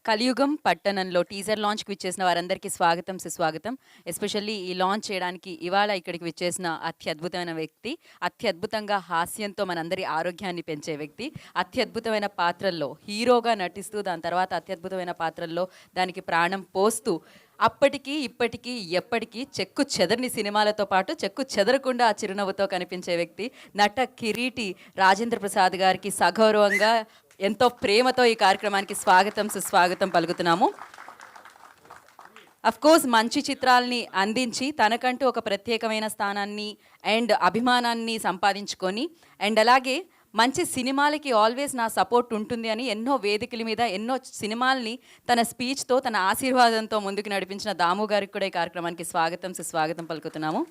కలియుగం పట్టణంలో టీజర్ లాంచ్కి విచ్చేసిన వారందరికీ స్వాగతం సుస్వాగతం. ఎస్పెషల్లీ ఈ లాంచ్ చేయడానికి ఇవాళ ఇక్కడికి విచ్చేసిన అత్యద్భుతమైన వ్యక్తి, అత్యద్భుతంగా హాస్యంతో మనందరి ఆరోగ్యాన్ని పెంచే వ్యక్తి, అత్యద్భుతమైన పాత్రల్లో హీరోగా నటిస్తూ దాని తర్వాత అత్యద్భుతమైన పాత్రల్లో దానికి ప్రాణం పోస్తూ అప్పటికి ఇప్పటికీ ఎప్పటికీ చెక్కు చెదరని సినిమాలతో పాటు చెక్కు చెదరకుండా ఆ చిరునవ్వుతో కనిపించే వ్యక్తి నట కిరీటి రాజేంద్ర ప్రసాద్ గారికి సగౌరవంగా ఎంతో ప్రేమతో ఈ కార్యక్రమానికి స్వాగతం సుస్వాగతం పలుకుతున్నాము. అఫ్ కోర్స్ మంచి చిత్రాల్ని అందించి తనకంటూ ఒక ప్రత్యేకమైన స్థానాన్ని అండ్ అభిమానాన్ని సంపాదించుకొని అండ్ అలాగే మంచి సినిమాలకి ఆల్వేస్ నా సపోర్ట్ ఉంటుంది అని ఎన్నో వేదికల మీద ఎన్నో సినిమాల్ని తన స్పీచ్తో తన ఆశీర్వాదంతో ముందుకు నడిపించిన దాము గారికి కూడా ఈ కార్యక్రమానికి స్వాగతం సుస్వాగతం పలుకుతున్నాము.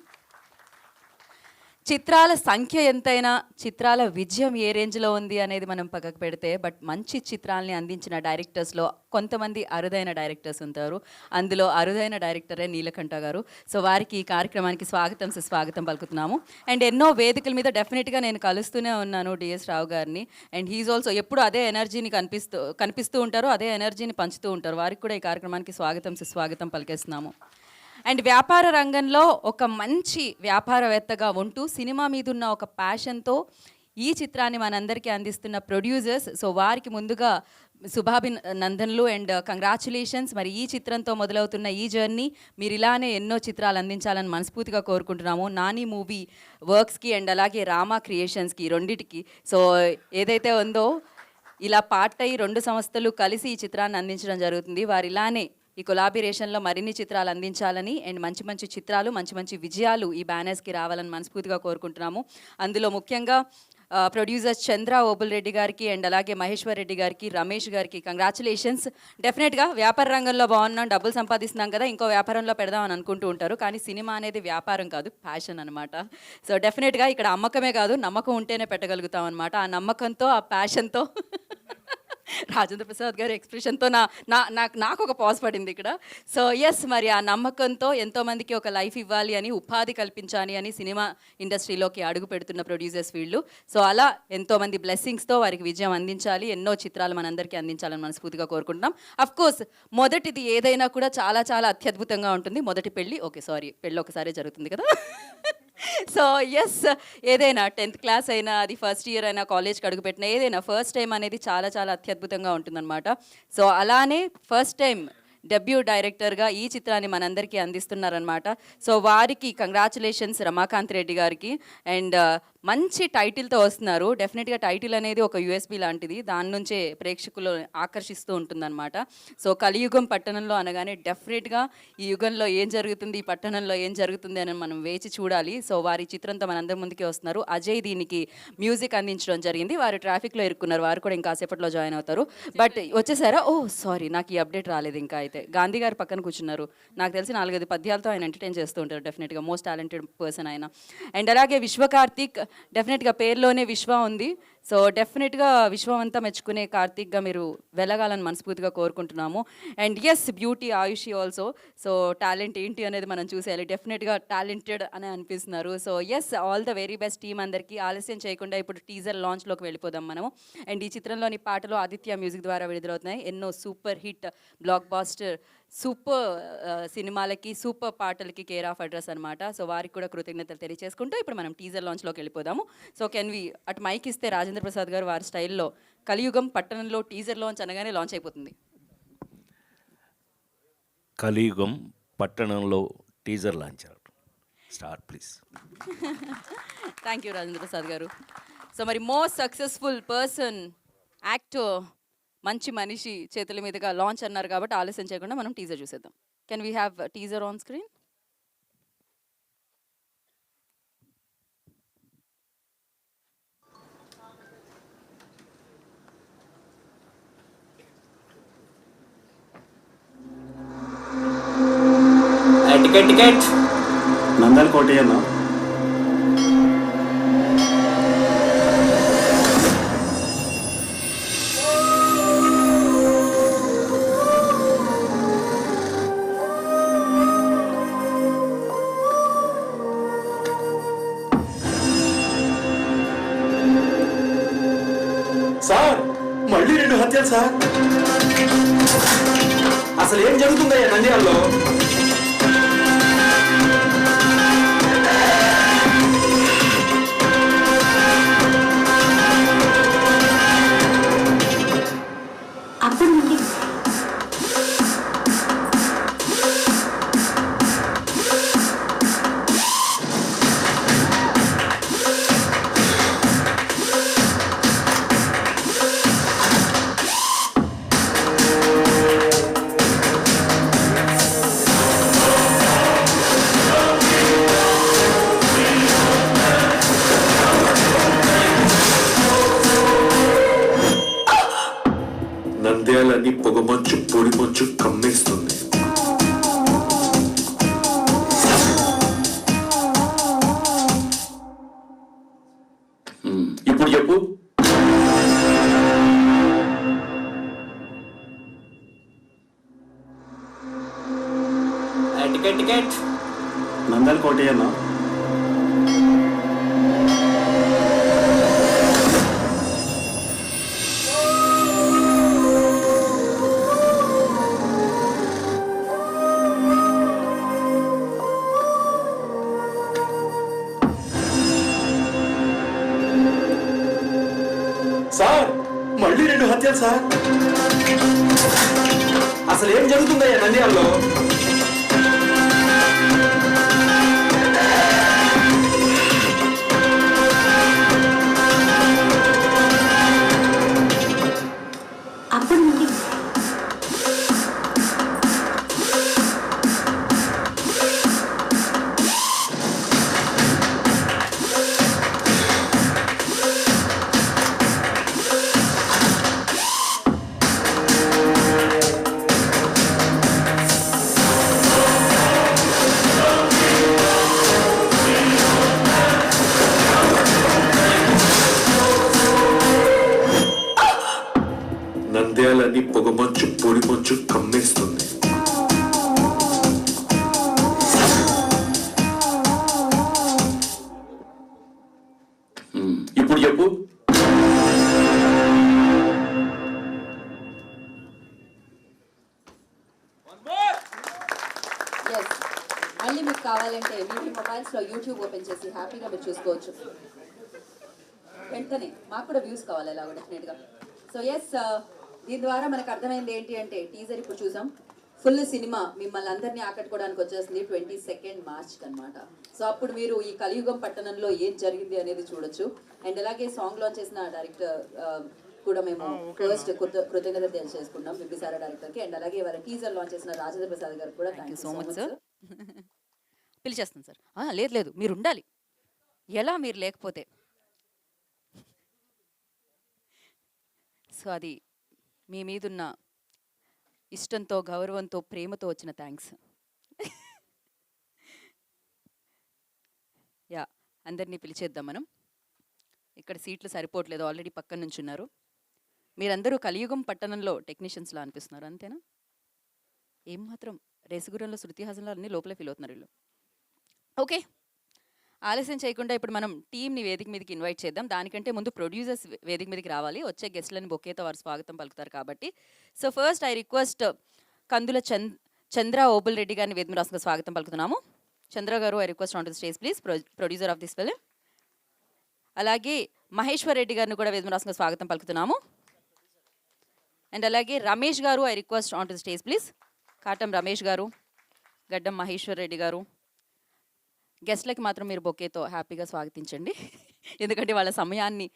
చిత్రాల సంఖ్య ఎంతైనా చిత్రాల విజయం ఏ రేంజ్లో ఉంది అనేది మనం పక్కకు పెడితే బట్ మంచి చిత్రాలని అందించిన డైరెక్టర్స్లో కొంతమంది అరుదైన డైరెక్టర్స్ ఉంటారు. అందులో అరుదైన డైరెక్టరే నీలకంఠ గారు. సో వారికి ఈ కార్యక్రమానికి స్వాగతం సుస్వాగతం పలుకుతున్నాము. అండ్ ఎన్నో వేదికల మీద డెఫినెట్గా నేను కలుస్తూనే ఉన్నాను డిఎస్ రావు గారిని. అండ్ హీఈస్ ఆల్సో ఎప్పుడు అదే ఎనర్జీని కనిపిస్తూ ఉంటారు, అదే ఎనర్జీని పంచుతూ ఉంటారు. వారికి కూడా ఈ కార్యక్రమానికి స్వాగతం సుస్వాగతం పలికేస్తున్నాము. అండ్ వ్యాపార రంగంలో ఒక మంచి వ్యాపారవేత్తగా ఉంటూ సినిమా మీద ఉన్న ఒక ప్యాషన్తో ఈ చిత్రాన్ని మనందరికీ అందిస్తున్న ప్రొడ్యూసర్స్, సో వారికి ముందుగా శుభాభినందనలు అండ్ కంగ్రాచులేషన్స్. మరి ఈ చిత్రంతో మొదలవుతున్న ఈ జర్నీ మీరు ఇలానే ఎన్నో చిత్రాలు అందించాలని మనస్ఫూర్తిగా కోరుకుంటున్నాము. నాని మూవీ వర్క్స్కి అండ్ అలాగే రామా క్రియేషన్స్కి రెండిటికి సో ఏదైతే ఉందో ఇలా పార్ట్ అయ్యి 2 సంస్థలు కలిసి ఈ చిత్రాన్ని అందించడం జరుగుతుంది. వారు ఇలానే ఈ కొలాబరేషన్లో మరిన్ని చిత్రాలు అందించాలని అండ్ మంచి మంచి చిత్రాలు మంచి మంచి విజయాలు ఈ బ్యానర్స్కి రావాలని మనస్ఫూర్తిగా కోరుకుంటున్నాము. అందులో ముఖ్యంగా ప్రొడ్యూసర్స్ చంద్ర ఓబుల్ రెడ్డి గారికి అండ్ అలాగే మహేశ్వర్ రెడ్డి గారికి, రమేష్ గారికి కంగ్రాచులేషన్స్. డెఫినెట్గా వ్యాపార రంగంలో బాగున్నాం, డబ్బులు సంపాదిస్తున్నాం కదా, ఇంకో వ్యాపారంలో పెడదాం అని అనుకుంటూ ఉంటారు. కానీ సినిమా అనేది వ్యాపారం కాదు, ప్యాషన్ అనమాట. సో డెఫినెట్గా ఇక్కడ అమ్మకమే కాదు, నమ్మకం ఉంటేనే పెట్టగలుగుతాం అనమాట. ఆ నమ్మకంతో ఆ ప్యాషన్తో రాజేంద్ర ప్రసాద్ గారి ఎక్స్ప్రెషన్తో నాకు ఒక పాజ్ పడింది ఇక్కడ. సో ఎస్, మరి ఆ నమ్మకంతో ఎంతోమందికి ఒక లైఫ్ ఇవ్వాలి అని, ఉపాధి కల్పించాలి అని సినిమా ఇండస్ట్రీలోకి అడుగు పెడుతున్న ప్రొడ్యూసర్స్ వీళ్ళు. సో అలా ఎంతోమంది బ్లెస్సింగ్స్తో వారికి విజయం అందించాలి, ఎన్నో చిత్రాలు మనందరికీ అందించాలని మనస్ఫూర్తిగా కోరుకుంటున్నాం. అఫ్ కోర్స్ మొదటిది ఏదైనా కూడా చాలా చాలా అత్యద్భుతంగా ఉంటుంది. మొదటి పెళ్ళి పెళ్ళి ఒకసారి జరుగుతుంది కదా. సో ఎస్, ఏదైనా 10th క్లాస్ అయినా, అది ఫస్ట్ ఇయర్ అయినా, కాలేజ్కి అడుగుపెట్టినా ఏదైనా ఫస్ట్ టైం అనేది చాలా చాలా అత్యద్భుతంగా ఉంటుందన్నమాట. సో అలానే ఫస్ట్ టైం డెబ్యూ డైరెక్టర్గా ఈ చిత్రాన్ని మనందరికీ అందిస్తున్నారనమాట. సో వారికి కంగ్రాచులేషన్స్ రమాకాంత్ రెడ్డి గారికి. అండ్ మంచి టైటిల్తో వస్తున్నారు. డెఫినెట్గా టైటిల్ అనేది ఒక యూఎస్బి లాంటిది, దాని నుంచే ప్రేక్షకులు ఆకర్షిస్తూ ఉంటుందన్నమాట. సో కలియుగం పట్టణంలో అనగానే డెఫినెట్గా ఈ యుగంలో ఏం జరుగుతుంది, ఈ పట్టణంలో ఏం జరుగుతుంది అని మనం వేచి చూడాలి. సో వారి చిత్రంతో మనందరి ముందుకే వస్తున్నారు. అజయ్ దీనికి మ్యూజిక్ అందించడం జరిగింది. వారు ట్రాఫిక్లో ఇరుక్కున్నారు, వారు కూడా ఇంకాసేపట్లో జాయిన్ అవుతారు. బట్ వచ్చేసారా? ఓ సారీ, నాకు ఈ అప్డేట్ రాలేదు ఇంకా. అయితే గాంధీ గారు పక్కన కూర్చున్నారు. నాకు తెలిసి 4-5 పద్యాలతో ఆయన ఎంటర్టైన్ చేస్తూ ఉంటారు. డెఫినెట్గా మోస్ట్ టాలెంటెడ్ పర్సన్ ఆయన. అండ్ అలాగే విశ్వకార్తిక్, డెఫినెట్గా పేరులోనే విశ్వ ఉంది. సో డెఫినెట్గా విశ్వం అంతా మెచ్చుకునే కార్తిక్గా మీరు వెళ్ళగాలని మనస్ఫూర్తిగా కోరుకుంటున్నాము. And yes, beauty Ayushi also. So talent ఏంటి అనేది మనం చూసేయాలి. డెఫినెట్గా టాలెంటెడ్ అని అనిపిస్తున్నారు. So yes, all the very best team అందరికీ. ఆలస్యం చేయకుండా ఇప్పుడు టీజర్ లాంచ్లోకి వెళ్ళిపోదాం మనము. అండ్ ఈ చిత్రంలోని పాటలు ఆదిత్య మ్యూజిక్ ద్వారా విడుదలవుతున్నాయి. ఎన్నో super hit blockbuster super సినిమాలకి, సూపర్ పాటలకి కేర్ ఆఫ్ అడ్రస్ అనమాట. సో వారికి కూడా కృతజ్ఞతలు తెలియజేసుకుంటూ ఇప్పుడు మనం టీజర్ లాంచ్లోకి వెళ్ళిపోదాము. సో కెన్ వి అటు మైక్ ఇస్తే రాజేంద్ర ప్రసాద్ గారు వారి స్టైల్లో కలియుగం పట్టణంలో టీజర్ లాంచ్ అనగానే లాంచ్ అయిపోతుంది. కలియుగం పట్టణంలో teaser launch start please. Thank you Rajendra Prasad గారు. సో మరి మోస్ట్ సక్సెస్ఫుల్ పర్సన్, యాక్టర్, మంచి మనిషి చేతుల మీదుగా లాంచ్ అన్నారు కాబట్టి ఆలస్యం చేయకుండా మనం టీజర్ చూసేద్దాం. Can we have teaser on screen? Ticket Nandal కోటి అన్న. సార్ మళ్ళీ 2 హత్యలు సార్. అసలు ఏం జరుగుతుందయ్యా నంద్యాలలో? అప్పటి నుండి నంద్యాలని పొగమంచు పొడిమంచు కమ్మేస్తుంది. ఇప్పుడు చెప్పు. టికెట్ టికెట్ నందల్ కోటయ్యన్న. సార్ మళ్ళీ 2 హత్యలు సార్. అసలు ఏం జరుగుతుందయ్యా నంద్యాలలో? అప్పటి నుండి నంద్యాలని పొగమంచు పొడిమంచు కమ్మేస్తుంది. ఇప్పుడు చెప్పు. ఎస్ మళ్ళీ మీకు కావాలంటే మీ మొబైల్స్లో యూట్యూబ్ ఓపెన్ చేసి హ్యాపీగా మీరు చూసుకోవచ్చు. వెంటనే మాకు కూడా వ్యూస్ కావాలి ఎలాగో డెఫినెట్గా. సో ఎస్ దీని ద్వారా మనకు అర్థమైంది ఏంటి అంటే టీజర్ ఇప్పుడు చూసాం. ఫుల్ సినిమా మిమ్మల్ని అందరినీ ఆకట్టుకోవడానికి వచ్చేస్తుంది 22 మార్చ్కి అనమాట. సో అప్పుడు మీరు ఈ కలియుగం పట్టణంలో ఏం జరిగింది అనేది చూడొచ్చు. అండ్ అలాగే సాంగ్ లాంచ్ చేసిన డైరెక్టర్ కూడా మేము ఫస్ట్ కృతజ్ఞత తెలియజేసుకున్నాం బింబిసార డైరెక్టర్కి. అండ్ అలాగే వాళ్ళ టీజర్ లాంచ్ చేసిన రాజేంద్ర ప్రసాద్ గారు కూడా thank you so much sir. పిలిచేస్తాను సార్. లేదు లేదు మీరు ఉండాలి, ఎలా మీరు లేకపోతే. సో అది మీ మీదున్న ఇష్టంతో గౌరవంతో ప్రేమతో వచ్చిన థ్యాంక్స్. యా అందరినీ పిలిచేద్దాం మనం. ఇక్కడ సీట్లు సరిపోవట్లేదు, ఆల్రెడీ పక్కన నుంచి ఉన్నారు. మీరందరూ కలియుగం పట్టణంలో టెక్నీషియన్స్లా అనిపిస్తున్నారు, అంతేనా? ఏం మాత్రం రేసుగురంలో శృతి హాసన్లో అన్నీ లోపలే ఫీల్ అవుతున్నారు వీళ్ళు. ఓకే ఆలస్యం చేయకుండా ఇప్పుడు మనం టీంని వేదిక మీదకి ఇన్వైట్ చేద్దాం. దానికంటే ముందు ప్రొడ్యూసర్స్ వేదిక మీదకి రావాలి. వచ్చే గెస్ట్లని బొకేతో వారు స్వాగతం పలుకుతారు కాబట్టి. సో ఫస్ట్ ఐ రిక్వెస్ట్ కందుల చంద్ర ఓబుల్ రెడ్డి గారిని వేదిక మీద రాష్ట్రంగా స్వాగతం పలుకుతున్నాము. చంద్ర గారు I request on to the stage please, producer of this film. అలాగే మహేశ్వర్ రెడ్డి గారిని కూడా వేదిక మీద రాష్ట్రంగా స్వాగతం పలుకుతున్నాము. అండ్ అలాగే రమేష్ గారు I request on to the stage please. Katam Ramesh గారు, గడ్డం మహేశ్వర్ రెడ్డి గారు. గెస్ట్లకి మాత్రం మీరు బొకేతో హ్యాపీగా స్వాగతించండి, ఎందుకంటే వాళ్ళ సమయాన్ని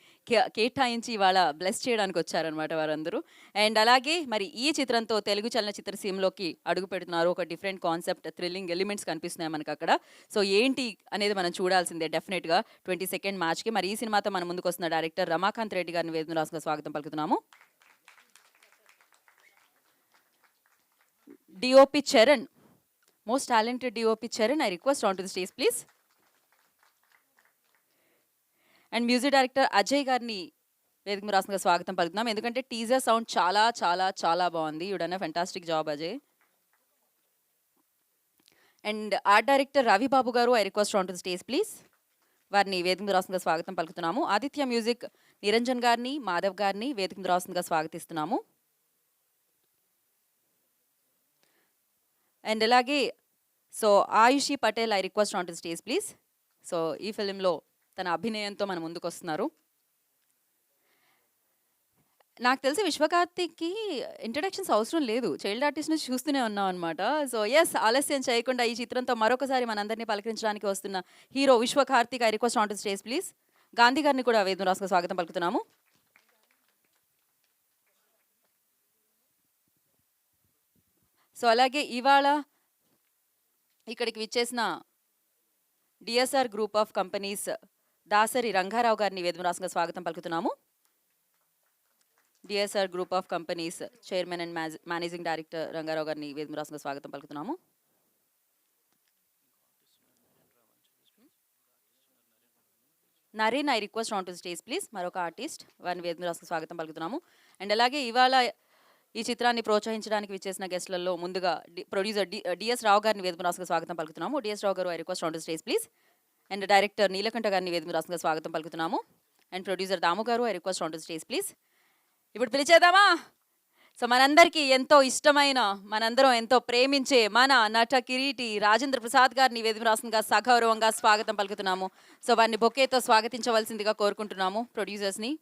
కేటాయించి వాళ్ళ బ్లెస్ చేయడానికి వచ్చారనమాట వారందరూ. అండ్ అలాగే మరి ఈ చిత్రంతో తెలుగు చలనచిత్ర సీమ్లోకి అడుగు పెడుతున్నారు. ఒక డిఫరెంట్ కాన్సెప్ట్, థ్రిల్లింగ్ ఎలిమెంట్స్ కనిపిస్తున్నాయి మనకు అక్కడ. సో ఏంటి అనేది మనం చూడాల్సిందే డెఫినెట్గా 22 మార్చ్కి. మరి ఈ సినిమాతో మన ముందుకు వస్తున్న డైరెక్టర్ రమాకాంత్ రెడ్డి గారిని వేదిక రాష్ట్రంగా స్వాగతం పలుకుతున్నాము. DOP Charan, most talented DOP Charan, I request onto the stage please. And music director Ajay గారిని వేదిక మీద రాష్ట్రంగా స్వాగతం పలుకుతున్నాం, ఎందుకంటే టీజర్ సౌండ్ చాలా చాలా చాలా బాగుంది. You done a fantastic job Ajay. And art director Ravi Babu గారు I request on to the stage please. వారిని వేదిక మీద రాష్ట్రంగా స్వాగతం పలుకుతున్నాము. ఆదిత్య మ్యూజిక్ నిరంజన్ గారిని, మాధవ్ గారిని వేదిక మీద రాష్ట్రంగా స్వాగతిస్తున్నాము. అండ్ అలాగే so Ayushi Patel, I request on to stage please. So ఈ ఫిలింలో తన అభినయంతో మన ముందుకు వస్తున్నారు. నాకు తెలిసి విశ్వకార్తిక్కి ఇంట్రడక్షన్స్ అవసరం లేదు, చైల్డ్ ఆర్టిస్ట్ నుంచి చూస్తూనే ఉన్నాం అనమాట. సో ఎస్, ఆలస్యం చేయకుండా ఈ చిత్రంతో మరొకసారి మనందరినీ పలకరించడానికి వస్తున్న hero Vishwakarthik, I request on to stage please. Gandhi గారిని కూడా వేదిక రాసుగా స్వాగతం పలుకుతున్నాము. సో అలాగే ఇవాళ ఇక్కడికి విచ్చేసిన DSR group of companies Dasari Rangarao గారిని వేదిక రాసుగా స్వాగతం పలుకుతున్నాము. DSR group of companies chairman and managing director Rangarao గారిని వేదిక రాసుగా స్వాగతం పలుకుతున్నాము. Naren, I request on to stage please. మరొక ఆర్టిస్ట్, వారిని వేదిక రాసుగా స్వాగతం పలుకుతున్నాము. అండ్ అలాగే ఇవాళ ఈ చిత్రాన్ని ప్రోత్సహించడానికి విచ్చేసిన గెస్ట్లలో ముందుగా ప్రొడ్యూసర్ డిఎస్ రావు గారిని వేదిక రాసుగా స్వాగతం పలుకుతున్నాము. DS Rao garu, I request on to stage please. And director Neelakanta గారిని వేదిక రాసుగా స్వాగతం పలుకుతున్నాము. And producer Damu garu, I request on to stage please. ఇప్పుడు పిలిచేద్దామా? సో మనందరికీ ఎంతో ఇష్టమైన, మనందరం ఎంతో ప్రేమించే మన నట కిరీటి రాజేంద్ర ప్రసాద్ గారిని వేదిక రాసుగా సగౌరవంగా స్వాగతం పలుకుతున్నాము. సో వారిని బొకేతో స్వాగతించవలసిందిగా కోరుకుంటున్నాము ప్రొడ్యూసర్స్ని.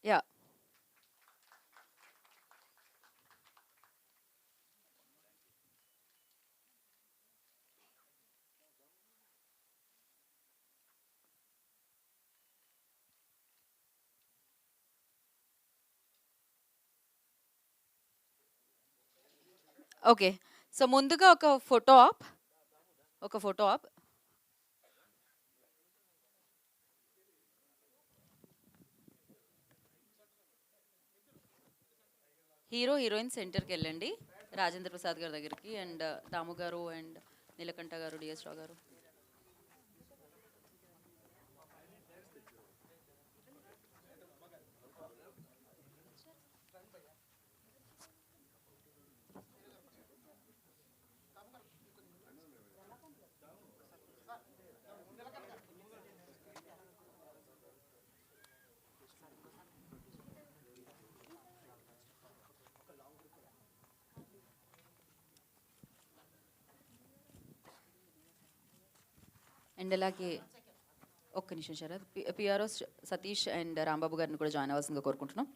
Yeah, okay. సో ముందుగా ఒక ఫోటో ఆప్. హీరో హీరోయిన్ సెంటర్కి వెళ్ళండి, రాజేంద్ర ప్రసాద్ గారి దగ్గరికి. అండ్ దాము గారు అండ్ నీలకంఠ గారు, డిఎస్ రావు గారు. అండ్ అలాగే ఒక్క నిమిషం శరత్, పిఆర్ఓ సతీష్ అండ్ రాంబాబు గారిని కూడా జాయిన్ అవ్వాల్సిందిగా కోరుకుంటున్నాం.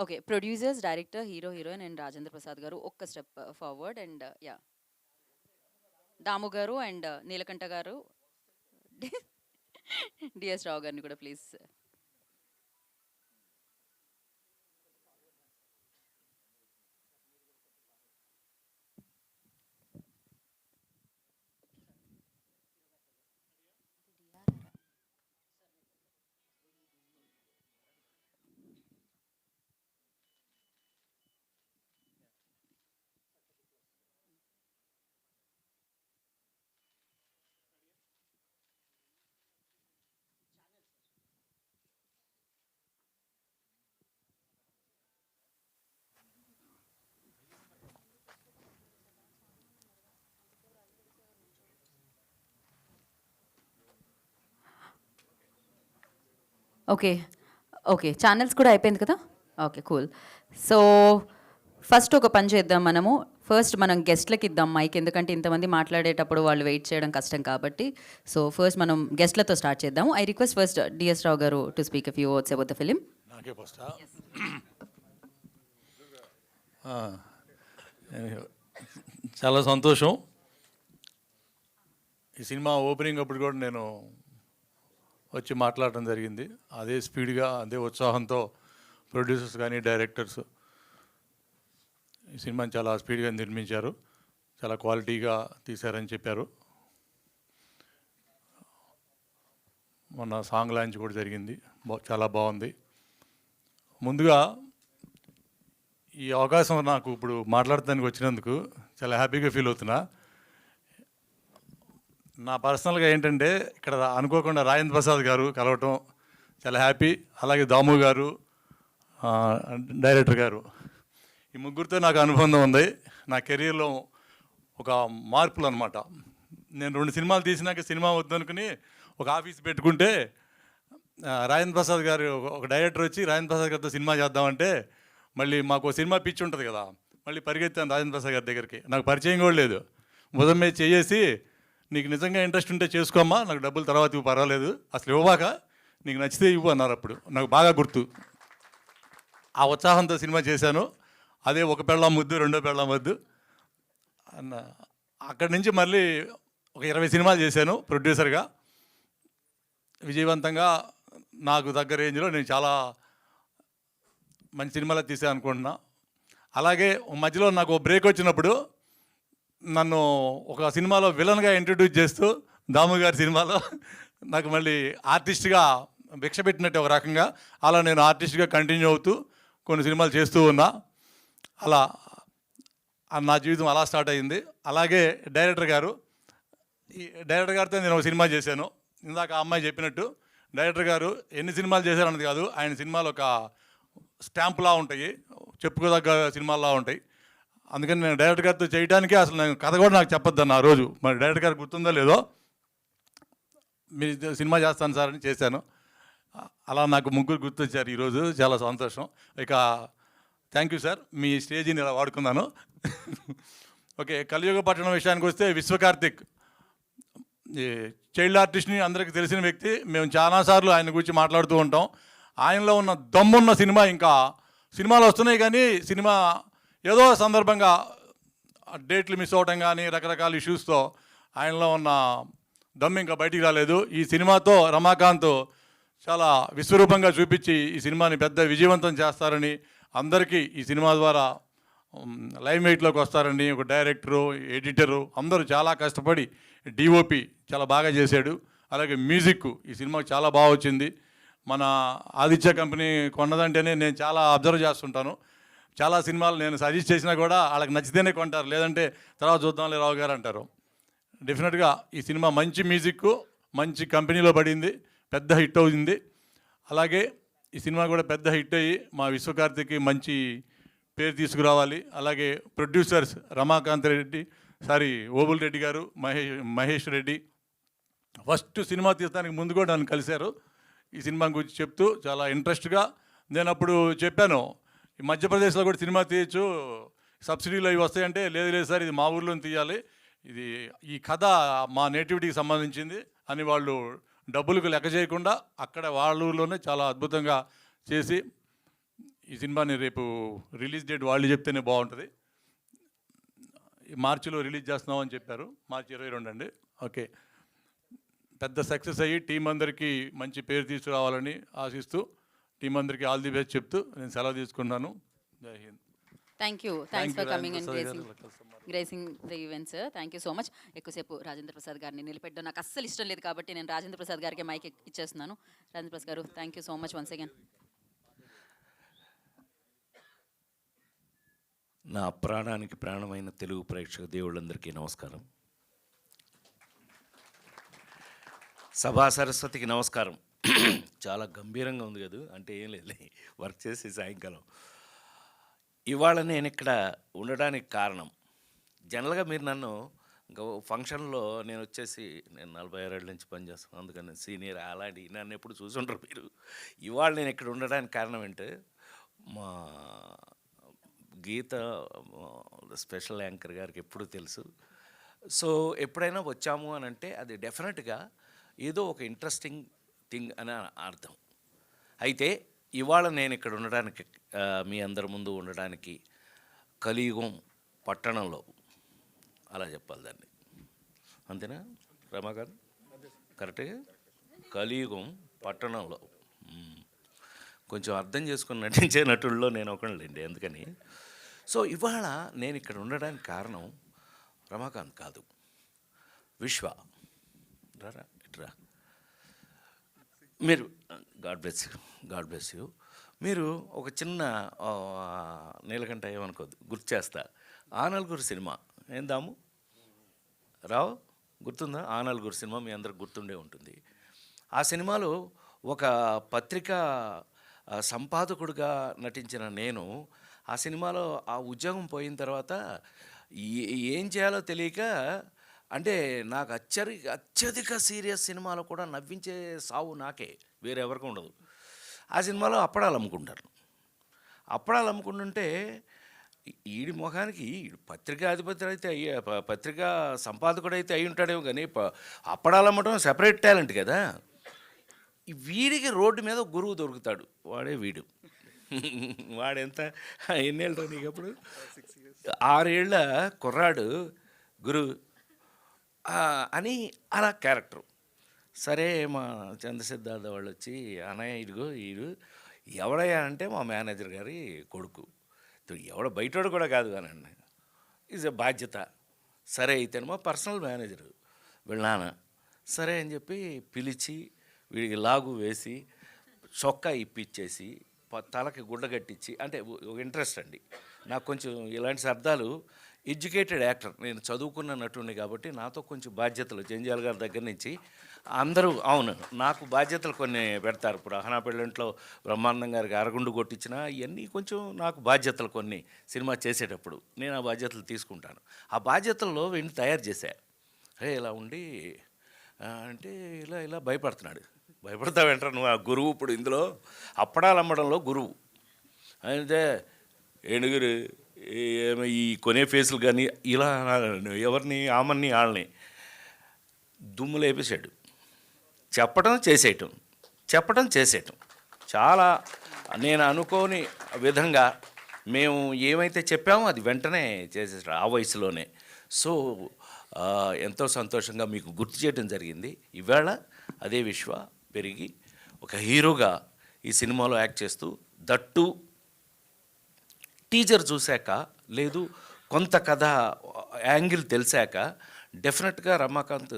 Okay, producers, director, hero heroine and Rajendra Prasad గారు ఒక్క స్టెప్ ఫార్వర్డ్. అండ్ యా, దాము గారు అండ్ నీలకంఠ గారు, డిఎస్ రావు గారిని కూడా ప్లీజ్. ఓకే, ఛానల్స్ కూడా అయిపోయింది కదా. Okay, cool. సో ఫస్ట్ ఒక పని చేద్దాం మనము. ఫస్ట్ మనం గెస్ట్లకి ఇద్దాం మైక్, ఎందుకంటే ఇంతమంది మాట్లాడేటప్పుడు వాళ్ళు వెయిట్ చేయడం కష్టం కాబట్టి. సో ఫస్ట్ మనం గెస్ట్లతో స్టార్ట్ చేద్దాము. I request first DS Rao గారు to speak a few words about the film. నాకే ఫస్టా? చాలా సంతోషం. ఈ సినిమా ఓపెనింగ్ అప్పుడు కూడా నేను వచ్చి మాట్లాడటం జరిగింది. అదే స్పీడ్గా, అదే ఉత్సాహంతో ప్రొడ్యూసర్స్ కానీ డైరెక్టర్స్ ఈ సినిమాని చాలా స్పీడ్గా నిర్మించారు, చాలా క్వాలిటీగా తీశారని చెప్పారు. మొన్న సాంగ్ లాంచ్ కూడా జరిగింది, చాలా బాగుంది. ముందుగా ఈ అవకాశం నాకు ఇప్పుడు మాట్లాడటానికి వచ్చినందుకు చాలా హ్యాపీగా ఫీల్ అవుతున్నా. నా పర్సనల్గా ఏంటంటే ఇక్కడ అనుకోకుండా రాజేంద్ర ప్రసాద్ గారు కలవటం చాలా హ్యాపీ. అలాగే దాము గారు, డైరెక్టర్ గారు, ఈ ముగ్గురితో నాకు అనుబంధం ఉంది. నా కెరీర్లో ఒక మార్పులు అనమాట. నేను 2 సినిమాలు తీసినాక సినిమా వద్దనుకుని ఒక ఆఫీస్ పెట్టుకుంటే రాజేంద్ర ప్రసాద్ గారు ఒక డైరెక్టర్ వచ్చి రాజేంద్ర ప్రసాద్ గారితో సినిమా చేద్దామంటే మళ్ళీ మాకు సినిమా పిచ్చి ఉంటుంది కదా, మళ్ళీ పరిగెత్తాను రాజేంద్ర ప్రసాద్ గారి దగ్గరికి. నాకు పరిచయం కూడా లేదు. మొదటి మీద చేసి నీకు నిజంగా ఇంట్రెస్ట్ ఉంటే చేసుకోమ్మా, నాకు డబ్బులు తర్వాత ఇవ్వు పర్వాలేదు, అసలు ఇవ్వబాక, నీకు నచ్చితే ఇవ్వు అన్నారు. అప్పుడు నాకు బాగా గుర్తు. ఆ ఉత్సాహంతో సినిమా చేశాను. అదే ఒక పెళ్ళాం ముద్దు, 2వ పెళ్ళాం ముద్దు అన్న. అక్కడి నుంచి మళ్ళీ ఒక 20 సినిమాలు చేశాను ప్రొడ్యూసర్గా. విజయవంతంగా నాకు దగ్గర రేంజ్లో నేను చాలా మంచి సినిమాలు తీసాను అనుకుంటున్నా. అలాగే మధ్యలో నాకు బ్రేక్ వచ్చినప్పుడు నన్ను ఒక సినిమాలో విలన్గా ఇంట్రడ్యూస్ చేస్తూ దాము గారి సినిమాలో నాకు మళ్ళీ ఆర్టిస్ట్గా భిక్ష పెట్టినట్టు ఒక రకంగా అలా నేను ఆర్టిస్ట్గా కంటిన్యూ అవుతూ కొన్ని సినిమాలు చేస్తూ ఉన్నా. అలా నా జీవితం అలా స్టార్ట్ అయింది. అలాగే డైరెక్టర్ గారు, ఈ డైరెక్టర్ గారితో నేను ఒక సినిమా చేశాను. ఇందాక ఆ అమ్మాయి చెప్పినట్టు డైరెక్టర్ గారు ఎన్ని సినిమాలు చేశారన్నది కాదు, ఆయన సినిమాలు ఒక స్టాంపులా ఉంటాయి, చెప్పుకోదగ్గ సినిమాల్లా ఉంటాయి. అందుకని నేను డైరెక్టర్ గారితో చేయడానికి అసలు నేను కథ కూడా నాకు చెప్పొద్దన్న ఆ రోజు. మరి డైరెక్టర్ గారికి గుర్తుందో లేదో, మీరు సినిమా చేస్తాను సార్ అని చేశాను. అలా నాకు ముగ్గురు గుర్తొచ్చారు ఈరోజు, చాలా సంతోషం. ఇక థ్యాంక్ యూ సార్, మీ స్టేజీని ఇలా వాడుకున్నాను. ఓకే, కలియుగ పట్టణం విషయానికి వస్తే విశ్వకార్తిక్ ఈ చైల్డ్ ఆర్టిస్ట్ని అందరికీ తెలిసిన వ్యక్తి. మేము చాలాసార్లు ఆయన గురించి మాట్లాడుతూ ఉంటాం. ఆయనలో ఉన్న దమ్మున్న సినిమా, ఇంకా సినిమాలు వస్తున్నాయి కానీ సినిమా ఏదో సందర్భంగా డేట్లు మిస్ అవ్వటం కానీ రకరకాల ఇష్యూస్తో ఆయనలో ఉన్న దమ్ము ఇంకా బయటికి రాలేదు. ఈ సినిమాతో రమాకాంత్ చాలా విశ్వరూపంగా చూపించి ఈ సినిమాని పెద్ద విజయవంతం చేస్తారని, అందరికీ ఈ సినిమా ద్వారా లైవ్ వెయిట్లోకి వస్తారని, ఒక డైరెక్టరు, ఎడిటరు అందరూ చాలా కష్టపడి, డిఓపి చాలా బాగా చేశాడు. అలాగే మ్యూజిక్ ఈ సినిమాకి చాలా బాగా వచ్చింది. మన ఆదిత్య కంపెనీ కొన్నదంటేనే నేను చాలా అబ్జర్వ్ చేస్తుంటాను. చాలా సినిమాలు నేను సజెస్ట్ చేసినా కూడా వాళ్ళకి నచ్చితేనే కొంటారు, లేదంటే తర్వాత చూద్దాంలే రావు గారు అంటారు. డెఫినెట్గా ఈ సినిమా మంచి మ్యూజిక్, మంచి కంపెనీలో పడింది, పెద్ద హిట్ అవుతుంది. అలాగే ఈ సినిమా కూడా పెద్ద హిట్ అయ్యి మా విశ్వకార్తికి మంచి పేరు తీసుకురావాలి. అలాగే ప్రొడ్యూసర్స్ రమాకాంత్ రెడ్డి, ఓబుల్ రెడ్డి గారు, మహేష్ రెడ్డి ఫస్ట్ సినిమా తీయడానికి ముందు కూడా నన్ను కలిశారు. ఈ సినిమా గురించి చెప్తూ చాలా ఇంట్రెస్ట్గా, నేను అప్పుడు చెప్పాను ఈ మధ్యప్రదేశ్లో కూడా సినిమా తీయచ్చు, సబ్సిడీలు అవి వస్తాయంటే, లేదు లేదు సార్ ఇది మా ఊర్లో తీయాలి, ఇది ఈ కథ మా నేటివిటీకి సంబంధించింది అని వాళ్ళు డబ్బులకు లెక్క చేయకుండా అక్కడ వాళ్ళ ఊర్లోనే చాలా అద్భుతంగా చేసి ఈ సినిమాని రేపు రిలీజ్ డేట్ వాళ్ళు చెప్తేనే బాగుంటుంది. మార్చిలో రిలీజ్ చేస్తున్నామని చెప్పారు, మార్చి 22 అండి. ఓకే, పెద్ద సక్సెస్ అయ్యి టీం అందరికీ మంచి పేరు తీసుకురావాలని ఆశిస్తూ టీం అందరికీ ఆల్ ది బెస్ట్ చెప్తూ నేను సెలవు తీసుకున్నాను. జై Hind. Thank you, thanks for coming and gracing the event sir. Thank you so much. ఎక్కువసేపు రాజేంద్ర ప్రసాద్ గారిని నిలబెట్టడం నాకు అస్సలు ఇష్టం లేదు కాబట్టి నేను రాజేంద్ర ప్రసాద్ గారికి మైక్ ఇచ్చేస్తున్నాను. Rajendra Prasad garu, thank you so much once again. నా ప్రాణానికి ప్రాణమైన తెలుగు ప్రేక్షక దేవుళ్ళందరికీ నమస్కారం. సభా సరస్వతికి నమస్కారం. చాలా గంభీరంగా ఉంది కదా, అంటే ఏం లేదు, వర్క్ చేసి సాయంకాలం. ఇవాళ నేను ఇక్కడ ఉండడానికి కారణం, జనరల్గా మీరు నన్ను ఇంకా ఫంక్షన్లో నేను వచ్చేసి నేను 46 ఏళ్ళ నుంచి పనిచేస్తాను, అందుకని సీనియర్ అలాంటి నన్ను ఎప్పుడు చూసుంటారు మీరు. ఇవాళ నేను ఇక్కడ ఉండడానికి కారణం ఏంటంటే మా గీత స్పెషల్ యాంకర్ గారికి ఎప్పుడు తెలుసు. సో ఎప్పుడైనా వచ్చాము అని అంటే అది డెఫినెట్గా ఏదో ఒక ఇంట్రెస్టింగ్ థింగ్ అని అర్థం. అయితే ఇవాళ నేను ఇక్కడ ఉండడానికి, మీ అందరి ముందు ఉండడానికి కలియుగం పట్టణంలో, అలా చెప్పాలి దాన్ని, అంతేనా రమాకాంత్? కరెక్ట్గా కలియుగం పట్టణంలో కొంచెం అర్థం చేసుకుని నటించే నటుల్లో నేను ఒకళ్ళండి, అందుకని. సో ఇవాళ నేను ఇక్కడ ఉండడానికి కారణం రమాకాంత్ కాదు, విశ్వ. రారా ఇట్రా. మీరు గాడ్ బ్లెస్ యూ. మీరు ఒక చిన్న నీలకంఠ ఏమనుకోద్దు, గుర్తు చేస్తా. ఆ నలుగురు సినిమా ఏం దాము రావు గుర్తుందా? ఆ నలుగురు సినిమా మీ అందరికి గుర్తుండే ఉంటుంది. ఆ సినిమాలో ఒక పత్రికా సంపాదకుడిగా నటించిన నేను ఆ సినిమాలో ఆ ఉద్యోగం పోయిన తర్వాత ఏం చేయాలో తెలియక, అంటే నాకు అత్యధిక సీరియస్ సినిమాలో కూడా నవ్వించే సావు నాకే, వేరెవరికి ఉండదు. ఆ సినిమాలో అప్పడాలు అమ్ముకుంటారు. అప్పడాలు అమ్ముకుంటుంటే ఈడి మొఖానికి ఈడు పత్రికాధిపతి అయితే పత్రికా సంపాదకుడు అయితే అయి ఉంటాడేమో, కానీ అప్పడాలు అమ్మటం సెపరేట్ టాలెంట్ కదా. వీడికి రోడ్డు మీద గురువు దొరుకుతాడు, వాడే వీడు. వాడెంత ఎన్నేళ్ళతో నీకు అప్పుడు 6 ఏళ్ళ కుర్రాడు గురువు అని అలా క్యారెక్టర్. సరే మా చంద్రసిద్ధార్థ వాళ్ళు వచ్చి, అన్నయ్య ఇదిగో ఈడు ఎవడయ్యా అంటే మా మేనేజర్ గారి కొడుకు, ఎవడ బయటోడు కూడా కాదు కానండి, ఈజ్ ఎ బాధ్యత. సరే అయితే మా పర్సనల్ మేనేజరు వీళ్ళ నాన్న. సరే అని చెప్పి పిలిచి వీడికి లాగు వేసి చొక్కా ఇప్పించేసి తలకి గుడ్డ కట్టించి, అంటే ఒక ఇంట్రెస్ట్ అండి నాకు కొంచెం ఇలాంటి శబ్దాలు. ఎడ్యుకేటెడ్ యాక్టర్, నేను చదువుకున్న నటుడిని కాబట్టి నాతో కొంచెం బాధ్యతలు జంజాల గారి దగ్గర నుంచి అందరూ, అవును నాకు బాధ్యతలు కొన్ని పెడతారు. ఇప్పుడు అహనా పెళ్ళంట్లో బ్రహ్మానందం గారికి అరగుండు కొట్టించిన ఇవన్నీ కొంచెం నాకు బాధ్యతలు కొన్ని సినిమా చేసేటప్పుడు నేను ఆ బాధ్యతలు తీసుకుంటాను. ఆ బాధ్యతల్లో వీడిని తయారు చేశా. అరే ఇలా ఉండి అంటే ఇలా ఇలా భయపడుతున్నాడు. భయపడతావేంటారు నువ్వు, ఆ గురువు ఇప్పుడు ఇందులో అప్పడాలు అమ్మడంలో గురువు అయితే ఏడుగురు ఈ కొనే ఫేసులు కానీ ఇలా ఎవరిని ఆమన్ని వాళ్ళని దుమ్ము లేపేసాడు. చెప్పడం చేసేయటం చాలా నేను అనుకోని విధంగా మేము ఏమైతే చెప్పామో అది వెంటనే చేసేసాడు ఆ వయసులోనే. సో ఎంతో సంతోషంగా మీకు గుర్తు చేయడం జరిగింది. ఇవాళ అదే విశ్వ పెరిగి ఒక హీరోగా ఈ సినిమాలో యాక్ట్ చేస్తూ, దట్టు టీజర్ చూశాక లేదు కొంత కథ యాంగిల్ తెలిసాక డెఫినెట్గా రమాకాంత్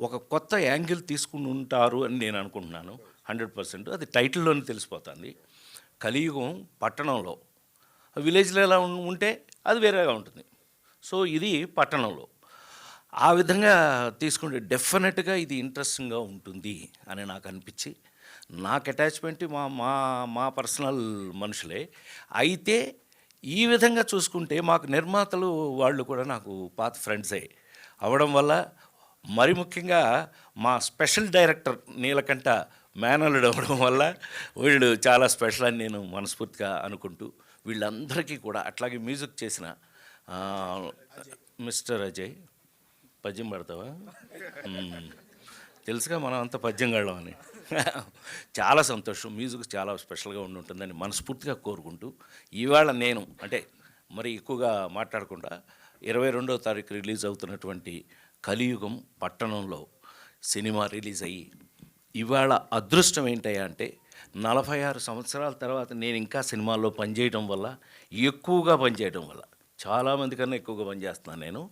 ఒక కొత్త యాంగిల్ తీసుకుని ఉంటారు అని నేను అనుకుంటున్నాను 100%. అది టైటిల్లోనే తెలిసిపోతుంది. కలియుగం పట్టణంలో, విలేజ్లో ఎలా ఉంటే అది వేరేగా ఉంటుంది. సో ఇది పట్టణంలో ఆ విధంగా తీసుకుంటే డెఫినెట్గా ఇది ఇంట్రెస్టింగ్గా ఉంటుంది అని నాకు అనిపించి, నాకు అటాచ్మెంట్ మా మా మా పర్సనల్ మనుషులే. అయితే ఈ విధంగా చూసుకుంటే మాకు నిర్మాతలు వాళ్ళు కూడా నాకు పాత ఫ్రెండ్సే అవడం వల్ల, మరి ముఖ్యంగా మా స్పెషల్ డైరెక్టర్ నీలకంఠ మేనల్లుడు అవ్వడం వల్ల వీళ్ళు చాలా స్పెషల్ అని నేను మనస్ఫూర్తిగా అనుకుంటూ, వీళ్ళందరికీ కూడా అట్లాగే మ్యూజిక్ చేసిన మిస్టర్ అజయ్, పద్యం పడతావా? తెలుసుగా మనం అంతా పద్యం గళ్ళం అని. చాలా సంతోషం, మ్యూజిక్ చాలా స్పెషల్గా ఉంటుందని మనస్ఫూర్తిగా కోరుకుంటూ, ఇవాళ నేను అంటే మరి ఎక్కువగా మాట్లాడకుండా 22వ తారీఖు రిలీజ్ అవుతున్నటువంటి కలియుగం పట్టణంలో సినిమా రిలీజ్ అయ్యి, ఇవాళ అదృష్టం ఏంటయ్యా అంటే 46 సంవత్సరాల తర్వాత నేను ఇంకా సినిమాల్లో పనిచేయడం వల్ల, ఎక్కువగా పనిచేయడం వల్ల, చాలామంది కన్నా ఎక్కువగా పనిచేస్తున్నాను నేను.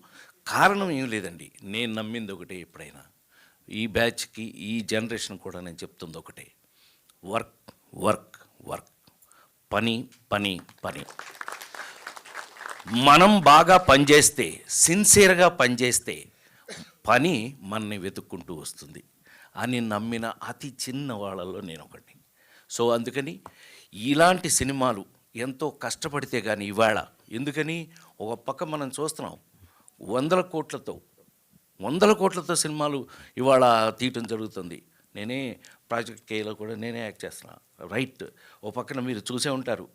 కారణం ఏం లేదండి, నేను నమ్మింది ఒకటే. ఎప్పుడైనా ఈ బ్యాచ్కి ఈ జనరేషన్ కూడా నేను చెప్తుంది ఒకటే, వర్క్ వర్క్ వర్క్, పని పని పని. మనం బాగా పనిచేస్తే, సిన్సియర్గా పనిచేస్తే పని మనని వెతుక్కుంటూ వస్తుంది అని నమ్మిన అతి చిన్న వాళ్ళల్లో నేను ఒకటి. సో అందుకని ఇలాంటి సినిమాలు ఎంతో కష్టపడితే కానీ ఇవాళ, ఎందుకని ఒక పక్క మనం చూస్తున్నాం వందల కోట్లతో సినిమాలు ఇవాళ తీయటం జరుగుతుంది. నేనే ప్రాజెక్ట్ కేలో కూడా నేనే యాక్ట్ చేస్తున్నా, రైట్. ఓ పక్కన మీరు చూసే ఉంటారు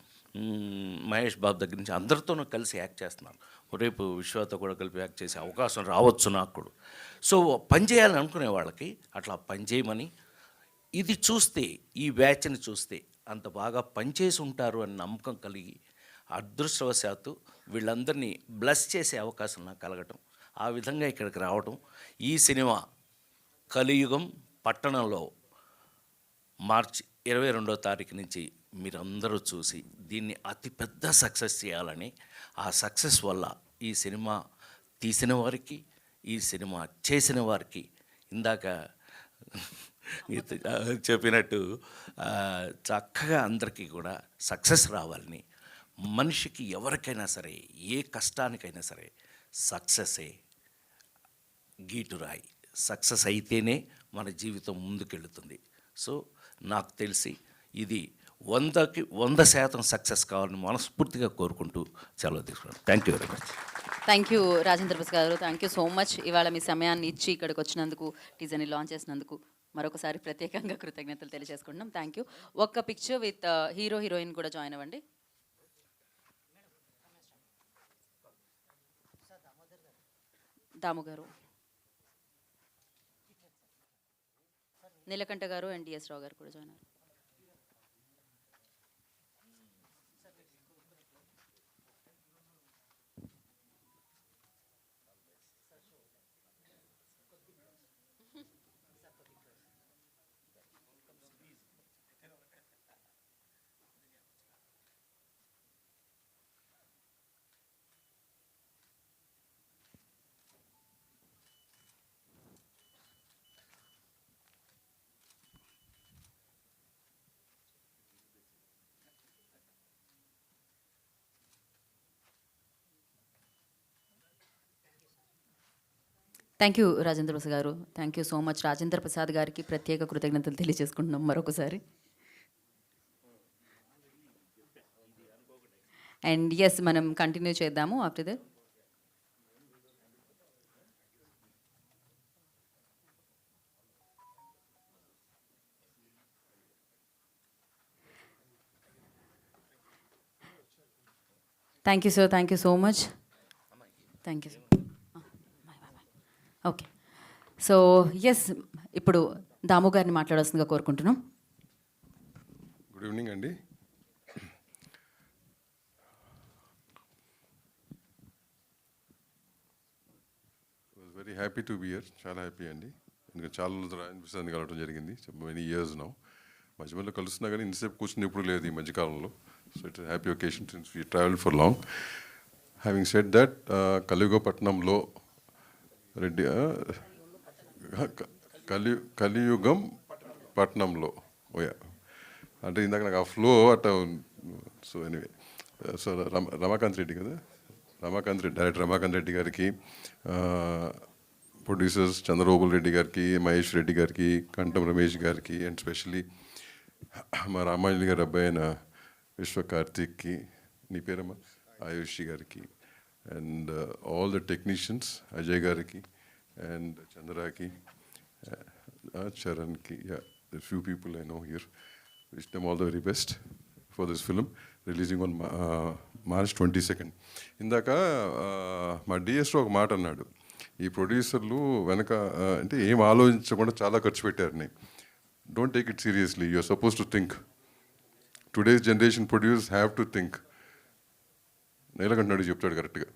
మహేష్ బాబు దగ్గర నుంచి అందరితోనూ కలిసి యాక్ట్ చేస్తున్నాను. రేపు విశ్వతో కూడా కలిపి యాక్ట్ చేసే అవకాశం రావచ్చు నాకు కూడా. సో పని చేయాలని అనుకునే వాళ్ళకి అట్లా పని చేయమని, ఇది చూస్తే ఈ బ్యాచ్ని చూస్తే అంత బాగా పనిచేసి ఉంటారు అని నమ్మకం కలిగి, అదృష్టవశాత్తు వీళ్ళందరినీ బ్లెస్ చేసే అవకాశం నాకు కలగటం, ఆ విధంగా ఇక్కడికి రావడం. ఈ సినిమా కలియుగం పట్టణంలో మార్చి 22వ తారీఖు నుంచి మీరందరూ చూసి దీన్ని అతిపెద్ద సక్సెస్ చేయాలని, ఆ సక్సెస్ వల్ల ఈ సినిమా తీసిన వారికి, ఈ సినిమా చేసిన వారికి, ఇందాక చెప్పినట్టు చక్కగా అందరికీ కూడా సక్సెస్ రావాలని, మనిషికి ఎవరికైనా సరే ఏ కష్టానికైనా సరే సక్సెసే గీటురాయి. సక్సెస్ అయితేనే మన జీవితం ముందుకెళ్తుంది. సో నాకు తెలిసి ఇది 100% సక్సెస్ కావాలని మనస్ఫూర్తిగా కోరుకుంటూ సెలవు తీసుకున్నాను. Thank you very much. Thank you Rajendra Prasad garu, thank you so much. ఇవాళ మీ సమయాన్ని ఇచ్చి ఇక్కడికి వచ్చినందుకు, టీజర్ని లాంచ్ చేసినందుకు మరొకసారి ప్రత్యేకంగా కృతజ్ఞతలు తెలియజేసుకుంటున్నాం. Thank you. ఒక్క పిక్చర్ విత్ హీరో హీరోయిన్ కూడా జాయిన్ అవ్వండి. దాము గారు, నీలకంఠ గారు అండ్ డిఎస్ రావు గారు కూడా జాయిన్ అయ్యారు. Thank you Rajendra Prasad garu, thank you so much. Rajendra Prasad గారికి ప్రత్యేక కృతజ్ఞతలు తెలియజేసుకుంటున్నాం మరొకసారి. అండ్ ఎస్, మనం కంటిన్యూ చేద్దాము after that. Thank you sir, thank you so much. Thank you. Okay, so yes, ఇప్పుడు దాము గారిని మాట్లాడాల్సిందిగా కోరుకుంటున్నాం. గుడ్ ఈవినింగ్ అండి. Very happy to be here, చాలా హ్యాపీ అండి. ఎందుకంటే చాలా రోజులు అనిపిస్తుంది కలవడం జరిగింది, మెనీ ఇయర్స్ నౌ. మధ్య మధ్యలో కలుస్తున్నా కానీ ఇంతసేపు కూర్చుని ఎప్పుడు లేదు ఈ మధ్యకాలంలో. So it's happy occasion since we travel for long. Having said that, కలియుగపట్నంలో రెడ్డి కలియుగం పట్నంలో ఓయా అంటే ఇందాక నాకు ఆ ఫ్లో అట్ట. So anyway, so Ramakanth Reddy కదా, రమాకాంత్ రెడ్డి, డైరెక్టర్ రమాకాంత్ రెడ్డి గారికి, ప్రొడ్యూసర్స్ చంద్రబాబు రెడ్డి గారికి, మహేష్ రెడ్డి గారికి, కంఠం రమేష్ గారికి, అండ్ స్పెషలీ మా రామాంజలి గారి అబ్బాయి అయిన విశ్వ కార్తీక్కి, నీ పేరమ్మా ఆయుషి గారికి, and all the technicians, Ajay గారికి అండ్ చంద్రకి, చరణ్కి, few people I know here. Wish them all the very best for this film releasing on March 22nd. ఇందాక మా డిఎస్లో ఒక మాట అన్నాడు, ఈ ప్రొడ్యూసర్లు వెనక అంటే ఏం ఆలోచించకుండా చాలా ఖర్చు పెట్టారని. Don't take it seriously, you are suppose to think. Today's generation producers have to think. Neelakanta చెప్తాడు కరెక్ట్గా.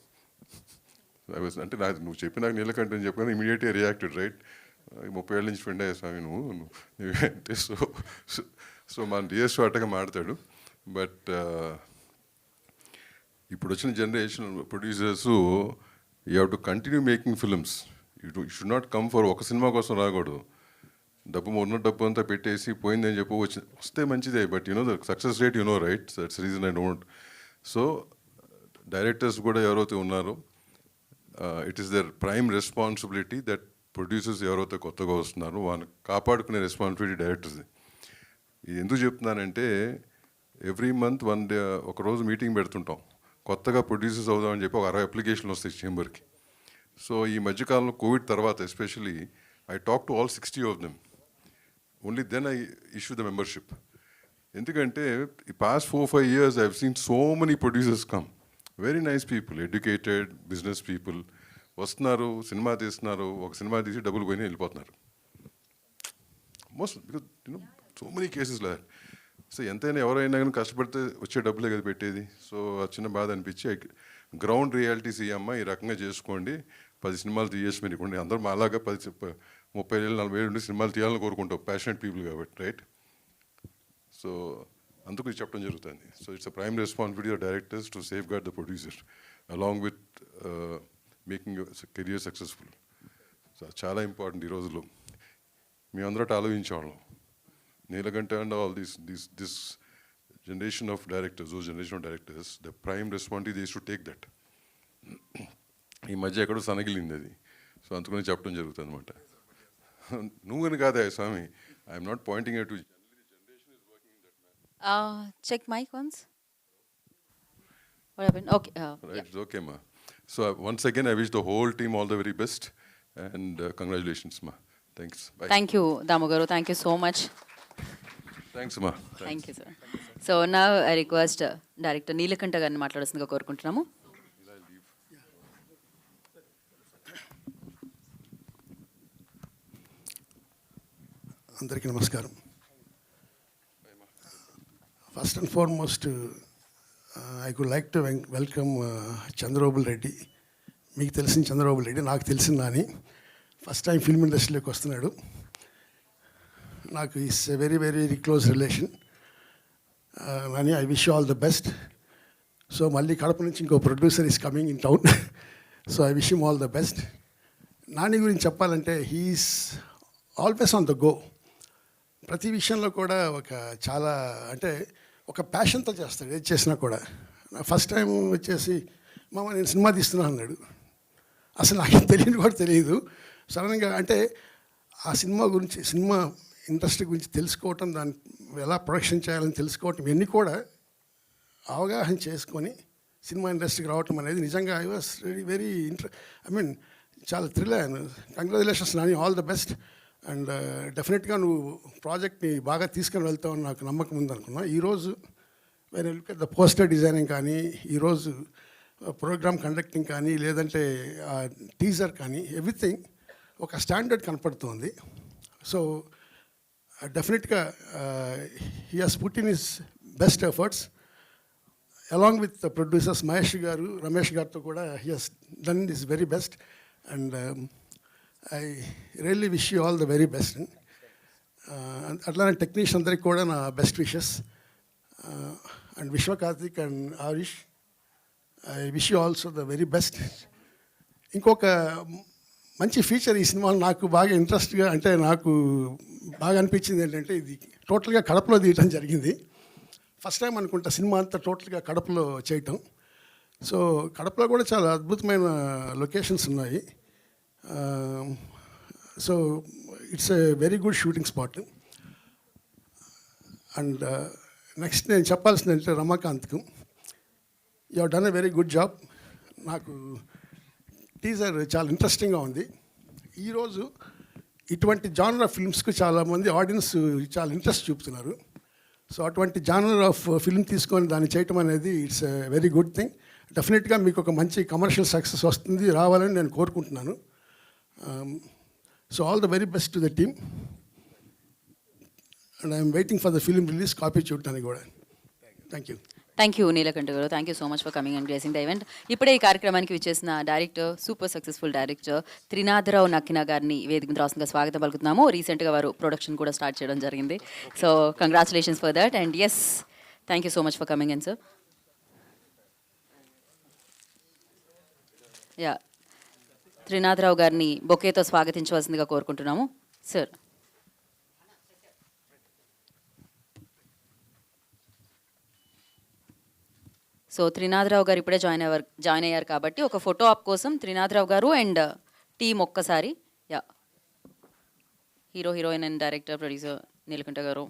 అంటే నాకు నువ్వు చెప్పినాక నీలకంఠ అని చెప్పగానే ఇమీడియట్గా రియాక్టెడ్, రైట్? 30 ఏళ్ళ నుంచి ఫ్రెండ్ అయ్యా స్వామి నువ్వు. సో మన డిఎస్ అట్టగా మాడతాడు. బట్ ఇప్పుడు వచ్చిన generation producers you have to continue making films. You should not come for ఒక సినిమా కోసం రాకూడదు. ఉన్న డబ్బు అంతా పెట్టేసి పోయిందని చెప్పి వస్తే మంచిదే, but the success rate right? That's reason I don't. So directors కూడా ఎవరైతే ఉన్నారో, it is their prime responsibility that producers ఎవరైతే కొత్తగా వస్తున్నారో వాళ్ళని కాపాడుకునే రెస్పాన్సిబిలిటీ డైరెక్టర్స్ది. ఇది ఎందుకు చెప్తున్నానంటే, ఎవ్రీ మంత్ ఒకరోజు మీటింగ్ పెడుతుంటాం, కొత్తగా ప్రొడ్యూసర్స్ అవుదామని చెప్పి ఒక 60 అప్లికేషన్లు వస్తాయి చేంబర్కి. సో ఈ మధ్యకాలంలో కోవిడ్ తర్వాత especially I talk to all 60 of them. Only then I issue the membership. ఎందుకంటే ఈ past 4-5 years I have seen so many producers come, very nice people, educated business people వస్తున్నారు, సినిమా తీస్తున్నారు, ఒక cinema తీసి డబ్బులు పోయినా వెళ్ళిపోతున్నారు. Most because so many cases like. So ఎంతైనా ఎవరైనా కానీ కష్టపడితే వచ్చే డబ్బులే కదా పెట్టేది. సో ఆ చిన్న బాధ అనిపించి గ్రౌండ్ రియాలిటీస్ ఈ అమ్మ ఈ రకంగా చేసుకోండి, 10 సినిమాలు తీయేసి మీరు ఇవ్వండి. అందరూ మాలాగా 30 ఏళ్ళు 40 ఏళ్ళు ఉండి సినిమాలు తీయాలని కోరుకుంటాం, ప్యాషనెట్ పీపుల్ కాబట్టి, రైట్? సో అందుకు ఇది చెప్పడం జరుగుతుంది. So it's a prime responsibility of directors to safeguard the producer along with making career successful. So చాలా ఇంపార్టెంట్ ఈ రోజుల్లో. మేమందరూ ఆలోచించేవాళ్ళం, Neelakanta and all this generation of directors, those generation of directors, the prime responsibility they should take that. ఈ మధ్య ఎక్కడో సనగిలింది అది. So అందుకని చెప్పడం జరుగుతుంది అనమాట. నువ్వు అని కాదా స్వామి, I'm not pointing at to Check mic once. What happened? Okay. Right, it's okay, ma. So once again, I wish the whole team all the very best and congratulations, ma. Thanks. Bye. Thank you, Damu garu. Thank you so much. Thanks, ma. Thank you, sir. So now I request Director Neelakanta గారిని మాట్లాడాల్సిందిగా కోరుకుంటున్నాము. అందరికీ నమస్కారం. First and foremost I could like to welcome Chandrababu Reddy. మీకు తెలిసిన చంద్రబాబు రెడ్డి, నాకు తెలిసిన Nani. First time film ఇండస్ట్రీలోకి వస్తున్నాడు. నాకు is a very very very close relation. Nani, I wish you all the best. So మళ్ళీ కడప నుంచి ఇంకో producer is coming in town. So I wish him all the best. Nani గురించి చెప్పాలంటే he is always on the go. ప్రతి విషయంలో కూడా చాలా అంటే ఒక ప్యాషన్తో చేస్తాడు ఏది చేసినా కూడా. ఫస్ట్ టైం వచ్చేసి మామ నేను సినిమా తీస్తున్నాను అన్నాడు. అసలు నాకు తెలియని కూడా తెలియదు. సడన్గా అంటే ఆ సినిమా గురించి, సినిమా ఇండస్ట్రీ గురించి తెలుసుకోవటం, దాన్ని ఎలా ప్రొడక్షన్ చేయాలని తెలుసుకోవటం, ఇవన్నీ కూడా అవగాహన చేసుకొని సినిమా ఇండస్ట్రీకి రావటం అనేది నిజంగా ఐ వాస్ వెరీ చాలా థ్రిల్ అయ్యాను. Congratulations Nani, all the best. And డెఫినెట్గా నువ్వు ప్రాజెక్ట్ని బాగా తీసుకొని వెళ్తావు అని నాకు నమ్మకం ఉందనుకున్నా. ఈరోజు when look at the poster designing కానీ, ఈరోజు ప్రోగ్రామ్ కండక్టింగ్ కానీ, లేదంటే టీజర్ కానీ, ఎవ్రీథింగ్ ఒక స్టాండర్డ్ కనపడుతుంది. సో డెఫినెట్గా he has put in his best efforts along with the producers Mahesh గారు, రమేష్ గారితో కూడా he has done this very best. And I really wish you all the very best. అట్లానే టెక్నీషియన్ అందరికి కూడా నా బెస్ట్ విషెస్. అండ్ విశ్వ, Karthik and Irish, I wish you also the very best. ఇంకొక మంచి ఫీచర్ ఈ సినిమాలో నాకు బాగా ఇంట్రెస్ట్గా, అంటే నాకు బాగా అనిపించింది ఏంటంటే, ఇది టోటల్గా కడపలో తీయటం జరిగింది. ఫస్ట్ టైం అనుకుంటా సినిమా అంతా టోటల్గా కడపలో చేయటం. సో కడపలో కూడా చాలా అద్భుతమైన లొకేషన్స్ ఉన్నాయి. So it's a very good shooting spot. And next నేను చెప్పాల్సింది అంటే రమాకాంత్కు, you have done a very good job. నాకు టీజర్ చాలా ఇంట్రెస్టింగ్గా ఉంది. ఈరోజు ఇటువంటి జానర్ ఆఫ్ ఫిల్మ్స్కు చాలామంది ఆడియన్స్ చాలా ఇంట్రెస్ట్ చూపుతున్నారు. సో అటువంటి జానర్ ఆఫ్ ఫిల్మ్ తీసుకొని దాన్ని చేయటం అనేది it's a very good thing. డెఫినెట్గా మీకు ఒక మంచి కమర్షియల్ సక్సెస్ వస్తుంది, రావాలని నేను కోరుకుంటున్నాను. So all the very best to the team. And I'm waiting for the film release, copy చూడటానికి కూడా. Thank you. Thank you Neelakantha గారు. Thank you so much for coming and gracing the event. ఇప్పుడే ఈ కార్యక్రమానికి విచ్చేసిన director, super successful director Trinadharao Nakkina గారిని వేదిక రాష్ట్రంగా స్వాగతం పలుకుతున్నాము. రీసెంట్గా వారు ప్రొడక్షన్ కూడా స్టార్ట్ చేయడం జరిగింది. So congratulations for that. And yes, thank you so much for coming and sir. Yeah, Trinadha Rao గారిని బొకేతో స్వాగతించవలసిందిగా కోరుకుంటున్నాము సార్. సో త్రినాథరావు గారు ఇప్పుడే జాయిన్ అయ్యారు కాబట్టి ఒక ఫోటో ఆప్ కోసం త్రినాథరావు గారు అండ్ టీమ్ ఒక్కసారి. Yeah, heroine and director, producer Neelakanta గారు.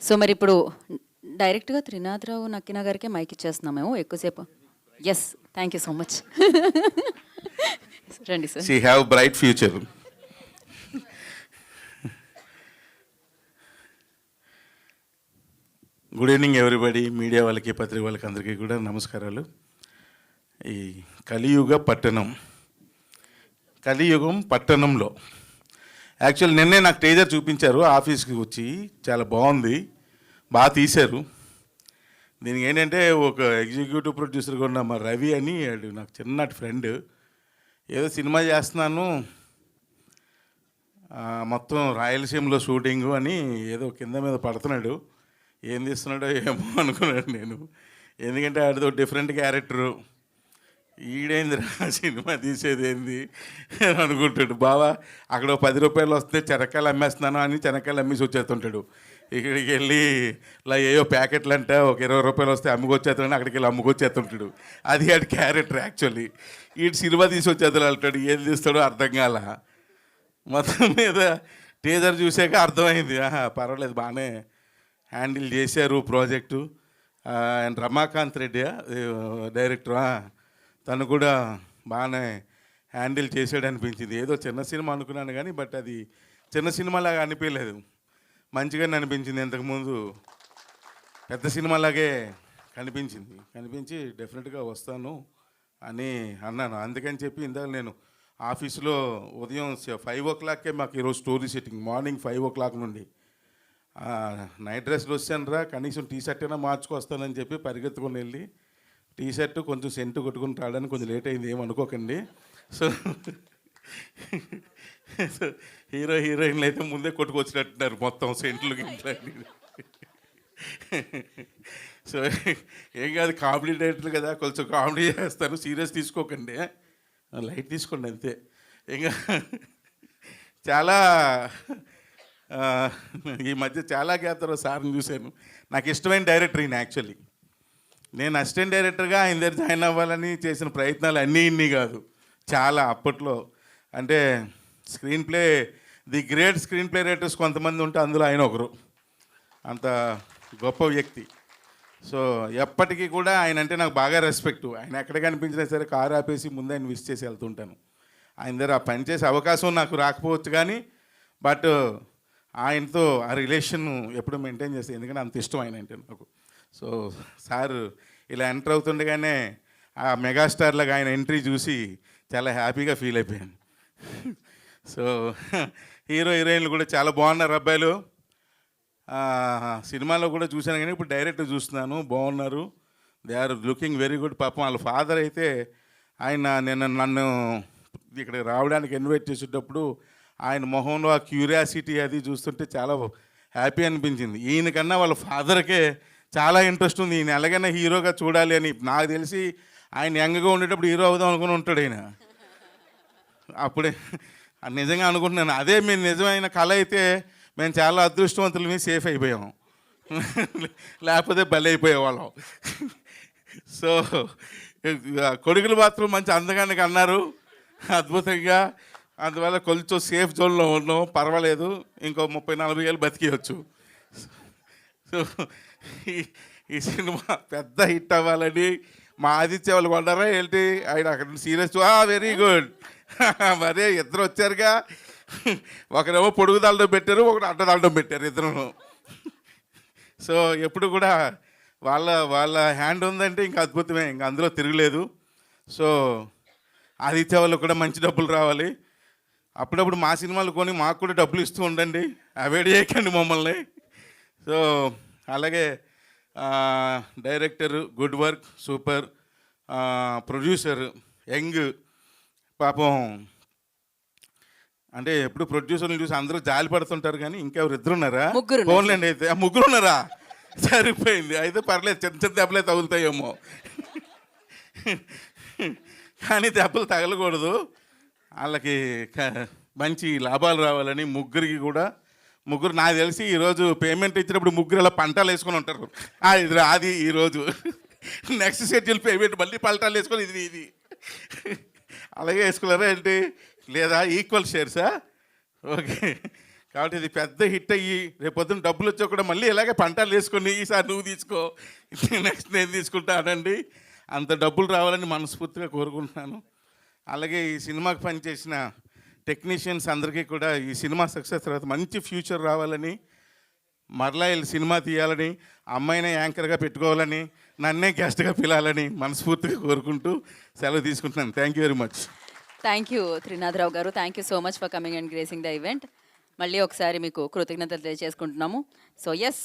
సో మరి ఇప్పుడు డైరెక్ట్గా త్రినాథరావు నక్కిన గారికే మైక్ ఇచ్చేస్తున్నాం మేము ఎక్కువసేపు. Yes, thank you so much. రండి sir. She have bright future. Good evening everybody. Media వాళ్ళకి, పత్రిక వాళ్ళకి అందరికీ కూడా నమస్కారాలు. ఈ కలియుగం పట్టణంలో యాక్చువల్ నిన్నే నాకు ట్రైలర్ చూపించారు ఆఫీస్కి వచ్చి. చాలా బాగుంది, బాగా తీశారు. దీనికి ఏంటంటే ఒక ఎగ్జిక్యూటివ్ ప్రొడ్యూసర్గా ఉన్న మా రవి అని, నాకు చిన్నటి ఫ్రెండ్, ఏదో సినిమా చేస్తున్నాను మొత్తం రాయలసీమలో షూటింగు అని ఏదో కింద మీద పడుతున్నాడు. ఏం తీస్తున్నాడో ఏమో అనుకున్నాడు నేను, ఎందుకంటే ఆడితో డిఫరెంట్ క్యారెక్టరు. ఈడేందిరా సినిమా తీసేది ఏంది అని అనుకుంటాడు. బావా అక్కడ 10 రూపాయలు వస్తే చెనక్కాయలు అమ్మేస్తున్నాను అని చెనక్కాయలు అమ్మేసి వచ్చేస్తుంటాడు. ఇక్కడికి వెళ్ళి ఇలా ఏయో ప్యాకెట్లు అంటే ఒక 20 రూపాయలు వస్తే అమ్ముకొచ్చేస్తాడు, అక్కడికి వెళ్ళి అమ్ముకొచ్చేస్తుంటాడు. అది ఆడి క్యారెక్టర్ యాక్చువల్లీ. వీటి సినిమా తీసుకొచ్చేస్తాడు అంటాడు, ఏం తీస్తాడో అర్థం కాల. మొత్తం మీద టీజర్ చూసాక అర్థమైంది, పర్వాలేదు బాగానే హ్యాండిల్ చేశారు project. And Ramakanth Reddy director, తను కూడా బాగానే హ్యాండిల్ చేసాడు అనిపించింది. ఏదో చిన్న సినిమా అనుకున్నాను కానీ బట్ అది చిన్న సినిమాలాగా అనిపించలేదు, మంచిగానే అనిపించింది. ఇంతకుముందు పెద్ద సినిమాలాగే కనిపించి డెఫినెట్గా వస్తాను అని అన్నాను. అందుకని చెప్పి ఇందాక నేను ఆఫీసులో ఉదయం 5 o'clockకే మాకు ఈరోజు స్టోరీ సెట్టింగ్, మార్నింగ్ 5 o'clock నుండి. నైట్ డ్రెస్లో వచ్చాను రా, కనీసం టీ షర్ట్ అయినా మార్చుకొస్తానని చెప్పి పరిగెత్తుకొని వెళ్ళి టీ షర్ట్ కొంచెం సెంటు కొట్టుకుని రావడానికి కొంచెం లేట్ అయింది, ఏమనుకోకండి. సో హీరోయిన్లు అయితే ముందే కొట్టుకొచ్చినట్టున్నారు మొత్తం సెంట్లు ఇంట్లో. సో ఏం కాదు, కామెడీ డైరెక్టర్లు కదా, కొంచెం కామెడీ చేస్తారు, సీరియస్ తీసుకోకండి, లైట్ తీసుకోండి అంతే. ఇంకా చాలా ఈ మధ్య చాలా గ్యాదర్ సార్ని చూశాను. నాకు ఇష్టమైన డైరెక్టర్ ఈయన యాక్చువల్లీ. నేను అసిస్టెంట్ డైరెక్టర్గా ఆయన దగ్గర జాయిన్ అవ్వాలని చేసిన ప్రయత్నాలు అన్నీ ఇన్ని కాదు, చాలా అప్పట్లో. అంటే screen play, the great screen play writers కొంతమంది ఉంటే అందులో ఆయన ఒకరు, అంత గొప్ప వ్యక్తి. సో ఎప్పటికీ కూడా ఆయన అంటే నాకు బాగా రెస్పెక్టు. ఆయన ఎక్కడ కనిపించినా సరే కారు ఆపేసి ముందు ఆయన విష్ చేసి వెళ్తుంటాను. ఆయన దగ్గర ఆ పని చేసే అవకాశం నాకు రాకపోవచ్చు కానీ బట్ ఆయనతో ఆ రిలేషన్ ఎప్పుడు మెయింటైన్ చేస్తాను, ఎందుకంటే అంత ఇష్టం ఆయన అంటే నాకు. సో సార్ ఇలా ఎంటర్ అవుతుండగానే ఆ మెగాస్టార్లాగా ఆయన ఎంట్రీ చూసి చాలా హ్యాపీగా ఫీల్ అయిపోయాను. సో హీరోయిన్లు కూడా చాలా బాగున్నారు అబ్బాయిలు. సినిమాలో కూడా చూశాను కానీ ఇప్పుడు డైరెక్ట్ చూస్తున్నాను, బాగున్నారు, they are looking very good. పాపం వాళ్ళ ఫాదర్ అయితే ఆయన నన్ను ఇక్కడికి రావడానికి ఇన్వైట్ చేసేటప్పుడు ఆయన మొహంలో ఆ క్యూరియాసిటీ అది చూస్తుంటే చాలా హ్యాపీ అనిపించింది. ఈయనకన్నా వాళ్ళ ఫాదర్కే చాలా ఇంట్రెస్ట్ ఉంది, ఈయన ఎలాగైనా హీరోగా చూడాలి అని. నాకు తెలిసి ఆయన యంగ్గా ఉండేటప్పుడు హీరో అవుదాం అనుకుని ఉంటాడు ఆయన. అప్పుడే నిజంగా అనుకుంటున్నాను, అదే మీరు నిజమైన కళ అయితే మేము చాలా అదృష్టవంతులు, మేము సేఫ్ అయిపోయాం, లేకపోతే బలైపోయేవాళ్ళం. సో కొడుకులు మాత్రం మంచి అందగానికి అన్నారు, అద్భుతంగా. అందువల్ల కొంచెం సేఫ్ జోన్లో ఉన్నాం, పర్వాలేదు, ఇంకో 30-40 ఏళ్ళు బతికేయచ్చు. సో ఈ సినిమా పెద్ద హిట్ అవ్వాలని మా ఆదిత్య వాళ్ళు కొన్నారా ఏంటి, ఆయన అక్కడ సీరియస్ వెరీ గుడ్. మరే ఇద్దరు వచ్చారుగా, ఒకరేమో పొడుగు దాల్డం పెట్టారు, ఒకటి అడ్డదాల్డం పెట్టారు ఇద్దరు. సో ఎప్పుడు కూడా వాళ్ళ హ్యాండ్ ఉందంటే ఇంకా అద్భుతమే, ఇంకా అందులో తిరగలేదు. సో ఆదిత్య వాళ్ళు కూడా మంచి డబ్బులు రావాలి, అప్పుడప్పుడు మా సినిమాలు కొని మాకు కూడా డబ్బులు ఇస్తూ ఉండండి, అవాయిడ్ చేయకండి మమ్మల్ని. సో అలాగే director good work, super. Producer young, పాపం అంటే ఎప్పుడు ప్రొడ్యూసర్ని చూసి అందరూ జాలి పడుతుంటారు కానీ ఇంకెవరు ఇద్దరు ఉన్నారా? ఫోన్లేండి అయితే ముగ్గురు ఉన్నారా? సరిపోయింది, అయితే పర్లేదు, చిన్న చిన్న దెబ్బలే తగులుతాయేమో కానీ దెబ్బలు తగలకూడదు. వాళ్ళకి మంచి లాభాలు రావాలని ముగ్గురికి కూడా, ముగ్గురు నాకు తెలిసి ఈరోజు పేమెంట్ ఇచ్చినప్పుడు ముగ్గురు అలా పంటాలు వేసుకొని ఉంటారు. అది ఈరోజు నెక్స్ట్ షెడ్యూల్ పేమెంట్ మళ్ళీ పల్టాలు వేసుకొని ఇది అలాగే వేసుకున్నారా ఏంటి, లేదా ఈక్వల్ షేర్సా? ఓకే, కాబట్టి ఇది పెద్ద హిట్ అయ్యి రేపొద్దున డబ్బులు వచ్చా కూడా మళ్ళీ ఇలాగే పంటాలు వేసుకొని ఈసారి నువ్వు తీసుకో, నెక్స్ట్ నేను తీసుకుంటా అనండి. అంత డబ్బులు రావాలని మనస్ఫూర్తిగా కోరుకుంటున్నాను. అలాగే ఈ సినిమాకి పనిచేసిన టెక్నీషియన్స్ అందరికీ కూడా ఈ సినిమా సక్సెస్ తర్వాత మంచి ఫ్యూచర్ రావాలని, మరలా వీళ్ళు సినిమా తీయాలని, అమ్మాయినే యాంకర్గా పెట్టుకోవాలని, నన్నే గెస్ట్గా పిలాలని మనస్ఫూర్తిగా కోరుకుంటూ సెలవు తీసుకుంటున్నాను. Thank you very much. Thank you Trinadharao గారు, thank you so much for coming and gracing the event. మళ్ళీ ఒకసారి మీకు కృతజ్ఞతలు తెలియజేసుకుంటున్నాము. సో ఎస్,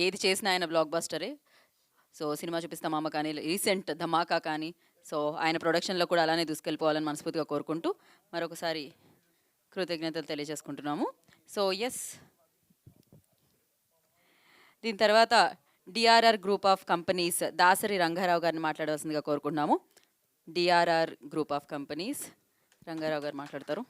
ఏది చేసినా ఆయన బ్లాక్ బస్టరే. సో సినిమా చూపిస్తాం అమ్మ కానీ, రీసెంట్ ధమాకా కానీ, సో ఆయన ప్రొడక్షన్లో కూడా అలానే దూసుకెళ్ళిపోవాలని మనస్ఫూర్తిగా కోరుకుంటూ మరొకసారి కృతజ్ఞతలు తెలియజేసుకుంటున్నాము. సో ఎస్, దీని తర్వాత DRR group of companies Dasari Rangarao గారిని మాట్లాడవలసిందిగా కోరుకుంటున్నాము. DRR group of companies Rangarao గారు మాట్లాడతారు.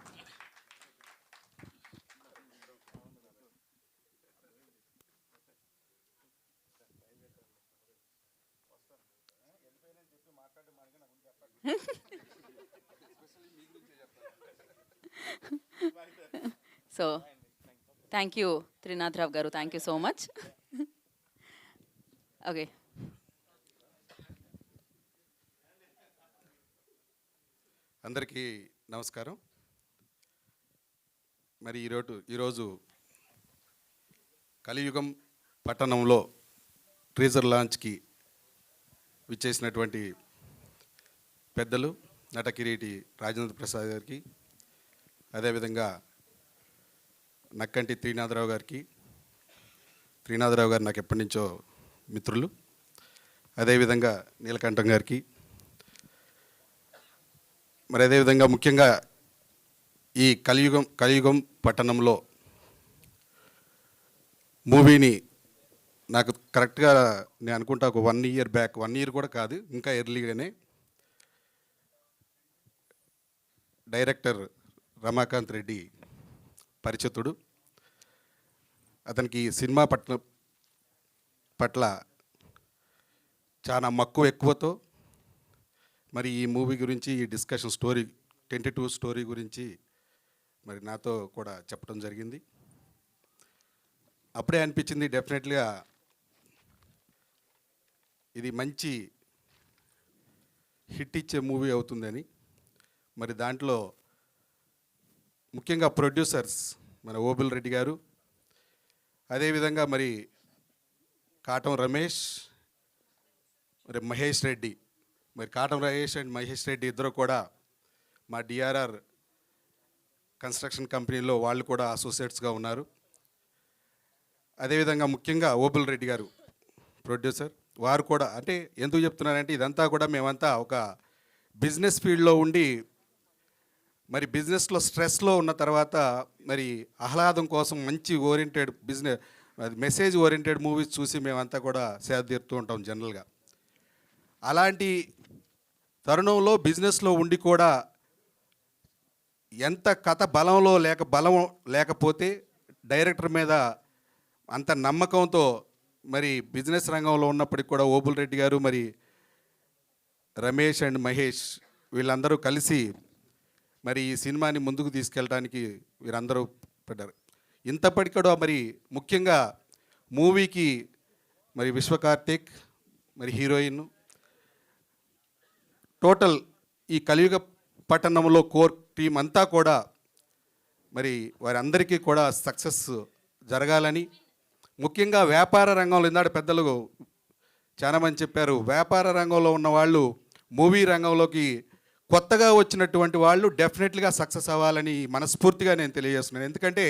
సో థ్యాంక్ యూ త్రినాథరావు గారు, thank you so much. Okay, అందరికీ నమస్కారం. మరి ఈరోజు కలియుగం పట్టణంలో ట్రీజర్ లాంచ్కి విచ్చేసినటువంటి పెద్దలు నటకిరీటి రాజేంద్ర ప్రసాద్ గారికి, అదేవిధంగా నక్కంటి త్రినాథరావు గారికి. త్రినాథరావు గారు నాకు ఎప్పటి నుంచో మిత్రులు. అదేవిధంగా నీలకంఠం గారికి. మరి అదేవిధంగా ముఖ్యంగా ఈ కలియుగం పట్టణంలో మూవీని నాకు కరెక్ట్గా నేను అనుకుంటా ఒక 1 year బ్యాక్, 1 year కూడా కాదు, ఇంకా ఎర్లీగానే డైరెక్టర్ రమాకాంత్ రెడ్డి పరిచితుడు. అతనికి సినిమా పట్ల చాలా మక్కువ ఎక్కువతో మరి ఈ మూవీ గురించి ఈ డిస్కషన్ స్టోరీ 22 స్టోరీ గురించి మరి నాతో కూడా చెప్పడం జరిగింది. అప్పుడే అనిపించింది డెఫినెట్గా ఇది మంచి హిట్ ఇచ్చే మూవీ అవుతుందని. మరి దాంట్లో ముఖ్యంగా ప్రొడ్యూసర్స్ మన ఓబుల్ రెడ్డి గారు, అదేవిధంగా మరి కాటం రమేష్, మరి మహేష్ రెడ్డి. మరి కాటం రమేష్ అండ్ మహేష్ రెడ్డి ఇద్దరు కూడా మా డిఆర్ఆర్ కన్స్ట్రక్షన్ కంపెనీలో వాళ్ళు కూడా అసోసియేట్స్గా ఉన్నారు. అదేవిధంగా ముఖ్యంగా ఓబుల్ రెడ్డి గారు ప్రొడ్యూసర్, వారు కూడా అంటే ఎందుకు చెప్తున్నారంటే ఇదంతా కూడా మేమంతా ఒక బిజినెస్ ఫీల్డ్లో ఉండి మరి బిజినెస్లో స్ట్రెస్లో ఉన్న తర్వాత మరి ఆహ్లాదం కోసం మంచి ఓరియంటెడ్ మెసేజ్ ఓరియంటెడ్ మూవీస్ చూసి మేమంతా కూడా సేద తీరుతూ ఉంటాం జనరల్గా. అలాంటి తరుణంలో బిజినెస్లో ఉండి కూడా ఎంత కథ బలం లేకపోతే డైరెక్టర్ మీద అంత నమ్మకంతో మరి బిజినెస్ రంగంలో ఉన్నప్పటికి కూడా ఓబుల్ రెడ్డి గారు, మరి రమేష్ అండ్ మహేష్ వీళ్ళందరూ కలిసి మరి ఈ సినిమాని ముందుకు తీసుకెళ్ళడానికి వీరందరూ పడ్డారు. ఇంతప్పటికి కూడా మరి ముఖ్యంగా మూవీకి మరి విశ్వకార్తిక్, మరి హీరోయిన్, టోటల్ ఈ కలియుగ పట్టణంలో కోర్ టీం అంతా కూడా మరి వారందరికీ కూడా సక్సెస్ జరగాలని, ముఖ్యంగా వ్యాపార రంగంలో ఇందాక పెద్దలు చాలామంది చెప్పారు, వ్యాపార రంగంలో ఉన్న వాళ్ళు మూవీ రంగంలోకి కొత్తగా వచ్చినటువంటి వాళ్ళు డెఫినెట్గా సక్సెస్ అవ్వాలని మనస్ఫూర్తిగా నేను తెలియజేస్తున్నాను. ఎందుకంటే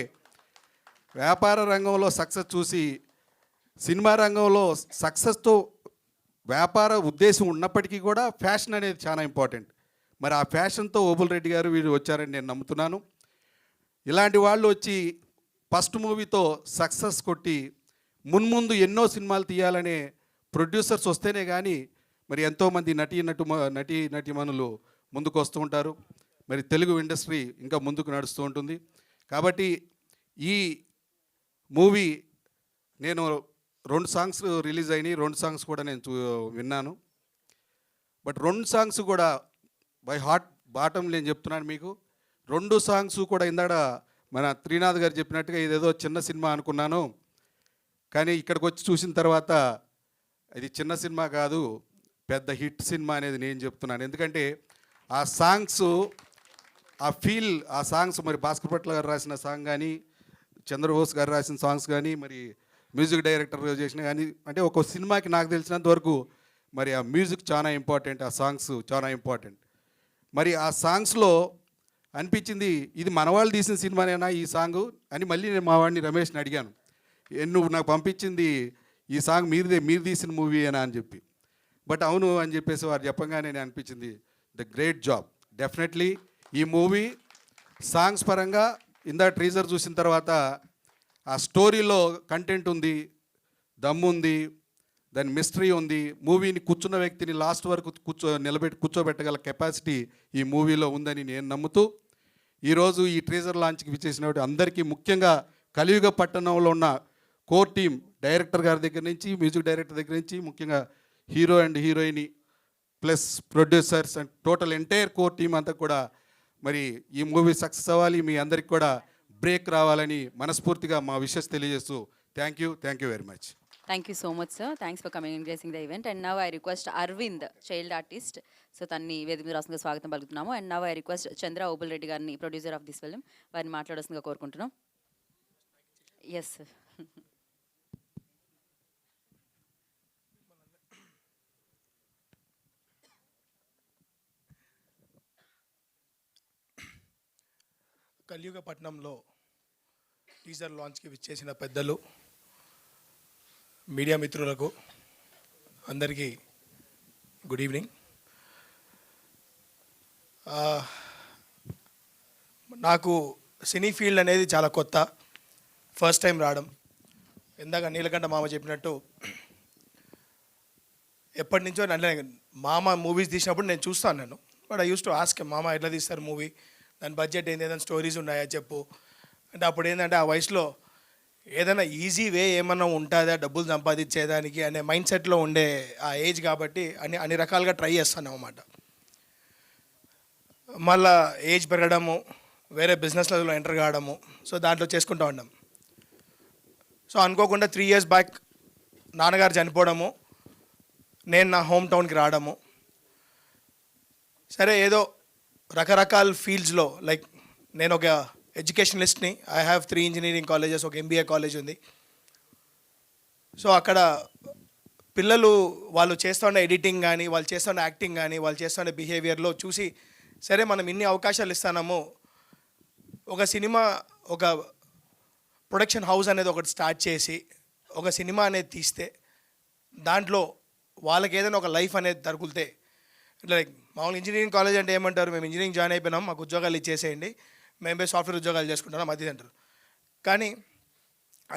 వ్యాపార రంగంలో సక్సెస్ చూసి సినిమా రంగంలో సక్సెస్తో వ్యాపార ఉద్దేశం ఉన్నప్పటికీ కూడా ఫ్యాషన్ అనేది చాలా ఇంపార్టెంట్. మరి ఆ ఫ్యాషన్తో ఓబుల్ రెడ్డి గారు వీళ్ళు వచ్చారని నేను నమ్ముతున్నాను. ఇలాంటి వాళ్ళు వచ్చి ఫస్ట్ మూవీతో సక్సెస్ కొట్టి మున్ముందు ఎన్నో సినిమాలు తీయాలనే ప్రొడ్యూసర్స్ వస్తేనే కానీ మరి ఎంతోమంది నటీమణులు ముందుకు వస్తూ ఉంటారు. మరి తెలుగు ఇండస్ట్రీ ఇంకా ముందుకు నడుస్తూ ఉంటుంది. కాబట్టి ఈ మూవీ నేను 2 సాంగ్స్ రిలీజ్ అయినాయి, 2 సాంగ్స్ కూడా నేను విన్నాను. బట్ 2 సాంగ్స్ కూడా బై హార్ట్ బాటం నేను చెప్తున్నాను మీకు. 2 సాంగ్స్ కూడా ఇందాక మన త్రినాథ్ గారు చెప్పినట్టుగా ఇదేదో చిన్న సినిమా అనుకున్నాను, కానీ ఇక్కడికి వచ్చి చూసిన తర్వాత ఇది చిన్న సినిమా కాదు, పెద్ద హిట్ సినిమా అనేది నేను చెప్తున్నాను. ఎందుకంటే ఆ సాంగ్స్, ఆ ఫీల్, ఆ సాంగ్స్ మరి భాస్కర్ భట్ల గారు రాసిన సాంగ్ కానీ, చంద్రబోస్ గారు రాసిన సాంగ్స్ కానీ, మరి మ్యూజిక్ డైరెక్టర్ చేసిన కానీ, అంటే ఒక సినిమాకి నాకు తెలిసినంత వరకు మరి ఆ మ్యూజిక్ చాలా ఇంపార్టెంట్, ఆ సాంగ్స్ చాలా ఇంపార్టెంట్. మరి ఆ సాంగ్స్లో అనిపించింది ఇది మనవాళ్ళు తీసిన సినిమానేనా ఈ సాంగ్ అని మళ్ళీ నేను మా వాడిని రమేష్ని అడిగాను, నువ్వు నాకు పంపించింది ఈ సాంగ్ మీరు తీసిన మూవీ అయినా అని చెప్పి. బట్ అవును అని చెప్పేసి వారు చెప్పగానే నేను అనిపించింది ద గ్రేట్ జాబ్. డెఫినెట్లీ ఈ మూవీ సాంగ్స్ పరంగా ఇందా ట్రీజర్ చూసిన తర్వాత ఆ స్టోరీలో కంటెంట్ ఉంది, దమ్ము ఉంది, దాని మిస్టరీ ఉంది. మూవీని కూర్చున్న వ్యక్తిని లాస్ట్ వరకు కూర్చోబెట్టగల కెపాసిటీ ఈ మూవీలో ఉందని నేను నమ్ముతూ ఈరోజు ఈ ట్రీజర్ లాంచ్కి విచ్చేసినటువంటి అందరికీ, ముఖ్యంగా కలియుగ పట్టణంలో ఉన్న కోర్ టీం, డైరెక్టర్ గారి దగ్గర నుంచి, మ్యూజిక్ డైరెక్టర్ దగ్గర నుంచి, ముఖ్యంగా hero and heroine plus producers and total entire core team అంతా కూడా మరి ఈ మూవీ సక్సెస్ అవ్వాలి, మీ అందరికి కూడా బ్రేక్ రావాలని మనస్ఫూర్తిగా మా విషెస్ తెలియజేస్తూ thank you very much. Thank you so much sir, thanks for coming and gracing the event. And now I request Aravind, child artist, so తన్ని వేదిక మీద రాష్ట్రంగా స్వాగతం పలుకుతున్నాము. And now I request Chandra Obul Reddy గారిని, ప్రొడ్యూసర్ ఆఫ్ దిస్ ఫిల్మ్, వారిని మాట్లాడాల్సిందిగా కోరుకుంటున్నాం. Yes sir. కలియుగపట్నంలో టీజర్ లాంచ్కి విచ్చేసిన పెద్దలు, మీడియా మిత్రులకు అందరికీ గుడ్ ఈవినింగ్. నాకు సినీ ఫీల్డ్ అనేది చాలా కొత్త, ఫస్ట్ టైం రావడం. ఇందాక నీలకంఠ మామ చెప్పినట్టు ఎప్పటి నుంచో మామ మూవీస్ తీసినప్పుడు నేను చూస్తాను నేను, but I use to ask మామ ఎట్లా తీస్తారు మూవీ, దాని బడ్జెట్ ఏంది, ఏదైనా స్టోరీస్ ఉన్నాయా చెప్పు అంటే. అప్పుడు ఏంటంటే ఆ వయసులో ఏదైనా ఈజీ వే ఏమన్నా ఉంటుందా డబ్బులు సంపాదించేదానికి అనే మైండ్ సెట్లో ఉండే ఆ ఏజ్ కాబట్టి అన్ని రకాలుగా ట్రై చేస్తాను అన్నమాట. మళ్ళా ఏజ్ పెరగడము, వేరే బిజినెస్లలో ఎంటర్ కావడము, సో దాంట్లో చేసుకుంటూ ఉన్నాం. సో అనుకోకుండా 3 years బ్యాక్ నాన్నగారు చనిపోవడము, నేను నా హోమ్ టౌన్కి రావడము. సరే ఏదో రకరకాల ఫీల్డ్స్లో, లైక్ నేను ఒక ఎడ్యుకేషనలిస్ట్ని, ఐ హ్యావ్ 3 engineering colleges, ఒక MBA కాలేజ్ ఉంది. సో అక్కడ పిల్లలు వాళ్ళు చేస్తున్న ఎడిటింగ్ కానీ, వాళ్ళు చేస్తున్న యాక్టింగ్ కానీ, వాళ్ళు చేస్తున్న బిహేవియర్లో చూసి, సరే మనం ఇన్ని అవకాశాలు ఇస్తున్నాము, ఒక సినిమా, ఒక ప్రొడక్షన్ హౌస్ అనేది ఒకటి స్టార్ట్ చేసి ఒక సినిమా అనేది తీస్తే దాంట్లో వాళ్ళకి ఏదైనా ఒక లైఫ్ అనేది తగులితే, లైక్ మామూలు ఇంజనీరింగ్ కాలేజ్ అంటే ఏమంటారు, మేము ఇంజనీరింగ్ జాయిన్ అయిపోయినాం, మాకు ఉద్యోగాలు ఇచ్చేసేయండి, మేము పోయి సాఫ్ట్వేర్ ఉద్యోగాలు చేసుకుంటున్నాం, అది అంటారు. కానీ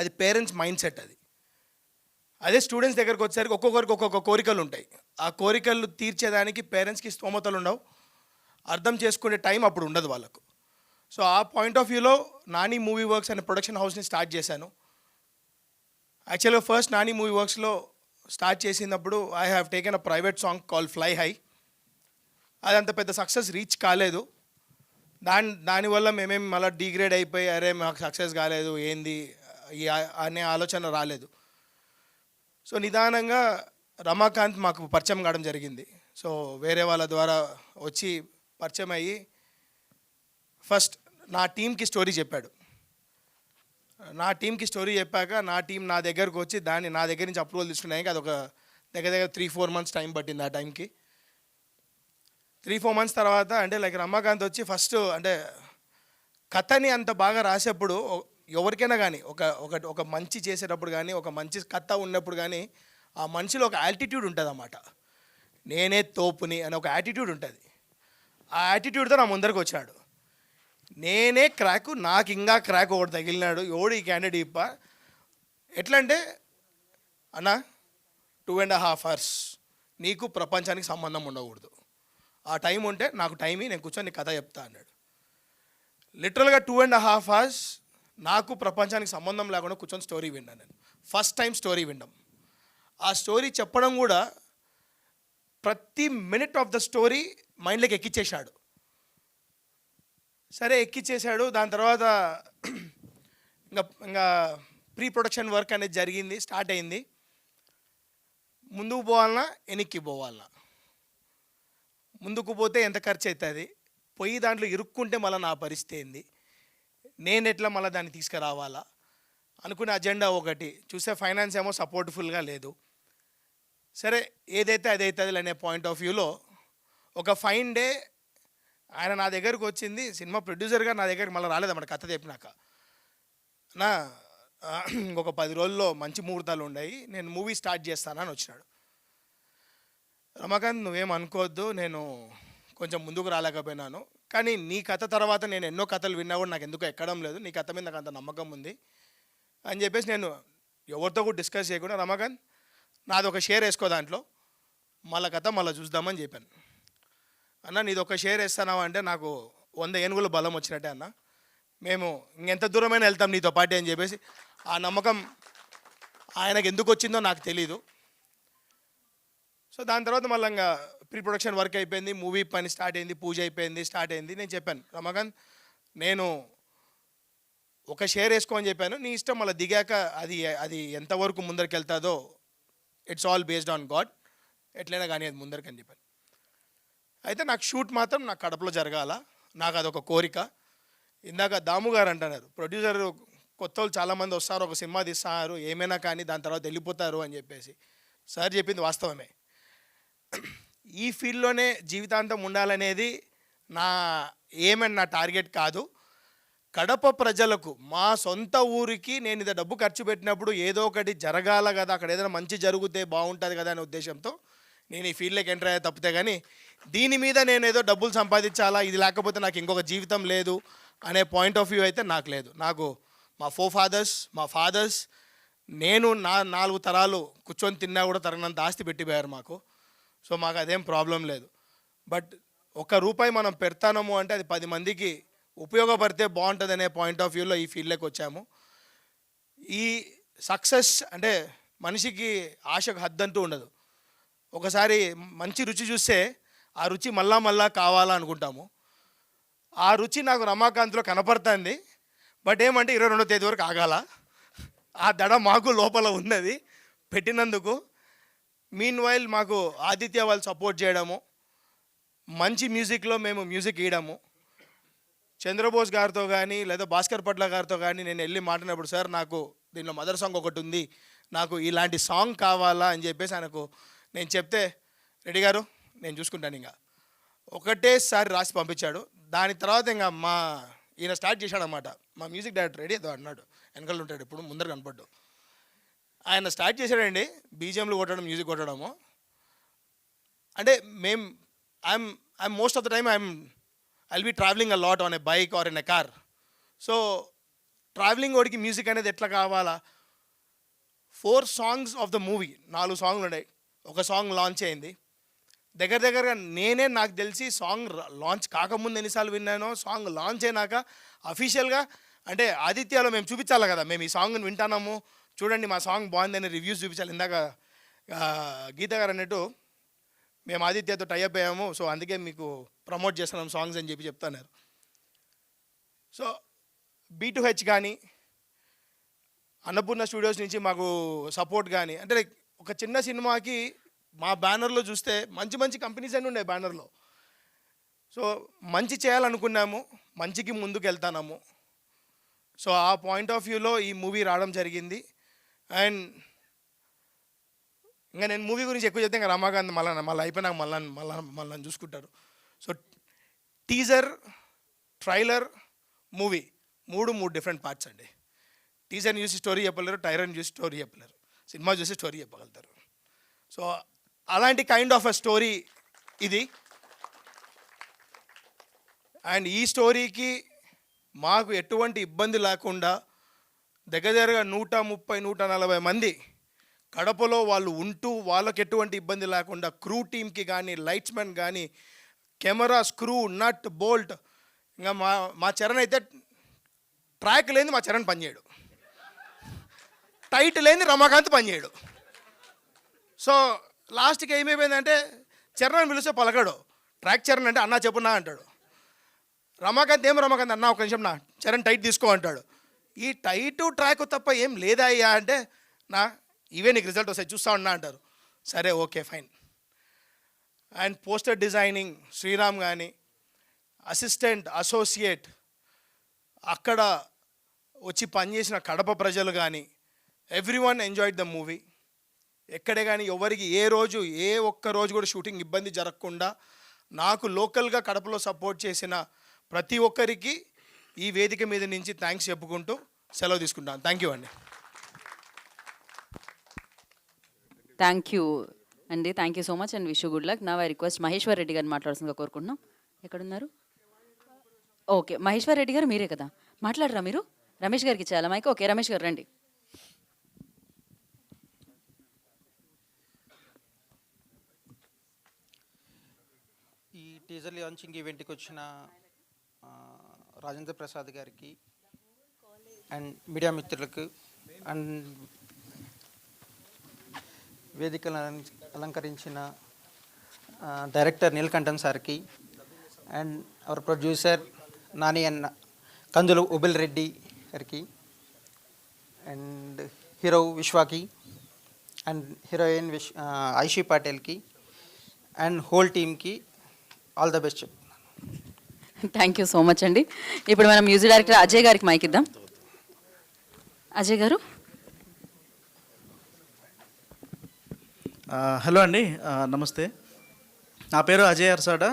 అది పేరెంట్స్ మైండ్ సెట్. అది అదే స్టూడెంట్స్ దగ్గరకు వచ్చేసరికి ఒక్కొక్కరికి ఒక్కొక్క కోరికలు ఉంటాయి. ఆ కోరికలు తీర్చేదానికి పేరెంట్స్కి స్తోమతలు ఉండవు, అర్థం చేసుకునే టైం అప్పుడు ఉండదు వాళ్ళకు. సో ఆ పాయింట్ ఆఫ్ వ్యూలో నాని మూవీ వర్క్స్ అనే ప్రొడక్షన్ హౌస్ని స్టార్ట్ చేశాను. యాక్చువల్గా ఫస్ట్ నాని మూవీ వర్క్స్లో స్టార్ట్ చేసినప్పుడు I have taken a private song call fly high. అది అంత పెద్ద సక్సెస్ రీచ్ కాలేదు. దానివల్ల మేమేం మళ్ళీ డిగ్రేడ్ అయిపోయి అరే మాకు సక్సెస్ కాలేదు ఏంది అనే ఆలోచన రాలేదు. సో నిదానంగా రమాకాంత్ మాకు పరిచయం కావడం జరిగింది. సో వేరే వాళ్ళ ద్వారా వచ్చి పరిచయం అయ్యి ఫస్ట్ నా టీంకి స్టోరీ చెప్పాడు. నా టీంకి స్టోరీ చెప్పాక నా టీం నా దగ్గరకు వచ్చి నా దగ్గర నుంచి అప్రూవల్ తీసుకున్నాయి. అదొక దగ్గర 3-4 months టైం పట్టింది. ఆ టైంకి 3-4 months తర్వాత అంటే లైక్ రమాకాంత్ వచ్చి ఫస్ట్ అంటే కథని అంత బాగా రాసేప్పుడు ఎవరికైనా కానీ ఒక మంచి చేసేటప్పుడు కానీ, ఒక మంచి కథ ఉన్నప్పుడు కానీ ఆ మనిషిలో ఒక యాటిట్యూడ్ ఉంటుంది అన్నమాట. నేనే తోపుని అనే ఒక యాటిట్యూడ్ ఉంటుంది. ఆ యాటిట్యూడ్తో నా ముందరికి వచ్చాడు. నేనే క్రాక్, నాకు ఇంకా క్రాక్ ఒకటి తగిలినాడు, ఎవడు ఈ క్యాండిడేట్ ఇప్ప ఎట్లా అంటే అన్న 2.5 hours నీకు ప్రపంచానికి సంబంధం ఉండకూడదు, ఆ టైం ఉంటే నాకు టైం నేను కూర్చొని నీ కథ చెప్తా అన్నాడు. లిటరల్గా 2.5 hours నాకు ప్రపంచానికి సంబంధం లేకుండా కూర్చొని స్టోరీ విన్నాను నేను. ఫస్ట్ టైం స్టోరీ వినడం, ఆ స్టోరీ చెప్పడం కూడా ప్రతి మినిట్ ఆఫ్ ద స్టోరీ మైండ్లోకి ఎక్కిచ్చేశాడు. సరే ఎక్కిచ్చేశాడు. దాని తర్వాత ఇంకా ప్రీ ప్రొడక్షన్ వర్క్ అనేది జరిగింది, స్టార్ట్ అయింది. ముందుకు పోవాలన్నా వెనక్కి పోవాలన్నా, ముందుకు పోతే ఎంత ఖర్చు అవుతుంది, పోయి దాంట్లో ఇరుక్కుంటే మళ్ళీ నా పరిస్థితి ఏంది, నేను ఎట్లా మళ్ళీ దాన్ని తీసుకురావాలా అనుకునే అజెండా ఒకటి చూస్తే ఫైనాన్స్ ఏమో సపోర్ట్ఫుల్గా లేదు. సరే ఏదైతే అది అవుతుంది అనే పాయింట్ ఆఫ్ వ్యూలో ఒక ఫైన్ డే ఆయన నా దగ్గరకు వచ్చింది. సినిమా ప్రొడ్యూసర్గా నా దగ్గరికి మళ్ళీ రాలేదన్నమాట కథ చెప్పినాక. నా ఇంకొక 10 రోజుల్లో మంచి ముహూర్తాలు ఉన్నాయి, నేను మూవీ స్టార్ట్ చేస్తానని వచ్చినాడు. రమాకాంత్ నువ్వేం అనుకోవద్దు, నేను కొంచెం ముందుకు రాలేకపోయినాను, కానీ నీ కథ తర్వాత నేను ఎన్నో కథలు విన్నా కూడా నాకు ఎందుకో ఎక్కడం లేదు, నీ కథ మీద నాకు అంత నమ్మకం ఉంది అని చెప్పేసి నేను ఎవరితో కూడా డిస్కస్ చేయకుండా రమాకాంత్ నాది ఒక షేర్ వేసుకో దాంట్లో, మళ్ళీ కథ మళ్ళీ చూద్దామని చెప్పాను. అన్న నీది ఒక షేర్ వేస్తానావా అంటే నాకు 100 ఏనుగుల బలం వచ్చినట్టే అన్న, మేము ఇంకెంత దూరమైనా వెళ్తాం నీతో పాటు అని చెప్పేసి ఆ నమ్మకం ఆయనకు ఎందుకు వచ్చిందో నాకు తెలీదు. సో దాని తర్వాత మళ్ళీ ఇంకా ప్రీ ప్రొడక్షన్ వర్క్ అయిపోయింది, మూవీ పని స్టార్ట్ అయింది, పూజ అయిపోయింది, స్టార్ట్ అయింది. నేను చెప్పాను రమాకాంత్, నేను ఒక షేర్ వేసుకో అని చెప్పాను, నీ ఇష్టం, మళ్ళీ దిగాక అది అది ఎంతవరకు ముందరికి వెళ్తుందో it's all based on God, ఎట్లయినా కానీ అది ముందరికి అని చెప్పాను. అయితే నాకు షూట్ మాత్రం నాకు కడపలో జరగాల, నాకు అదొక కోరిక. ఇందాక దాము గారు అంటున్నారు, ప్రొడ్యూసర్ కొత్త వాళ్ళు చాలామంది వస్తారు, ఒక సినిమా తీస్తారు, ఏమైనా కానీ దాని తర్వాత వెళ్ళిపోతారు అని చెప్పేసి. సార్ చెప్పింది వాస్తవమే. ఈ ఫీల్డ్లోనే జీవితాంతం ఉండాలనేది నా ఏమని నా టార్గెట్ కాదు. కడప ప్రజలకు, మా సొంత ఊరికి నేను ఇది డబ్బు ఖర్చు పెట్టినప్పుడు ఏదో ఒకటి జరగాల కదా, అక్కడ ఏదైనా మంచి జరిగితే బాగుంటుంది కదా అనే ఉద్దేశంతో నేను ఈ ఫీల్డ్లోకి ఎంటర్ అయ్యే తప్పితే కానీ దీని మీద నేను ఏదో డబ్బులు సంపాదించాలా, ఇది లేకపోతే నాకు ఇంకొక జీవితం లేదు అనే పాయింట్ ఆఫ్ వ్యూ అయితే నాకు లేదు. నాకు మా మా ఫాదర్స్, నేను 4 తరాలు కూర్చొని తిన్నా కూడా తరగనంత ఆస్తి పెట్టిపోయారు మాకు. సో మాకు అదేం ప్రాబ్లం లేదు. బట్ ₹1 మనం పెడతాము అంటే అది 10 మందికి ఉపయోగపడితే బాగుంటుంది అనే పాయింట్ ఆఫ్ వ్యూలో ఈ ఫీల్డ్లోకి వచ్చాము. ఈ సక్సెస్ అంటే మనిషికి ఆశకు హద్దంటూ ఉండదు. ఒకసారి మంచి రుచి చూస్తే ఆ రుచి మళ్ళా కావాలనుకుంటాము. ఆ రుచి నాకు రమాకాంత్లో కనపడుతుంది. బట్ ఏమంటే 22వ తేదీ వరకు ఆగాల. ఆ దడ మాకు లోపల ఉన్నది పెట్టినందుకు. మీన్ వైల్ మాకు ఆదిత్య వాళ్ళు సపోర్ట్ చేయడము, మంచి మ్యూజిక్లో మేము మ్యూజిక్ ఇవ్వడము. చంద్రబోస్ గారితో కానీ లేదా భాస్కర్ పట్ల గారితో కానీ నేను వెళ్ళి మాట్లాడినప్పుడు, సార్ నాకు దీనిలో మదర్ సాంగ్ ఒకటి ఉంది, నాకు ఇలాంటి సాంగ్ కావాలా అని చెప్పేసి ఆయనకు నేను చెప్తే, రెడ్డి గారు నేను చూసుకుంటాను, ఇంకా ఒకటేసారి రాసి పంపించాడు. దాని తర్వాత ఇంకా ఈయన స్టార్ట్ చేశాడు అన్నమాట. మా మ్యూజిక్ డైరెక్టర్ రెడీ ఏదో అన్నాడు, వెనకాల ఉంటాడు ఇప్పుడు, ముందర కనపడ్డు. ఆయన స్టార్ట్ చేశాడండి బీజిఎంలు కొట్టడం, మ్యూజిక్ కొట్టడము. అంటే I'm most of the time I'll be traveling a lot on a bike or in a car. So travelling వాడికి మ్యూజిక్ అనేది ఎట్లా కావాలా? 4 songs ఆఫ్ ద మూవీ, 4 సాంగ్లు ఉన్నాయి. ఒక సాంగ్ లాంచ్ అయింది. దగ్గరగా నేనే నాకు తెలిసి సాంగ్ లాంచ్ కాకముందు ఎన్నిసార్లు విన్నానో, సాంగ్ లాంచ్ అయినాక అఫీషియల్గా అంటే ఆదిత్యలో మేము చూపించాలి కదా, మేము ఈ సాంగ్ని వింటాము, చూడండి మా సాంగ్ బాగుందని రివ్యూస్ చూపించాలి. ఇందాక గీత గారు అన్నట్టు మేము ఆదిత్యతో టైఅప్ అయ్యాము, సో అందుకే మీకు ప్రమోట్ చేస్తున్నాం సాంగ్స్ అని చెప్తున్నారు. సో B2H కానీ అన్నపూర్ణ స్టూడియోస్ నుంచి మాకు సపోర్ట్ కానీ, అంటే లైక్ ఒక చిన్న సినిమాకి మా బ్యానర్లో చూస్తే మంచి కంపెనీస్ అన్నీ ఉన్నాయి బ్యానర్లో. సో మంచి చేయాలనుకున్నాము, మంచికి ముందుకు వెళ్తాము. సో ఆ పాయింట్ ఆఫ్ వ్యూలో ఈ మూవీ రావడం జరిగింది. అండ్ ఇంకా నేను మూవీ గురించి ఎక్కువ చెప్తే ఇంకా రమాకాంత్ మళ్ళీ అయిపోయినాక మళ్ళీ చూసుకుంటారు. So teaser, trailer, movie 3 different parts అండి. టీజర్ని చూసి స్టోరీ చెప్పలేరు, ట్రైలర్ని చూసి స్టోరీ చెప్పలేరు, సినిమా చూసి స్టోరీ చెప్పగలుగుతారు. సో అలాంటి కైండ్ ఆఫ్ అ స్టోరీ ఇది. అండ్ ఈ స్టోరీకి మాకు ఎటువంటి ఇబ్బంది లేకుండా దగ్గరగా 130-140 మంది కడపలో వాళ్ళు ఉంటూ వాళ్ళకి ఎటువంటి ఇబ్బంది లేకుండా క్రూ టీమ్కి కానీ, లైట్స్మెన్ కానీ, కెమెరా, స్క్రూ, నట్, బోల్ట్, ఇంకా మా చరణ్ అయితే ట్రాక్ లేని మా చరణ్ పనిచేయడు, టైట్ లేని రమాకాంత్ పనిచేయడు. సో లాస్ట్కి ఏమైపోయిందంటే చరణ్ పిలిస్తే పలకడు, ట్రాక్ చరణ్ అంటే అన్నా చెప్పున్నా అంటాడు. రమాకాంత్ అన్నా ఒక నిమిషం నా చరణ్ టైట్ తీసుకో అంటాడు. ఈ టైటు ట్రాక్ తప్ప ఏం లేదా అయ్యా అంటే, ఇవే నీకు రిజల్ట్ వస్తాయి చూస్తా ఉన్నా అంటారు. సరే okay fine. And poster designing Sriram కానీ, అసిస్టెంట్, అసోసియేట్, అక్కడ వచ్చి పనిచేసిన కడప ప్రజలు కానీ, ఎవ్రీవన్ ఎంజాయ్డ్ ద మూవీ. ఎక్కడే కానీ ఎవరికి ఏ ఒక్క రోజు కూడా షూటింగ్ ఇబ్బంది జరగకుండా నాకు లోకల్గా కడపలో సపోర్ట్ చేసిన ప్రతి ఒక్కరికి ఈ వేదిక మీద నుంచి థ్యాంక్స్ చెప్పుకుంటూ సెలవు తీసుకుంటాను. థ్యాంక్ యూ అండి. థ్యాంక్ యూ అండి, thank you so much and wish you good luck. నా రిక్వెస్ట్ మహేశ్వర్ రెడ్డి గారిని మాట్లాడాల్సిందిగా కోరుకుంటున్నాం. ఎక్కడున్నారు? ఓకే, మహేశ్వర్ రెడ్డి గారు మీరే కదా, మాట్లాడరా మీరు? రమేష్ గారికి ఇచ్చేయాలా మైక్? ఓకే, రమేష్ గారు రండి. ఈ టీజర్ లాంచింగ్ ఈవెంట్కి వచ్చిన రాజేంద్ర ప్రసాద్ గారికి అండ్ మీడియా మిత్రులకు అండ్ వేదికలను అలంకరించిన డైరెక్టర్ నీలకంఠన్ సార్కి అండ్ అవర్ ప్రొడ్యూసర్ నాని అన్న కందులు ఉబిల్ రెడ్డి గారికి అండ్ హీరో విశ్వాకి అండ్ హీరోయిన్ ఐషి పాటిల్కి అండ్ హోల్ టీమ్కి ఆల్ ద బెస్ట్ చెప్తున్నాను. థ్యాంక్ యూ సో మచ్ అండి. ఇప్పుడు మనం మ్యూజిక్ డైరెక్టర్ అజయ్ గారికి మైక్ ఇద్దాం. అజయ్ గారు. హలో అండి, నమస్తే. నా పేరు అజయ్ అర్సాడా.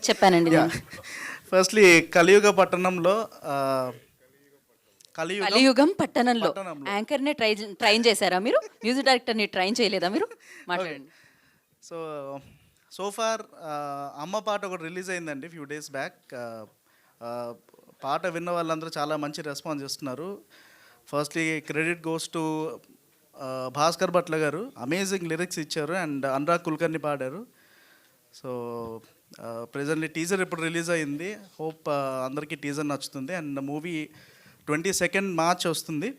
చెప్పానండి. ఫస్ట్లీ కలియుగ పట్టణంలో కలియుగం పట్టణంలో యాంకర్నే ట్రైన్ చేశారా మీరు? మ్యూజిక్ డైరెక్టర్ని ట్రైన్ చేయలేదా మీరు? మాట్లాడండి. సో ఫార్ అమ్మ పాట ఒకటి రిలీజ్ అయిందండి ఫ్యూ డేస్ బ్యాక్. పాట విన్న వాళ్ళందరూ చాలా మంచి రెస్పాన్స్ ఇస్తున్నారు. Firstly credit goes to Bhaskar Bhatla గారు, అమేజింగ్ లిరిక్స్ ఇచ్చారు అండ్ అనురాగ్ కుల్కర్ని పాడారు. సో ప్రెజెంట్లీ టీజర్ ఇప్పుడు రిలీజ్ అయింది. హోప్ అందరికీ టీజర్ నచ్చుతుంది. అండ్ మూవీ 22 మార్చ్ వస్తుంది.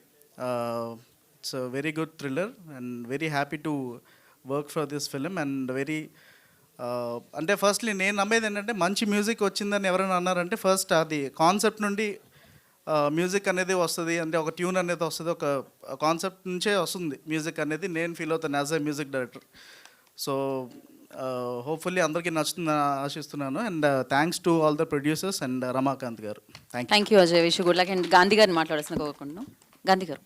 It's very good thriller and very happy to work for this film. And very అంటే ఫస్ట్లీ నేను నమ్మేది ఏంటంటే మంచి మ్యూజిక్ వచ్చిందని ఎవరైనా అన్నారంటే ఫస్ట్ అది కాన్సెప్ట్ నుండి మ్యూజిక్ అనేది వస్తుంది, అంటే ఒక ట్యూన్ అనేది వస్తుంది, ఒక కాన్సెప్ట్ నుంచే వస్తుంది మ్యూజిక్ అనేది నేను ఫీల్ అవుతాను as a music director. So hopefully అందరికీ నచ్చుతుందని ఆశిస్తున్నాను. And thanks to all the producers and Ramakanth గారు. Thank you Ajay. Wish good luck. And Gandhi గారిని మాట్లాడాల్సిన కోరుకుంటున్నాను. గాంధీ గారు.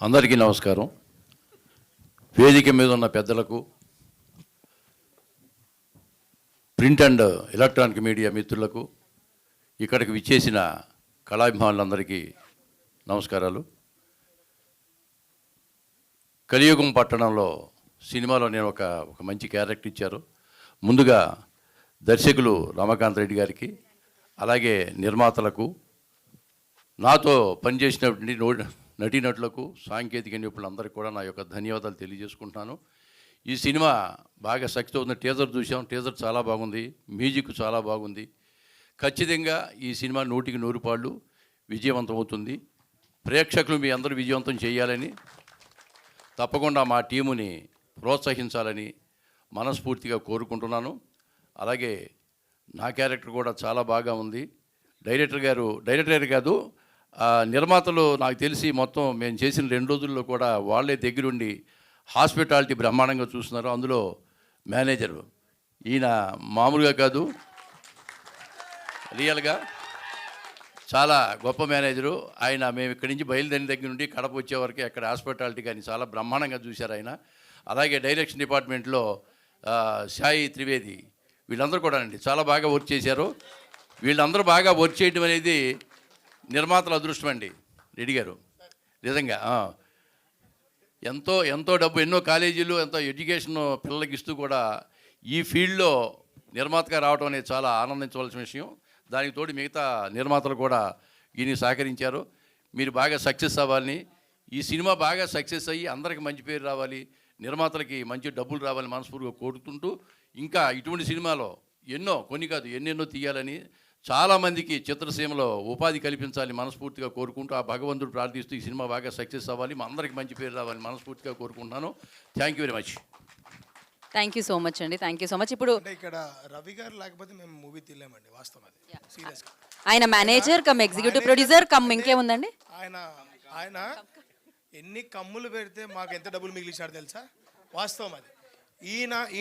అందరికీ నమస్కారం. వేదిక మీద ఉన్న పెద్దలకు, ప్రింట్ అండ్ ఎలక్ట్రానిక్ మీడియా మిత్రులకు, ఇక్కడికి విచ్చేసిన కళాభిమానులందరికీ నమస్కారాలు. కలియుగం పట్టణంలో సినిమాలో నేను ఒక మంచి క్యారెక్టర్ ఇచ్చారు. ముందుగా దర్శకులు రమాకాంత్ రెడ్డి గారికి, అలాగే నిర్మాతలకు, నాతో పనిచేసినటువంటి నటీనటులకు, సాంకేతిక నిపుణులందరికీ కూడా నా యొక్క ధన్యవాదాలు తెలియజేసుకుంటున్నాను. ఈ సినిమా బాగా సక్సెస్ అవుతుంది. టీజర్ చూసాం, టీజర్ చాలా బాగుంది, మ్యూజిక్ చాలా బాగుంది. ఖచ్చితంగా ఈ సినిమా 100కి 100 పాళ్ళు విజయవంతం అవుతుంది. ప్రేక్షకులు మీ అందరూ విజయవంతం చేయాలని, తప్పకుండా మా టీముని ప్రోత్సహించాలని మనస్ఫూర్తిగా కోరుకుంటున్నాను. అలాగే నా క్యారెక్టర్ కూడా చాలా బాగా ఉంది. డైరెక్టర్ కాదు, నిర్మాతలు నాకు తెలిసి మొత్తం మేము చేసిన 2 రోజుల్లో కూడా వాళ్ళే దగ్గరుండి హాస్పిటాలిటీ బ్రహ్మాండంగా చూస్తున్నారు. అందులో మేనేజరు ఈయన మామూలుగా కాదు, రియల్గా చాలా గొప్ప మేనేజరు ఆయన. మేము ఇక్కడి నుంచి బయలుదేరిన దగ్గర నుండి కడప వచ్చే వరకు అక్కడ హాస్పిటాలిటీ కానీ చాలా బ్రహ్మాండంగా చూశారు ఆయన. అలాగే డైరెక్షన్ డిపార్ట్మెంట్లో సాయి త్రివేది, వీళ్ళందరూ కూడా అండి చాలా బాగా వర్క్ చేశారు. వీళ్ళందరూ బాగా వర్క్ చేయడం అనేది నిర్మాతల అదృష్టం అండి. రెడ్డి గారు నిజంగా ఎంతో డబ్బు, ఎన్నో కాలేజీలు, ఎంతో ఎడ్యుకేషన్ పిల్లలకి ఇస్తూ కూడా ఈ ఫీల్డ్లో నిర్మాతగా రావడం అనేది చాలా ఆనందించవలసిన విషయం. దానికి తోడు మిగతా నిర్మాతలు కూడా దీన్ని సహకరించారు. మీరు బాగా సక్సెస్ అవ్వాలని, ఈ సినిమా బాగా సక్సెస్ అయ్యి అందరికి మంచి పేరు రావాలి, నిర్మాతలకి మంచి డబ్బులు రావాలని మనస్ఫూర్తిగా కోరుకుంటూ, ఇంకా ఇటువంటి సినిమాలో కొన్ని కాదు ఎన్నెన్నో తీయాలని, చాలామందికి చిత్రసీమలో ఉపాధి కల్పించాలని మనస్ఫూర్తిగా కోరుకుంటూ, ఆ భగవంతుడు ప్రార్థిస్తూ ఈ సినిమా బాగా సక్సెస్ అవ్వాలి, మా అందరికి మంచి పేరు రావాలని మనస్ఫూర్తిగా కోరుకుంటున్నాను. Thank you very much. Thank you so much అండి. Thank you so much. ఇప్పుడు ఇక్కడ రవి గారు లేకపోతే మేము మూవీ తీయలేమండి, వాస్తవం అది. సీరియస్గా ఆయన manager come executive producer come ఇంకేముందండి, ఆయన ఎన్ని కమ్ములు పెడితే మాకు ఎంత డబ్బులు మిగిలించాడు తెలుసా? వాస్తవం అది.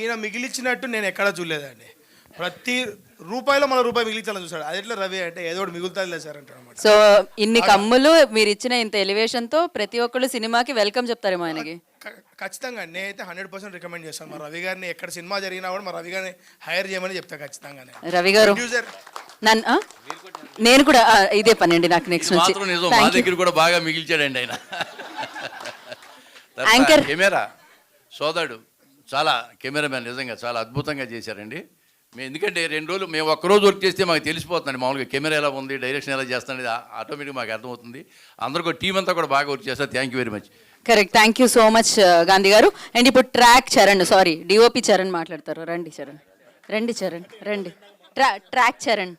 ఈయన మిగిలిచ్చినట్టు నేను ఎక్కడా చూడలేదండి. ప్రతి రూపాయిలో మన రూపాయి మిగిలించాలని చూసాడు. అది ఎట్లా రవి అంటే ఏదో ఒకటి మిగులుతుంది లేదు సార్ అంటారు అనమాట. సో ఇన్ని కమ్ములు మీరు ఇచ్చిన ఇంత ఎలివేషన్తో ప్రతి ఒక్కళ్ళు సినిమాకి వెల్కమ్ చెప్తారేమో ఆయనకి. ఖచ్చితంగా నేనైతే 100% రికమెండ్ చేస్తాను. మా రవి గారిని ఎక్కడ సినిమా జరిగినా కూడా మా రవి గారిని హైర్ చేయమని చెప్తా ఖచ్చితంగా. రవి గారు నేను కూడా ఇదే పని అండి నాకు నెక్స్ట్ నుంచి. మా దగ్గర కూడా బాగా మిగిల్చాడండి ఆయన. కెమెరా సోదరుడు చాలా కెమెరామెన్ నిజంగా చాలా అద్భుతంగా చేశారండి. ఎందుకంటే 2 రోజులు మేము ఒక్కరోజు వర్క్ చేస్తే మాకు తెలిసిపోతుందండి మామూలుగా కెమెరా ఎలా ఉంది, డైరెక్షన్ ఎలా చేస్తానని ఆటోమేటిక్గా మాకు అర్థమవుతుంది. అందరికీ టీం అంతా కూడా బాగా వర్క్ చేస్తారు. Thank you very much. Correct. Thank you so much Gandhi గారు. అండ్ ఇప్పుడు డిఓపి చరణ్ మాట్లాడతారు. రండి చరణ్, రండి. ట్రాక్ చరణ్.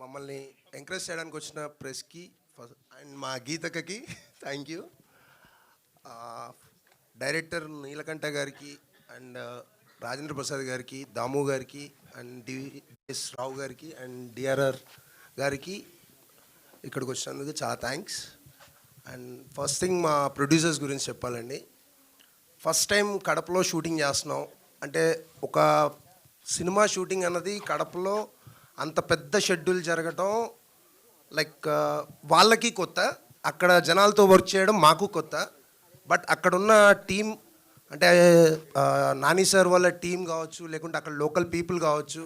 మమ్మల్ని ఎంకరేజ్ చేయడానికి వచ్చిన ప్రెస్కి అండ్ మా గీతకకి థ్యాంక్ యూ. డైరెక్టర్ నీలకంఠ గారికి అండ్ రాజేంద్ర ప్రసాద్ గారికి, దాము గారికి అండ్ డిఎస్ రావు గారికి అండ్ డిఆర్ఆర్ గారికి ఇక్కడికి వచ్చినందుకు చాలా థ్యాంక్స్. అండ్ ఫస్ట్ థింగ్ మా ప్రొడ్యూసర్స్ గురించి చెప్పాలండి. ఫస్ట్ టైం కడపలో షూటింగ్ చేస్తున్నాం అంటే ఒక సినిమా షూటింగ్ అన్నది కడపలో అంత పెద్ద షెడ్యూల్ జరగటం లైక్ వాళ్ళకి కొత్త, అక్కడ జనాలతో వర్క్ చేయడం మాకు కొత్త. బట్ అక్కడున్న టీం అంటే నాని సార్ వాళ్ళ టీం కావచ్చు, లేకుంటే అక్కడ లోకల్ పీపుల్ కావచ్చు,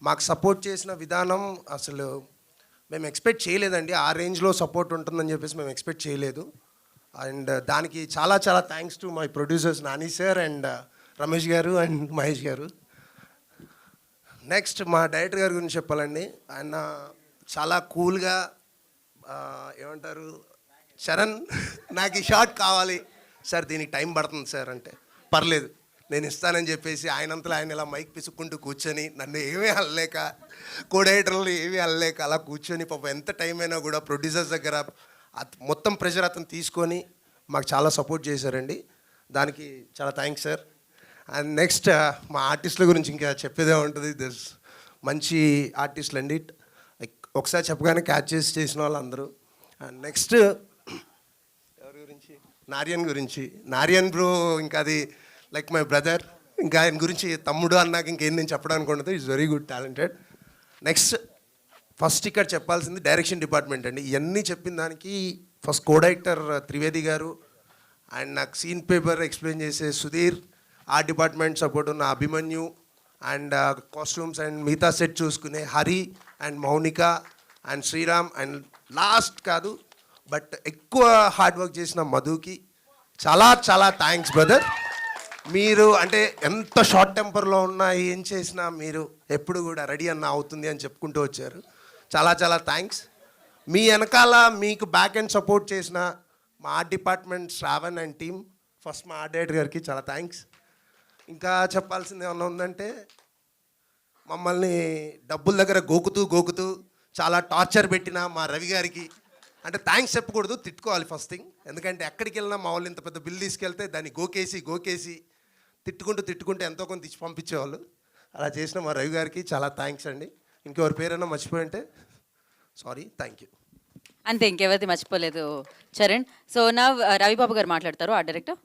మాకు సపోర్ట్ చేసిన విధానం అసలు మేము ఎక్స్పెక్ట్ చేయలేదండి. ఆ రేంజ్లో సపోర్ట్ ఉంటుందని చెప్పేసి మేము ఎక్స్పెక్ట్ చేయలేదు. అండ్ దానికి చాలా చాలా thanks to my producers Nani sir and Ramesh గారు అండ్ మహేష్ గారు. నెక్స్ట్ మా డైరెక్టర్ గారి గురించి చెప్పాలండి. ఆయన చాలా కూల్గా ఏమంటారు, చరణ్ నాకు ఈ షాట్ కావాలి సార్, దీనికి టైం పడుతుంది సార్ అంటే పర్లేదు నేను ఇస్తానని చెప్పేసి ఆయనంతలో ఆయన ఇలా మైక్ పిసుక్కుంటూ కూర్చొని నన్ను ఏమీ అనలేక, కోడైటర్లు ఏమీ అనలేక అలా కూర్చొని పాపం ఎంత టైం అయినా కూడా ప్రొడ్యూసర్స్ దగ్గర మొత్తం ప్రెషర్ అతను తీసుకొని మాకు చాలా సపోర్ట్ చేశారండి. దానికి చాలా థ్యాంక్స్ సార్. అండ్ నెక్స్ట్ మా ఆర్టిస్టుల గురించి ఇంకా చెప్పేదే ఉంటుంది. దిస్ మంచి ఆర్టిస్టులు అండి, ఒకసారి చెప్పగానే క్యాచ్ చేసిన వాళ్ళు అందరూ. అండ్ నెక్స్ట్ ఎవరి గురించి, నారియన్ గురించి. నారియన్ బ్రో ఇంకా అది లైక్ మై బ్రదర్, ఇంకా ఆయన గురించి తమ్ముడు అన్నాక ఇంకేం నేను చెప్పడానికి ఉండదు. Is very good talented. Next first ఇక్కడ చెప్పాల్సింది డైరెక్షన్ డిపార్ట్మెంట్ అండి. ఇవన్నీ చెప్పిన దానికి ఫస్ట్ కో డైరెక్టర్ త్రివేది గారు అండ్ నాకు సీన్ పేపర్ ఎక్స్ప్లెయిన్ చేసే సుధీర్, ఆ డిపార్ట్మెంట్ సపోర్ట్ ఉన్న అభిమన్యు అండ్ కాస్ట్యూమ్స్ అండ్ మిగతా సెట్ చూసుకునే Hari and Mounika and Sriram and last కాదు బట్ ఎక్కువ హార్డ్ వర్క్ చేసిన మధుకి చాలా చాలా థ్యాంక్స్ బ్రదర్. మీరు అంటే ఎంత షార్ట్ టెంపర్లో ఉన్నా ఏం చేసినా మీరు ఎప్పుడు కూడా రెడీ అన్న అవుతుంది అని చెప్పుకుంటూ వచ్చారు. చాలా చాలా థ్యాంక్స్. మీ వెనకాల మీకు బ్యాక్ అండ్ సపోర్ట్ చేసిన మా art department Shravan and team, first మా ఆర్ట్ డైరెక్టర్ గారికి చాలా థ్యాంక్స్. ఇంకా చెప్పాల్సింది ఏమన్నా ఉందంటే మమ్మల్ని డబ్బుల దగ్గర గోకుతూ చాలా టార్చర్ పెట్టిన మా రవి గారికి అంటే థ్యాంక్స్ చెప్పకూడదు, తిట్టుకోవాలి ఫస్ట్ థింగ్. ఎందుకంటే ఎక్కడికి వెళ్ళినా మా వాళ్ళు ఇంత పెద్ద బిల్ తీసుకెళ్తే దాన్ని గోకేసి తిట్టుకుంటూ ఎంతో కొంత ఇచ్చి పంపించేవాళ్ళు. అలా చేసిన మా రవి గారికి చాలా థ్యాంక్స్ అండి. ఇంకెవరి పేరైనా మర్చిపోయి ఉంటే సారీ, థ్యాంక్ యూ. అంతే, ఇంకెవరిది మర్చిపోలేదు చరణ్. సో నా రవిబాబు గారు మాట్లాడతారు, ఆ డైరెక్టర్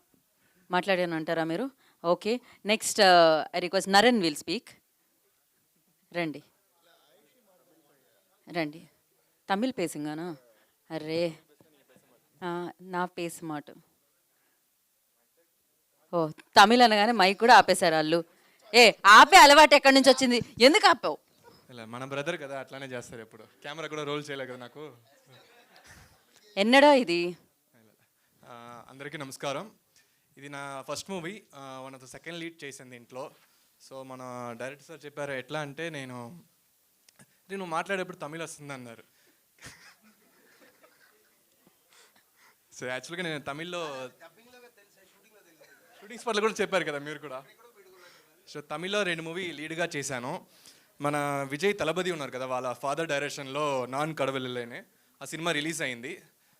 మాట్లాడాను అంటారా మీరు? Okay, next I request Naran will speak. రండి తమిళ్ పేసింగానా? అరే నా పేస్ మాట. ఓ తమిళ్ అనగానే మైక్ కూడా ఆపేశారు వాళ్ళు. ఆపే అలవాటు ఎక్కడి నుంచి వచ్చింది, ఎందుకు ఆపావు? ఇలా మన బ్రదర్ కదా, అట్లానే చేస్తారు. ఎప్పుడు కెమెరా కూడా రోల్ చేయలేదు కదా నాకు. ఎన్నడో ఇది. అందరికీ నమస్కారం. ఇది నా first movie, one of the second lead చేసింది ఇంట్లో. సో మన డైరెక్టర్ సార్ చెప్పారు ఎట్లా అంటే, నేను మాట్లాడేప్పుడు తమిళ్ వస్తుంది అన్నారు. సో యాక్చువల్గా నేను తమిళ్లో షూటింగ్ స్పాట్లో కూడా చెప్పారు కదా మీరు కూడా. సో తమిళ్లో 2 మూవీ లీడ్గా చేశాను. మన విజయ్ తలపతి ఉన్నారు కదా, వాళ్ళ ఫాదర్ డైరెక్షన్లో నాన్ కడవలిలేనే ఆ సినిమా రిలీజ్ అయింది.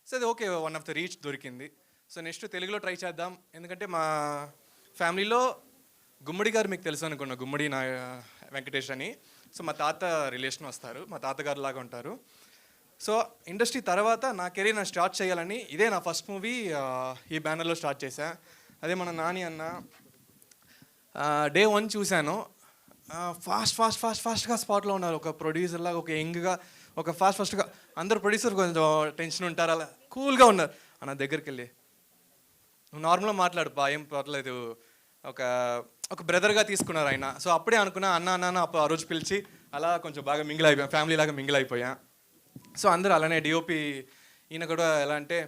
సో అది okay, one of the reach దొరికింది. సో నెక్స్ట్ తెలుగులో ట్రై చేద్దాం. ఎందుకంటే మా ఫ్యామిలీలో గుమ్మడి గారు మీకు తెలుసు అనుకున్నా, గుమ్మడి నా వెంకటేష్ అని. సో మా తాత రిలేషన్ వస్తారు, మా తాతగారు లాగా ఉంటారు. సో ఇండస్ట్రీ తర్వాత నా కెరీర్ నేను స్టార్ట్ చేయాలని, ఇదే నా ఫస్ట్ మూవీ ఈ బ్యానర్లో స్టార్ట్ చేశా. అదే మన నాని అన్న డే 1 చూశాను. ఫాస్ట్గా స్పాట్లో ఉన్నారు, ఒక ప్రొడ్యూసర్ లాగా, ఒక యంగ్గా, ఒక ఫాస్ట్గా. అందరు ప్రొడ్యూసర్ కొంచెం టెన్షన్ ఉంటారు, అలా కూల్గా ఉన్నారు. అన్న దగ్గరికి వెళ్ళి నువ్వు నార్మల్గా మాట్లాడు బా, ఏం పర్లేదు, ఒక బ్రదర్గా తీసుకున్నారు ఆయన. సో అప్పుడే అనుకున్నా అన్న ఆ రోజు పిలిచి అలా కొంచెం బాగా మింగిల్ అయిపోయాం, ఫ్యామిలీ లాగా మింగిల్ అయిపోయా. సో అందరూ అలానే డిఓపి ఈయన కూడా ఎలా అంటే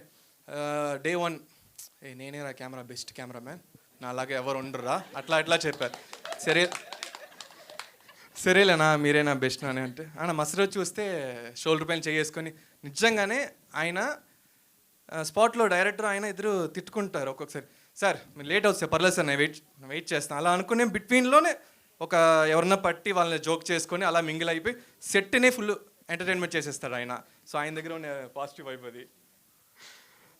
డే 1 నేనే రా కెమెరా బెస్ట్ కెమెరామ్యాన్, నా అలాగే ఎవరు ఉండరురా అట్లా చెప్పారు. సరేలేనా మీరేనా బెస్ట్ అని అంటే ఆయన మసరు చూస్తే షోల్డర్ పైన చేసుకొని నిజంగానే ఆయన స్పాట్లో డైరెక్టర్ ఆయన ఇద్దరు తిట్టుకుంటారు ఒక్కొక్కసారి. సార్ మీరు లేట్ అవుతుంది, పర్లేదు సార్ నేను వెయిట్ చేస్తాను అలా అనుకునే బిట్వీన్లోనే ఎవరన్నా పట్టి వాళ్ళని జోక్ చేసుకొని అలా మింగిల్ అయిపోయి సెట్నే ఫుల్ ఎంటర్టైన్మెంట్ చేసేస్తాడు ఆయన. సో ఆయన దగ్గర ఉన్న పాజిటివ్ వైబ్ అది.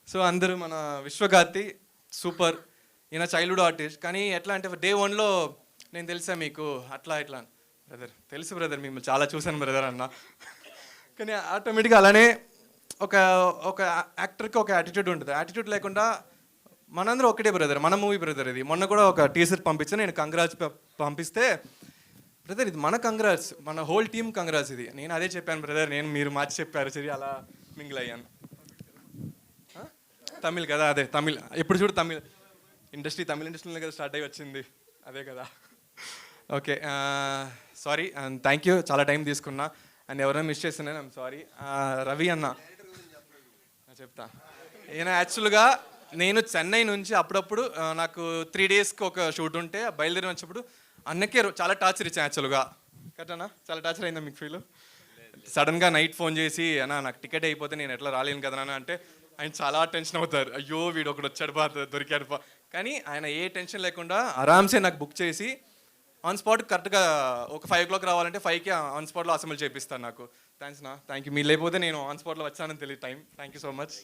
సో అందరూ మన విశ్వగార్తి సూపర్, ఈయన చైల్డ్హుడ్ ఆర్టిస్ట్. కానీ ఎట్లా అంటే డే 1లో నేను తెలుసా మీకు అట్లా ఇట్లా బ్రదర్, తెలుసు బ్రదర్, మిమ్మల్ని చాలా చూశాను బ్రదర్ అన్న. కానీ ఆటోమేటిక్గా అలానే ఒక యాక్టర్కి ఒక యాటిట్యూడ్ ఉంటుంది. యాటిట్యూడ్ లేకుండా మనందరూ ఒకటే బ్రదర్, మన మూవీ బ్రదర్ ఇది. మొన్న కూడా ఒక టీజర్ పంపించాను నేను, కంగ్రాట్స్ పంపిస్తే బ్రదర్ ఇది మన కంగ్రాట్స్, మన హోల్ టీమ్ కంగ్రాట్స్ ఇది. నేను అదే చెప్పాను బ్రదర్, మీరు మార్చి చెప్పారు సరే, అలా మింగిల్ అయ్యాను. తమిళ్ కదా, అదే తమిళ్. ఎప్పుడు చూడు తమిళ్ ఇండస్ట్రీలో కదా స్టార్ట్ అయ్యి వచ్చింది, అదే కదా. Okay, sorry and thank you, చాలా టైం తీసుకున్నా అండ్ ఎవరైనా మిస్ చేస్తున్నాను, ఐమ్ సారీ. రవి అన్న చెప్తా, ఈయన యాక్చువల్గా నేను చెన్నై నుంచి అప్పుడప్పుడు నాకు 3 డేస్కి ఒక షూట్ ఉంటే బయలుదేరి వచ్చినప్పుడు అన్నకే చాలా టార్చర్ ఇచ్చాను యాక్చువల్గా. కరెక్టనా? చాలా టార్చర్ అయిందా మీకు ఫీల్? సడన్గా నైట్ ఫోన్ చేసి అన్న నాకు టికెట్ అయిపోతే నేను ఎట్లా రాలేను కదా అన్న అంటే ఆయన చాలా టెన్షన్ అవుతారు. అయ్యో వీడు ఒకడు వచ్చాడు బా, దొరికాడు బా. కానీ ఆయన ఏ టెన్షన్ లేకుండా ఆరామ్సే నాకు బుక్ చేసి ఆన్ స్పాట్ కరెక్ట్గా ఒక 5 o'clock రావాలంటే 5కి ఆన్ స్పాట్లో అసెంబ్లీ చేపిస్తాను నాకు. థ్యాంక్స్ నా, థ్యాంక్ యూ. మీరు లేకపోతే నేను ఆన్ స్పాట్లో వచ్చానని తెలియదు time. Thank you so much.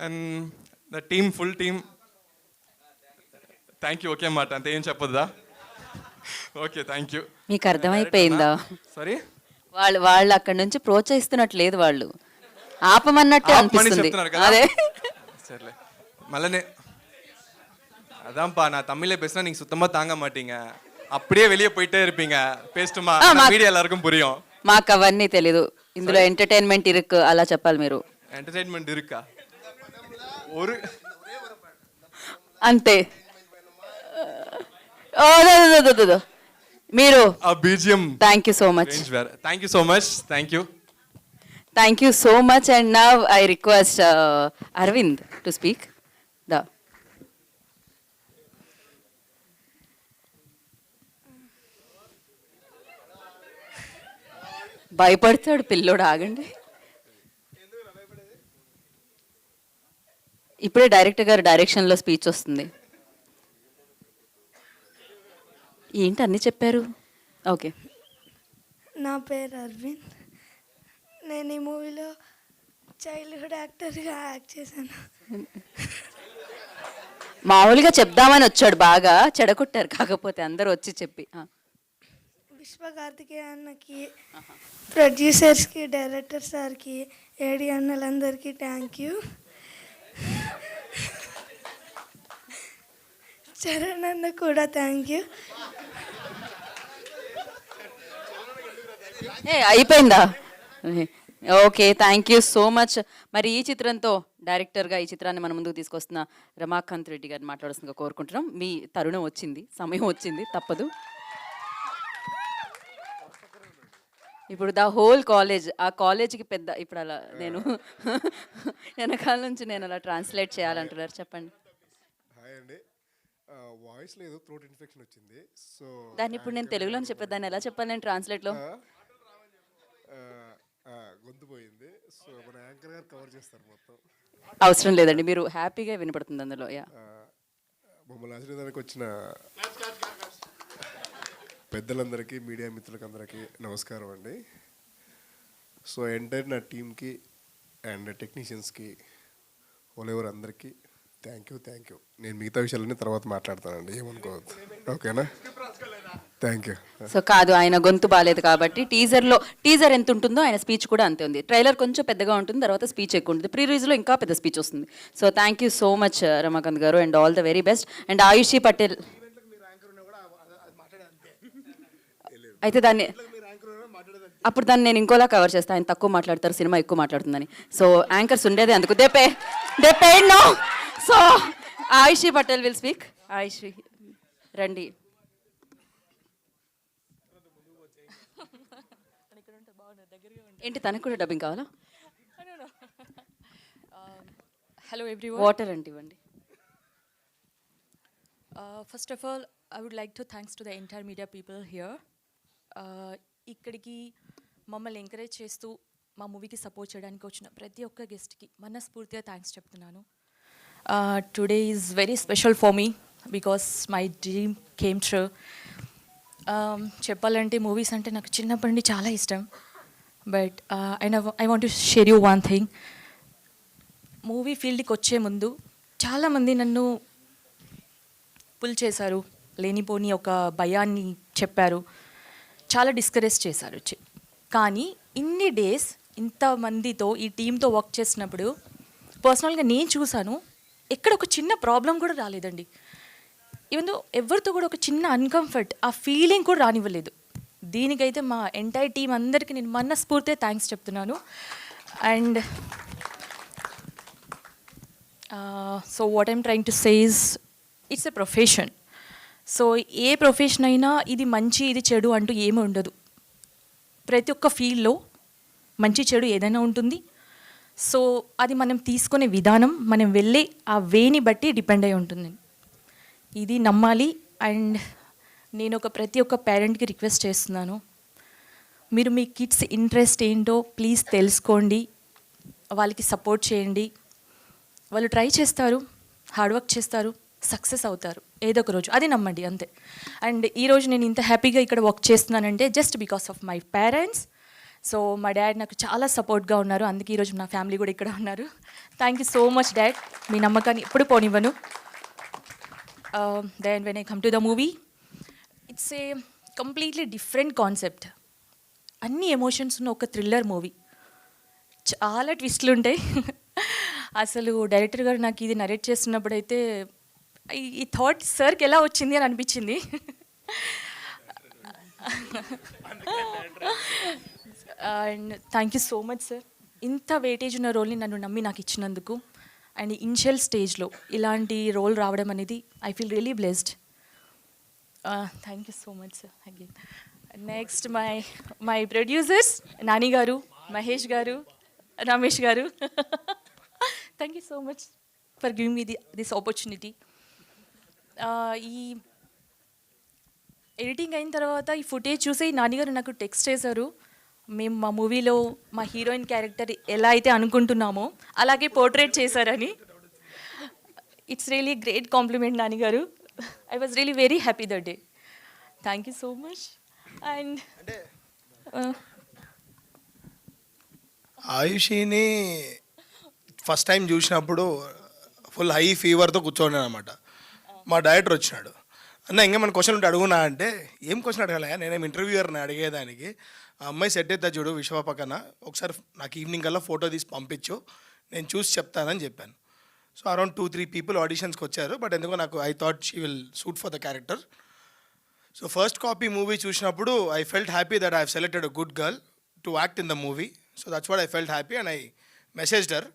And the team, full team, thank you. Okay అన్నమాట, అంతే, ఏం చెప్పొద్దా? Okay, thank you. మీకు అర్థమైపోయిందా? సారీ, వాళ్ళు అక్కడ నుంచి ప్రోత్సహిస్తున్నట్టు లేదు, వాళ్ళు ఆపమన్నట్టే అనిపిస్తుంది. అదే సర్లే మళ్ళీ அதான்ப்பா நான் தமிழே பேசினா நீங்கள் சுத்தமாக தாங்க மாட்டீங்க, அப்படியே வெளியே போயிட்டே இருப்பீங்க. பேஸ்ட்டுமா, மீடியா எல்லாருக்கும் புரியும். మాకు అవన్నీ తెలీదు, ఇందులో ఎంటర్టైన్మెంట్ ఇరుక్కు అలా చెప్పాలి మీరు. ఎంటర్టైన్మెంట్ ఇరుక్కా? ஒரு అంతే. మీరు ఆ BGM. Thank you so much. Thank you so much. Thank you. Thank you so much. And now I request Aravind to speak. The భయపడతాడు పిల్లోడు, ఆగండి. ఇప్పుడే డైరెక్టర్ గారు డైరెక్షన్లో స్పీచ్ వస్తుంది. ఏంటి అన్నీ చెప్పారు? ఓకే. నా పేరు అరవింద్, నేను ఈ మూవీలో చైల్డ్హుడ్ యాక్టర్గా యాక్ట్ చేశాను. మామూలుగా చెప్దామని వచ్చాడు, బాగా చెడగొట్టారు కాకపోతే అందరూ వచ్చి చెప్పి. విశ్వకార్తికేయ అన్నకి, ప్రొడ్యూసర్స్కి, డైరెక్టర్ సార్కి, ఏడి అన్నలందరికీ థ్యాంక్ యూ. చరణ్ అన్న కూడా థ్యాంక్ యూ. అయిపోయిందా? Okay, thank you so much. మరి ఈ చిత్రంతో డైరెక్టర్గా ఈ చిత్రాన్ని మన ముందుకు తీసుకొస్తున్న రమాకాంత్ రెడ్డి గారిని మాట్లాడాల్సిందిగా కోరుకుంటున్నాం. మీ తరుణం వచ్చింది, సమయం వచ్చింది, తప్పదు. ఇప్పుడు ద హోల్ కాలేజ్, ఆ కాలేజీకి పెద్ద, ఇప్పుడు అలా నేను వెనకాల నుంచి నేను అలా ట్రాన్స్లేట్ చేయాలంటున్నారు, చెప్పండి. హాయ్ అండి, వాయిస్ లేదు, థ్రోట్ ఇన్ఫెక్షన్ వచ్చింది. సో దాన్ని ఇప్పుడు నేను తెలుగులో చెప్పేది, దాన్ని ఎలా చెప్పాలి నేను ట్రాన్స్లేట్లో? గొంతు పోయింది. సో మన యాంకర్ గారు కవర్ చేస్తారు మొత్తం. అవసరం లేదండి, మీరు హ్యాపీగా వినపడుతుంది అందులో. మమ్మల్ని ఆశీర్వాదానికి వచ్చిన పెద్దలందరికీ, మీడియా మిత్రులకి అందరికీ నమస్కారం అండి. సో ఎంటైర్ నా టీమ్కి అండ్ టెక్నీషియన్స్కి, ఓవర్ అందరికీ థ్యాంక్ యూ. నేను మిగతా విషయాలన్నీ తర్వాత మాట్లాడతానండి, ఏమనుకోవద్దు, ఓకేనా? Thank you. సో కాదు, ఆయన గొంతు బాగాలేదు కాబట్టి టీజర్ ఎంత ఉంటుందో ఆయన స్పీచ్ కూడా అంతే ఉంది. ట్రైలర్ కొంచెం పెద్దగా ఉంటుంది, తర్వాత స్పీచ్ ఎక్కువ ఉంటుంది, ప్రీ రిలీజ్లో ఇంకా పెద్ద స్పీచ్ వస్తుంది. So thank you so much Ramakanth గారు, and all the very best. And Ayushi Patel అయితే అప్పుడు దాన్ని నేను ఇంకోలా కవర్ చేస్తాను, ఆయన తక్కువ మాట్లాడతారు, సినిమా ఎక్కువ మాట్లాడుతుందని. సో యాంకర్స్ ఉండేది అందుకు, they paid no. So Ayushi Patel will speak. Ayushi రండి. ఏంటి తనకు కూడా డబ్బింగ్ కావాలా? Hello everyone. వాటర్ అంటే ఇవ్వండి. First of all I would like to thanks to the entire media people here. ఇక్కడికి మమ్మల్ని ఎంకరేజ్ చేస్తూ మా మూవీకి సపోర్ట్ చేయడానికి వచ్చిన ప్రతి ఒక్క గెస్ట్కి మనస్ఫూర్తిగా థ్యాంక్స్ చెప్తున్నాను. Today is very special for me because my dream came true. చెప్పాలంటే మూవీస్ అంటే నాకు చిన్నప్పటి నుండి చాలా ఇష్టం. But I want to share you one thing. Movie ఫీల్డ్కి వచ్చే ముందు చాలామంది నన్ను పుల్ చేశారు, లేనిపోని ఒక భయాన్ని చెప్పారు, చాలా డిస్కరేజ్ చేశారు. కానీ ఇన్ని డేస్ ఇంతమందితో ఈ టీంతో వర్క్ చేసినప్పుడు పర్సనల్గా నేను చూశాను, ఎక్కడ ఒక చిన్న ప్రాబ్లం కూడా రాలేదండి. ఈవెన్ దో ఎవరితో కూడా ఒక చిన్న అన్కంఫర్ట్, ఆ ఫీలింగ్ కూడా రానివ్వలేదు. దీనికైతే మా ఎంటైర్ టీం అందరికీ నేను మనస్ఫూర్తిగా థ్యాంక్స్ చెప్తున్నాను. And so what I'm trying to say is it's a profession. So A profession అయినా ఇది మంచి ఇది చెడు అంటూ ఏమీ ఉండదు. ప్రతి ఒక్క ఫీల్డ్లో మంచి చెడు ఏదైనా ఉంటుంది. సో అది మనం తీసుకునే విధానం, మనం వెళ్ళే ఆ వేని బట్టి డిపెండ్ అయి ఉంటుంది. ఇది నమ్మాలి. అండ్ నేను ప్రతి ఒక్క పేరెంట్కి రిక్వెస్ట్ చేస్తున్నాను, మీరు మీ కిడ్స్ ఇంట్రెస్ట్ ఏంటో ప్లీజ్ తెలుసుకోండి, వాళ్ళకి సపోర్ట్ చేయండి. వాళ్ళు ట్రై చేస్తారు, హార్డ్ వర్క్ చేస్తారు, సక్సెస్ అవుతారు ఏదో ఒక రోజు, అది నమ్మండి అంతే. అండ్ ఈరోజు నేను ఇంత హ్యాపీగా ఇక్కడ వర్క్ చేస్తున్నానంటే just because of my parents. So మా డాడ్ నాకు చాలా సపోర్ట్గా ఉన్నారు, అందుకే ఈరోజు నా ఫ్యామిలీ కూడా ఇక్కడ ఉన్నారు. Thank you so much dad, మీ నమ్మకాన్ని ఎప్పుడు పోనివ్వను. Then when I come to the movie, it's a completely different concept. అన్ని ఎమోషన్స్ ఉన్న ఒక థ్రిల్లర్ మూవీ, చాలా ట్విస్ట్లు ఉంటాయి. అసలు డైరెక్టర్ గారు నాకు ఇది నరేట్ చేస్తున్నప్పుడు అయితే ఈ థాట్ సార్కి ఎలా వచ్చింది అని అనిపించింది. And thank you so much sir, ఇంత వెయిటేజ్ ఉన్న రోల్ని నన్ను నమ్మి నాకు ఇచ్చినందుకు. అండ్ ఇనిషియల్ స్టేజ్లో ఇలాంటి రోల్ రావడం అనేది I feel really blessed. Thank you so much sir again. Next my producers Nani గారు, మహేష్ గారు, రమేష్ గారు, thank you so much for giving me this opportunity. ఈ ఎడిటింగ్ అయిన తర్వాత ఈ ఫుటేజ్ చూసి నాన్నగారు నాకు టెక్స్ట్ చేశారు, మేము మా మూవీలో మా హీరోయిన్ క్యారెక్టర్ ఎలా అయితే అనుకుంటున్నామో అలాగే పోర్ట్రేట్ చేశారని. ఇట్స్ రియలీ గ్రేట్ కాంప్లిమెంట్ నాన్నగారు. I was really very happy that day. Thank you so much. And ఆయుషిని ఫస్ట్ టైం చూసినప్పుడు ఫుల్ హై ఫీవర్తో కూర్చోండి అనమాట. మా డైరెక్టర్ వచ్చినాడు, అన్న ఇంకేమైనా క్వశ్చన్ ఉంటే అడుగునా అంటే, ఏం క్వశ్చన్ అడగాలి, నేనేం ఇంటర్వ్యూయర్ని అడిగేదానికి. ఆ అమ్మాయి సెట్ అవుతా చూడు విశ్వ పక్కన, ఒకసారి నాకు ఈవినింగ్ కల్లా ఫోటో తీసి పంపించు, నేను చూసి చెప్తానని చెప్పాను. సో అరౌండ్ 2-3 పీపుల్ ఆడిషన్స్కి వచ్చారు, బట్ ఎందుకో నాకు I thought she will suit for the character. So first copy movie చూసినప్పుడు I felt happy that I have selected a good girl to act in the movie. So that's what I felt happy and I messaged her.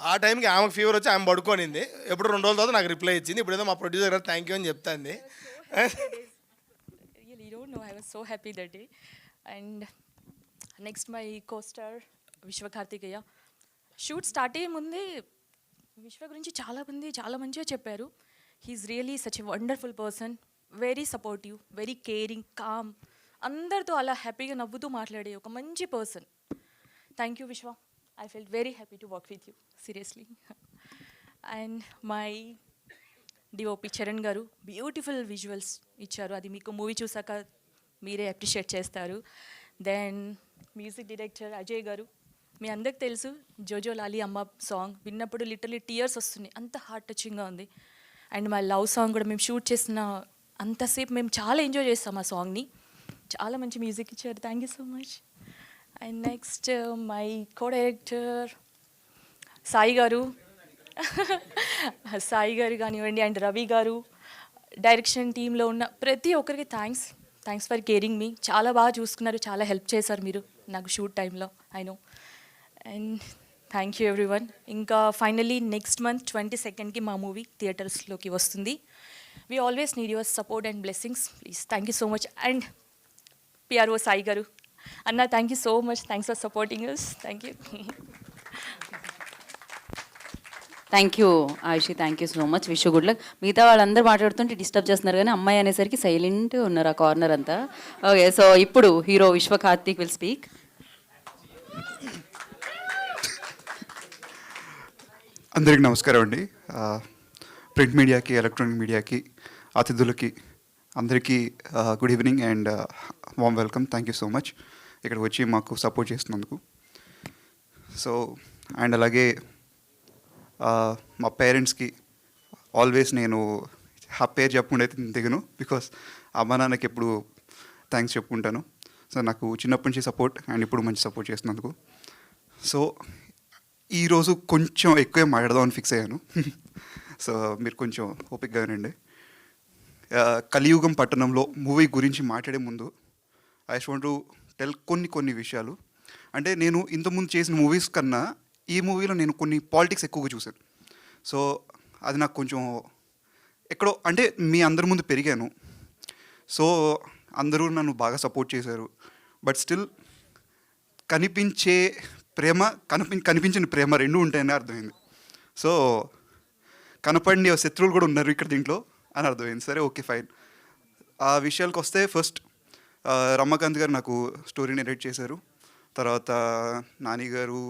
ఆ టైంకి ఆమెకు fever వచ్చి ఆమె పడుకోనింది. ఎప్పుడు 2 రోజుల తర్వాత నాకు రిప్లై ఇచ్చింది. ఇప్పుడు ఏదో మా ప్రొడ్యూసర్ గారు థ్యాంక్ యూ అని చెప్తాంది. You don't know, I was so happy that day. And next my co-star Vishwa Karthikeya. Shoot start అయ్యే ముందే విశ్వ గురించి చాలా మంచిగా చెప్పారు. He's really such a wonderful person, very supportive, very caring, calm, అందరితో అలా హ్యాపీగా నవ్వుతూ మాట్లాడే ఒక మంచి person. Thank you Vishwa, I felt very happy to work with you, seriously. And my DOP Charan గారు బ్యూటిఫుల్ విజువల్స్ ఇచ్చారు, అది మీకు మూవీ చూసాక మీరే అప్రిషియేట్ చేస్తారు. దెన్ మ్యూజిక్ డైరెక్టర్ అజయ్ గారు, మీ అందరికి తెలుసు జోజో లాలి అమ్మ సాంగ్ విన్నప్పుడు లిటరలీ టీయర్స్ వస్తున్నాయి, అంత హార్ట్ టచింగ్గా ఉంది. అండ్ మా లవ్ సాంగ్ కూడా మేము షూట్ చేసిన అంతసేపు మేము చాలా ఎంజాయ్ చేస్తాం ఆ సాంగ్ని, చాలా మంచి మ్యూజిక్ ఇచ్చారు. Thank you so much. And next my co director Sai గారు కానివ్వండి, అండ్ రవి గారు, డైరెక్షన్ టీంలో ఉన్న ప్రతి ఒక్కరికి థ్యాంక్స్ ఫర్ కేరింగ్ మీ. చాలా బాగా చూసుకున్నారు, చాలా హెల్ప్ చేశారు మీరు నాకు షూట్ టైంలో, I know. And thank you everyone. ఇంకా ఫైనలీ నెక్స్ట్ మంత్ 22nd మా మూవీ థియేటర్స్లోకి వస్తుంది. We always need your support and blessings please. Thank you so much. And PRO Sai గారు, అన్న thank you so much, thanks for supporting us. Thank you. Thank you Ayushi, thank you so much. Wish good luck. మిగతా వాళ్ళందరూ మాట్లాడుతుంటే disturb చేస్తున్నారు, కానీ అమ్మాయి అనేసరికి silent ఉన్నారు ఆ కార్నర్ అంతా. ఓకే, సో ఇప్పుడు హీరో విశ్వ కార్తీక్ విల్ స్పీక్. అందరికీ నమస్కారం అండి. ప్రింట్ మీడియాకి, ఎలక్ట్రానిక్ మీడియాకి, అతిథులకి అందరికీ good evening and warm welcome. Thank you so much ఇక్కడికి వచ్చి మాకు సపోర్ట్ చేస్తున్నందుకు. సో అండ్ అలాగే మా పేరెంట్స్కి ఆల్వేస్ నేను ఆ పేరు చెప్పకుండా అయితే దిగను, బికాస్ అమ్మ నాన్నకి ఎప్పుడు థ్యాంక్స్ చెప్పుకుంటాను. సో నాకు చిన్నప్పటి నుంచి సపోర్ట్ అండ్ ఇప్పుడు మంచి సపోర్ట్ చేస్తున్నందుకు. సో ఈరోజు కొంచెం ఎక్కువే మాట్లాడదామని ఫిక్స్ అయ్యాను. సో మీరు కొంచెం ఓపికగా వినండి. కలియుగం పట్టణంలో మూవీ గురించి మాట్లాడే ముందు I just want to tell కొన్ని విషయాలు. అంటే నేను ఇంతకుముందు చేసిన మూవీస్ కన్నా ఈ మూవీలో నేను కొన్ని పాలిటిక్స్ ఎక్కువగా చూశాను. సో అది నాకు కొంచెం ఎక్కడో అంటే మీ అందరి ముందు పెరిగాను. సో అందరూ నన్ను బాగా సపోర్ట్ చేశారు. బట్ స్టిల్ కనిపించే ప్రేమ కనిపించిన ప్రేమ రెండు ఉంటాయని అర్థమైంది. సో కనపడిన శత్రువులు కూడా ఉన్నారు ఇక్కడ దీంట్లో అని అర్థమైంది. సరే, ఓకే, ఫైన్. ఆ విషయాలకు వస్తే ఫస్ట్ రమాకాంత్ గారు నాకు స్టోరీ నెరేట్ చేశారు. తర్వాత నాని గారు,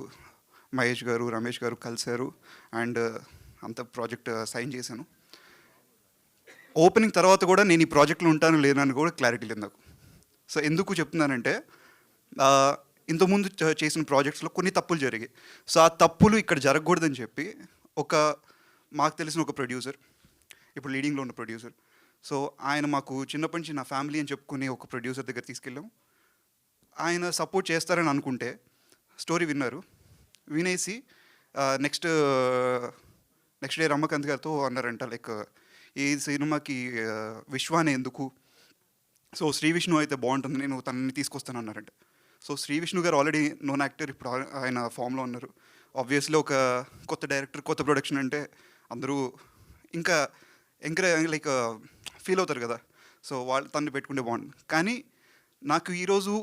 మహేష్ గారు, రమేష్ గారు కలిశారు అండ్ అంత ప్రాజెక్ట్ సైన్ చేశాను. ఓపెనింగ్ తర్వాత కూడా నేను ఈ ప్రాజెక్ట్లో ఉంటాను లేనని కూడా క్లారిటీ లేదు నాకు. సో ఎందుకు చెప్తున్నానంటే ఇంతకుముందు చేసిన ప్రాజెక్ట్స్లో కొన్ని తప్పులు జరిగాయి. సో ఆ తప్పులు ఇక్కడ జరగకూడదని చెప్పి మాకు తెలిసిన ఒక ప్రొడ్యూసర్, ఇప్పుడు లీడింగ్లో ఉన్న ప్రొడ్యూసర్, సో ఆయన మాకు చిన్నప్పటి నుంచి నా ఫ్యామిలీ అని చెప్పుకునే ఒక ప్రొడ్యూసర్ దగ్గర తీసుకెళ్ళాం. ఆయన సపోర్ట్ చేస్తారని అనుకుంటే స్టోరీ వినేసి నెక్స్ట్ డే రమాకాంత్ గారితో అన్నారంట, లైక్ ఈ సినిమాకి విశ్వానే ఎందుకు, సో శ్రీ విష్ణు అయితే బాగుంటుంది, నేను తనని తీసుకొస్తాను అన్నారంట. సో శ్రీ విష్ణు గారు ఆల్రెడీ నోన్ యాక్టర్, ఇప్పుడు ఆయన ఫామ్లో ఉన్నారు. ఆబ్వియస్లీ ఒక కొత్త డైరెక్టర్, కొత్త ప్రొడక్షన్ అంటే అందరూ ఇంకా లైక్ ఫీల్ అవుతారు కదా. సో వాళ్ళు తనని పెట్టుకుంటే బాగుంటుంది. కానీ నాకు ఈరోజు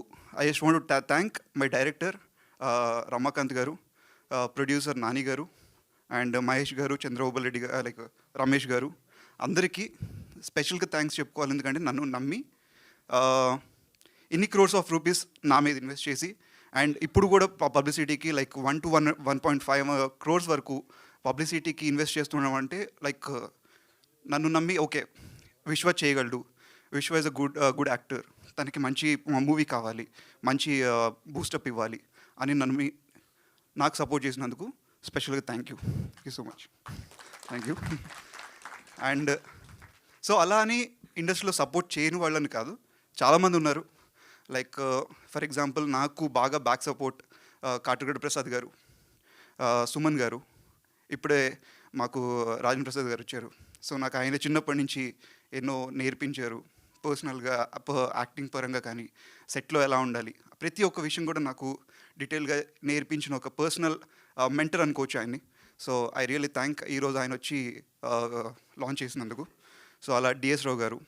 I just want to thank my director Ramakanth గారు, ప్రొడ్యూసర్ నాని గారు అండ్ మహేష్ గారు, చంద్రబాబు రెడ్డి గారు, లైక్ రమేష్ గారు, అందరికీ స్పెషల్గా థ్యాంక్స్ చెప్పుకోవాలి. ఎందుకంటే నన్ను నమ్మి ఇన్ని క్రోర్స్ ఆఫ్ రూపీస్ నా మీద ఇన్వెస్ట్ చేసి అండ్ ఇప్పుడు కూడా పబ్లిసిటీకి లైక్ 1 to 1.5 crores వరకు పబ్లిసిటీకి ఇన్వెస్ట్ చేస్తున్నాం. అంటే లైక్ నన్ను నమ్మి ఓకే విశ్వ చేయగలడు, విశ్వ ఇస్ అ గుడ్ యాక్టర్, తనకి మంచి మూవీ కావాలి, మంచి బూస్టప్ ఇవ్వాలి అని నన్ను నాకు సపోర్ట్ చేసినందుకు స్పెషల్గా thank you so much. Thank you. And so అలా అని ఇండస్ట్రీలో సపోర్ట్ చేయని వాళ్ళని కాదు, చాలామంది ఉన్నారు. లైక్ ఫర్ ఎగ్జాంపుల్ నాకు బాగా బ్యాక్ సపోర్ట్ కాటుగడ్డ ప్రసాద్ గారు, సుమన్ గారు, ఇప్పుడే మాకు రాజేంద్ర ప్రసాద్ గారు వచ్చారు. సో నాకు ఆయన చిన్నప్పటి నుంచి ఎన్నో నేర్పించారు, పర్సనల్గా యాక్టింగ్ పరంగా కానీ సెట్లో ఎలా ఉండాలి ప్రతి ఒక్క విషయం కూడా నాకు డీటెయిల్గా నేర్పించిన ఒక పర్సనల్ మెంటర్ అనుకోవచ్చు ఆయన్ని. సో ఐ రియల్లీ థ్యాంక్ ఈరోజు ఆయన వచ్చి లాంచ్ చేసినందుకు. సో అలా డిఎస్ రావు గారు,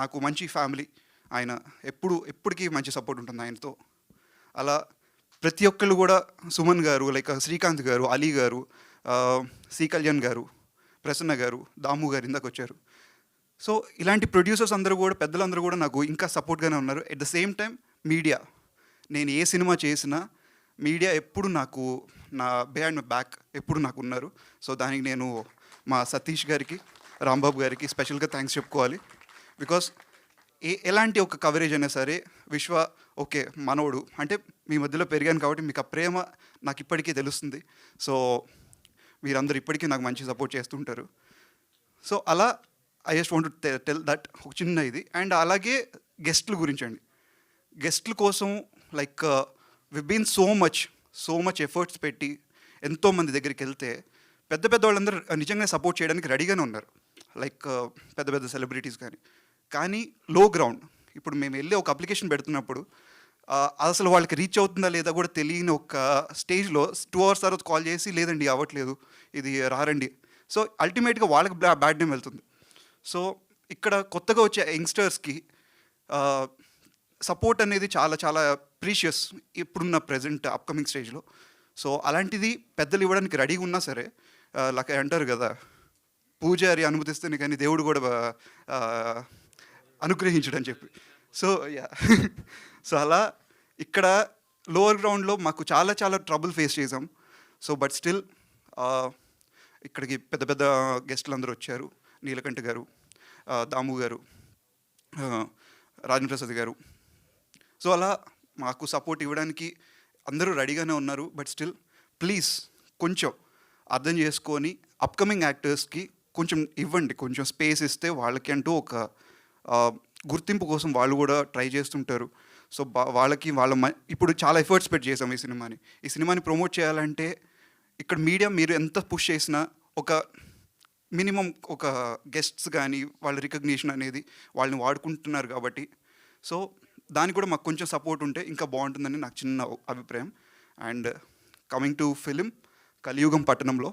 నాకు మంచి ఫ్యామిలీ, ఆయన ఎప్పటికీ మంచి సపోర్ట్ ఉంటుంది ఆయనతో. అలా ప్రతి ఒక్కళ్ళు కూడా, సుమన్ గారు, లైక్ శ్రీకాంత్ గారు, అలీ గారు, సి కళ్యాణ్ గారు, ప్రసన్న గారు, దాము గారు ఇందాక వచ్చారు. సో ఇలాంటి ప్రొడ్యూసర్స్ అందరూ కూడా, పెద్దలందరూ కూడా నాకు ఇంకా సపోర్ట్గానే ఉన్నారు. At the same time media, నేను ఏ సినిమా చేసినా మీడియా ఎప్పుడు నాకు నా బిహైండ్ మై బ్యాక్ ఎప్పుడు నాకు ఉన్నారు. సో దానికి నేను మా సతీష్ గారికి, రాంబాబు గారికి స్పెషల్గా థ్యాంక్స్ చెప్పుకోవాలి. బికాస్ ఎలాంటి ఒక కవరేజ్ అయినా సరే విశ్వ ఓకే మనోడు అంటే మీ మధ్యలో పెరిగాను కాబట్టి మీకు ఆ ప్రేమ నాకు ఇప్పటికీ తెలుస్తుంది. సో మీరందరూ ఇప్పటికీ నాకు మంచి సపోర్ట్ చేస్తుంటారు. సో అలా I just want to tell that ఒక చిన్న ఇది. అండ్ అలాగే గెస్ట్ల గురించి అండి, గెస్ట్ల కోసం like we been so much efforts పెట్టి ఎంతోమంది దగ్గరికి వెళ్తే పెద్ద వాళ్ళందరూ నిజంగా సపోర్ట్ చేయడానికి రెడీగానే ఉన్నారు, లైక్ పెద్ద సెలబ్రిటీస్ కానీ లో గ్రౌండ్. ఇప్పుడు మేము వెళ్ళి ఒక అప్లికేషన్ పెడుతున్నప్పుడు అసలు వాళ్ళకి రీచ్ అవుతుందా లేదా కూడా తెలియని ఒక స్టేజ్లో 2 hours తర్వాత కాల్ చేసి లేదండి అవ్వట్లేదు, ఇది రారండి. సో అల్టిమేట్గా వాళ్ళకి బ్యాడ్ నేమ్ వెళ్తుంది. సో ఇక్కడ కొత్తగా వచ్చే యంగ్స్టర్స్కి సపోర్ట్ అనేది చాలా చాలా ప్రీషియస్ ఇప్పుడున్న ప్రజెంట్ అప్కమింగ్ స్టేజ్లో. సో అలాంటిది పెద్దలు ఇవ్వడానికి రెడీగా ఉన్నా సరే, లైక్ అంటారు కదా, పూజారి అనుమతిస్తేనే కానీ దేవుడు కూడా అనుగ్రహించడని చెప్పి. సో సో అలా ఇక్కడ లోవర్ గ్రౌండ్లో మాకు చాలా చాలా ట్రబుల్ ఫేస్ చేసాం. సో బట్ స్టిల్ ఇక్కడికి పెద్ద గెస్టులు అందరూ వచ్చారు. నీలకంఠ గారు, దాము గారు, రాజేంద్ర ప్రసాద్ గారు. సో అలా మాకు సపోర్ట్ ఇవ్వడానికి అందరూ రెడీగానే ఉన్నారు. బట్ స్టిల్ ప్లీజ్ కొంచెం అర్థం చేసుకొని అప్కమింగ్ యాక్టర్స్కి కొంచెం ఇవ్వండి, కొంచెం స్పేస్ ఇస్తే వాళ్ళకి అంటూ ఒక గుర్తింపు కోసం వాళ్ళు కూడా ట్రై చేస్తుంటారు. సో వాళ్ళకి ఇప్పుడు చాలా ఎఫర్ట్స్ పెట్టి చేసాం ఈ సినిమాని ప్రమోట్ చేయాలంటే ఇక్కడ మీడియా మీరు ఎంత పుష్ చేసినా ఒక మినిమం ఒక గెస్ట్స్ కానీ వాళ్ళ రికగ్నిషన్ అనేది వాళ్ళని వాడుకుంటున్నారు కాబట్టి సో దానికి కూడా మాకు కొంచెం సపోర్ట్ ఉంటే ఇంకా బాగుంటుందని నాకు చిన్న అభిప్రాయం. అండ్ కమింగ్ టు ఫిలిం కలియుగం పట్టణంలో,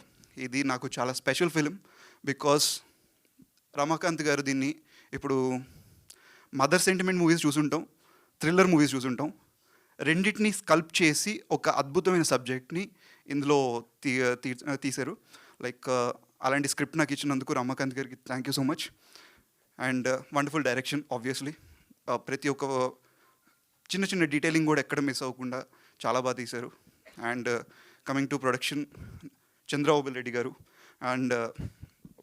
ఇది నాకు చాలా స్పెషల్ ఫిలిం బికాస్ రమాకాంత్ గారు దీన్ని ఇప్పుడు మదర్ సెంటిమెంట్ మూవీస్ చూసుంటాం, థ్రిల్లర్ మూవీస్ చూసుంటాం, రెండింటిని స్కల్ప్ చేసి ఒక అద్భుతమైన సబ్జెక్ట్ని ఇందులో తీశారు. లైక్ అలాంటి స్క్రిప్ట్ నాకు ఇచ్చినందుకు రమాకాంత్ గారికి thank you so much. And wonderful direction obviously, ప్రతి ఒక్క చిన్న చిన్న డీటెయిలింగ్ కూడా ఎక్కడ మిస్ అవ్వకుండా చాలా బాగా తీశారు. And coming to production Chandrababu Reddy గారు అండ్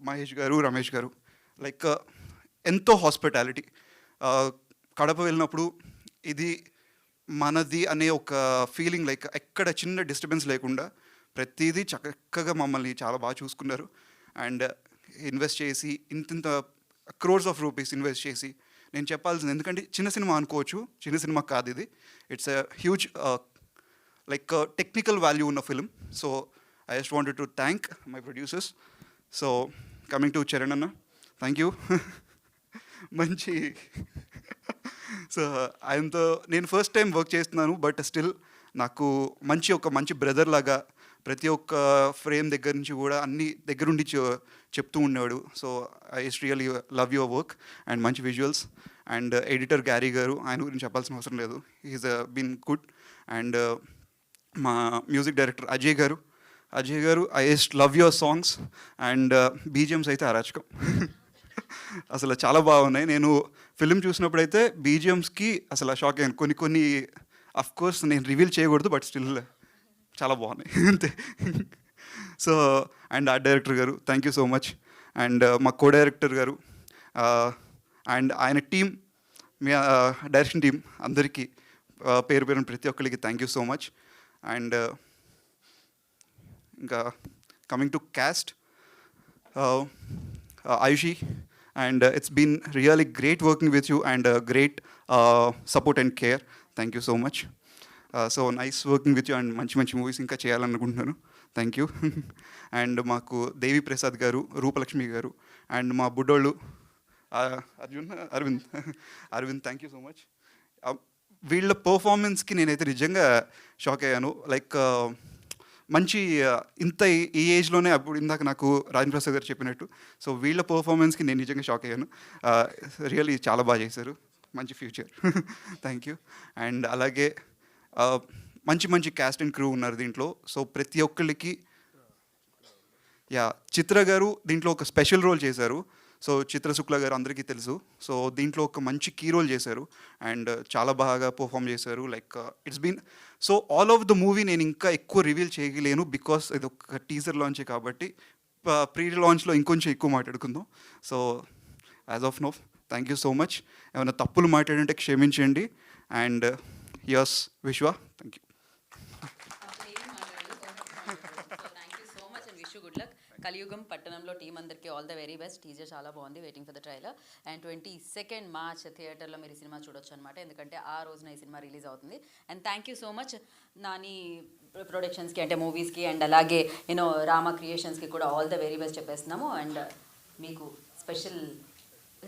మహేష్ గారు, రమేష్ గారు, లైక్ ఎంతో హాస్పిటాలిటీ. కడప వెళ్ళినప్పుడు ఇది మనది అనే ఒక ఫీలింగ్, లైక్ ఎక్కడ చిన్న డిస్టర్బెన్స్ లేకుండా ప్రతిదీ చక్కగా మమ్మల్ని చాలా బాగా చూసుకున్నారు. అండ్ ఇన్వెస్ట్ చేసి ఇంత క్రోర్స్ ఆఫ్ రూపీస్ ఇన్వెస్ట్ చేసి, నేను చెప్పాల్సింది ఎందుకంటే చిన్న సినిమా అనుకోవచ్చు, చిన్న సినిమా కాదు ఇది, it's a huge like technical value ఉన్న film. So I just wanted to thank my producers. So coming to Charan అన్న, థ్యాంక్ యూ. మంచి సో ఆయనతో నేను ఫస్ట్ టైం వర్క్ చేస్తున్నాను, బట్ స్టిల్ నాకు ఒక మంచి బ్రదర్ లాగా ప్రతి ఒక్క ఫ్రేమ్ దగ్గర నుంచి కూడా అన్ని దగ్గరుండి చెప్తూ ఉండేవాడు. So I really love your work and మంచి విజువల్స్. అండ్ ఎడిటర్ గ్యారీ గారు, ఆయన గురించి చెప్పాల్సిన అవసరం లేదు, ఈజ్ బీన్ గుడ్. అండ్ మా మ్యూజిక్ డైరెక్టర్ అజయ్ గారు, I love your songs and BGMs అయితే అరాచకం. అసలు చాలా బాగున్నాయి. నేను ఫిలిం చూసినప్పుడైతే బీజిఎమ్స్కి అసలు షాక్ అయ్యాను. కొన్ని అఫ్కోర్స్ నేను రివీల్ చేయకూడదు, బట్ స్టిల్ చాలా బాగున్నాయి అంతే. సో అండ్ ఆర్ట్ డైరెక్టర్ గారు thank you so much. And మా కో డైరెక్టర్ గారు అండ్ ఆయన టీం, మీ డైరెక్షన్ టీం అందరికీ పేరు పేరున ప్రతి ఒక్కరికి thank you so much. And ఇంకా coming to cast, Ayushi, and it's been really great working with you and great support and care. Thank you so much. So nice working with you and మంచి movies ఇంకా చేయాలనుకుంటున్నాను. Thank you. And మాకు దేవి ప్రసాద్ గారు, రూపలక్ష్మి గారు and మా బుడ్డోళ్ళు Aravind thank you so much. వీళ్ళ పర్ఫార్మెన్స్కి నేనైతే నిజంగా షాక్ అయ్యాను. లైక్ మంచి ఇంత ఈ ఏజ్లోనే అప్పుడు ఇందాక నాకు రాజేంద్ర ప్రసాద్ గారు చెప్పినట్టు, సో వీళ్ళ పర్ఫార్మెన్స్కి నేను నిజంగా షాక్ అయ్యాను. రియల్లీ చాలా బాగా చేశారు, మంచి ఫ్యూచర్. Thank you. అండ్ అలాగే మంచి క్యాస్ట్ అండ్ క్రూ ఉన్నారు దీంట్లో. సో ప్రతి ఒక్కరికి చిత్ర గారు దీంట్లో ఒక స్పెషల్ రోల్ చేశారు. సో చిత్ర శుక్ల గారు అందరికీ తెలుసు. సో దీంట్లో ఒక మంచి కీ రోల్ చేశారు అండ్ చాలా బాగా పర్ఫామ్ చేశారు. Like it's been so all over the movie నేను ఇంకా ఎక్కువ రివీల్ చేయలేను బికాస్ ఇది ఒక టీజర్ లాంచే కాబట్టి. ప్రీ లాంచ్లో ఇంకొంచెం ఎక్కువ మాట్లాడుకుందాం. So as of no thank you so much. ఏమైనా తప్పులు మాట్లాడంటే క్షమించండి. And yes Vishwa, thank you. Kaliyugam Pattanamlo team అందరికీ all the very best. Teaser చాలా బాగుంది, waiting for the trailer. And 22 March థియేటర్లో మీరు ఈ సినిమా చూడొచ్చు అనమాట, ఎందుకంటే ఆ రోజున ఈ సినిమా రిలీజ్ అవుతుంది. And thank you so much Nani ప్రొడక్షన్స్కి, అంటే మూవీస్కి, అండ్ అలాగే రామ క్రియేషన్స్కి కూడా ఆల్ ద వెరీ బెస్ట్ చెప్పేస్తున్నాము. అండ్ మీకు స్పెషల్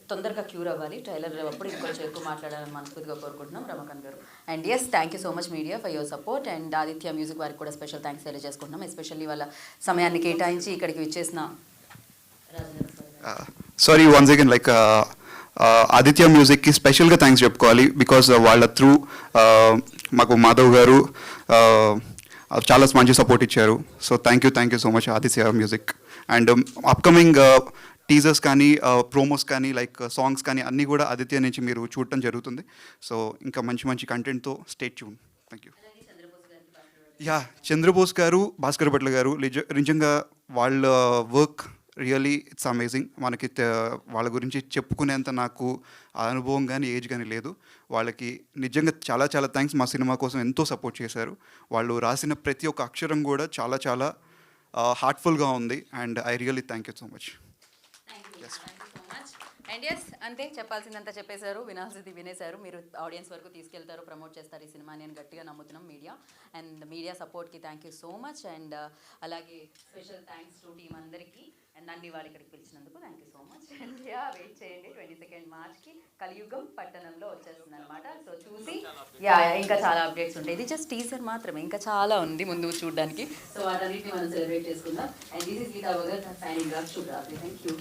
తొందరగా క్యూర్ అవ్వాలి, ట్రైలర్ అప్పుడు ఇంకొంచెం ఎక్కువ మాట్లాడాలని మనస్ఫూర్తిగా కోరుకుంటున్నాం రమాకాంత్ గారు. And yes, thank you so much media for your support. And Aditya music వారికి కూడా స్పెషల్ థ్యాంక్స్ తెలియజేసుకుంటున్నాం, ఎస్పెషల్లీ వాళ్ళ సమయాన్ని కేటాయించి ఇక్కడికి విచ్చేసిన. Sorry once again, like Aditya మ్యూజిక్కి స్పెషల్గా థ్యాంక్స్ చెప్పుకోవాలి బికాస్ వాళ్ళ త్రూ మాకు మాధవ్ గారు చాలా మంచి సపోర్ట్ ఇచ్చారు. So thank you so much Aditya music. And upcoming teasers కానీ ప్రోమోస్ కానీ లైక్ సాంగ్స్ కానీ అన్నీ కూడా ఆదిత్య నుంచి మీరు చూడటం జరుగుతుంది. సో ఇంకా మంచి కంటెంట్తో stay tune. Thank you. Chandrabose గారు, భాస్కర్ భట్ల గారు నిజంగా వాళ్ళ వర్క్ రియలీ ఇట్స్ అమేజింగ్. మనకి వాళ్ళ గురించి చెప్పుకునేంత నాకు ఆ అనుభవం కానీ ఏజ్ కానీ లేదు. వాళ్ళకి నిజంగా చాలా చాలా థ్యాంక్స్. మా సినిమా కోసం ఎంతో సపోర్ట్ చేశారు. వాళ్ళు రాసిన ప్రతి ఒక్క అక్షరం కూడా చాలా చాలా హార్ట్ఫుల్గా ఉంది. And I really thank you so much. And yes అంతే, చెప్పాల్సిందంతా చెప్పేశారు, వినాల్సింది వినేశారు. మీరు ఆడియన్స్ వరకు తీసుకెళ్తారు, ప్రమోట్ చేస్తారు ఈ సినిమాని అని గట్టిగా నమ్ముతున్నాం మీడియా. అండ్ మీడియా సపోర్ట్కి thank you so much. And అలాగే స్పెషల్ థ్యాంక్స్ టు టీమ్ అందరికీ. అండ్ నన్ను వాళ్ళు ఇక్కడికి పిలిచినందుకు thank you so much. And wait చేయండి, 22 మార్చ్కి కలియుగం పట్టణంలో వచ్చేస్తుంది అనమాట. సో చూసి ఇంకా చాలా అప్డేట్స్ ఉంటాయి. ఇది జస్ట్ టీజర్ మాత్రమే, ఇంకా చాలా ఉంది ముందు చూడడానికి. సో వాటన్నిటిని మనం సెలబ్రేట్ చేసుకుందాం. And this is Geetha Vagar signing off. శుభరాత్రి. Thank you.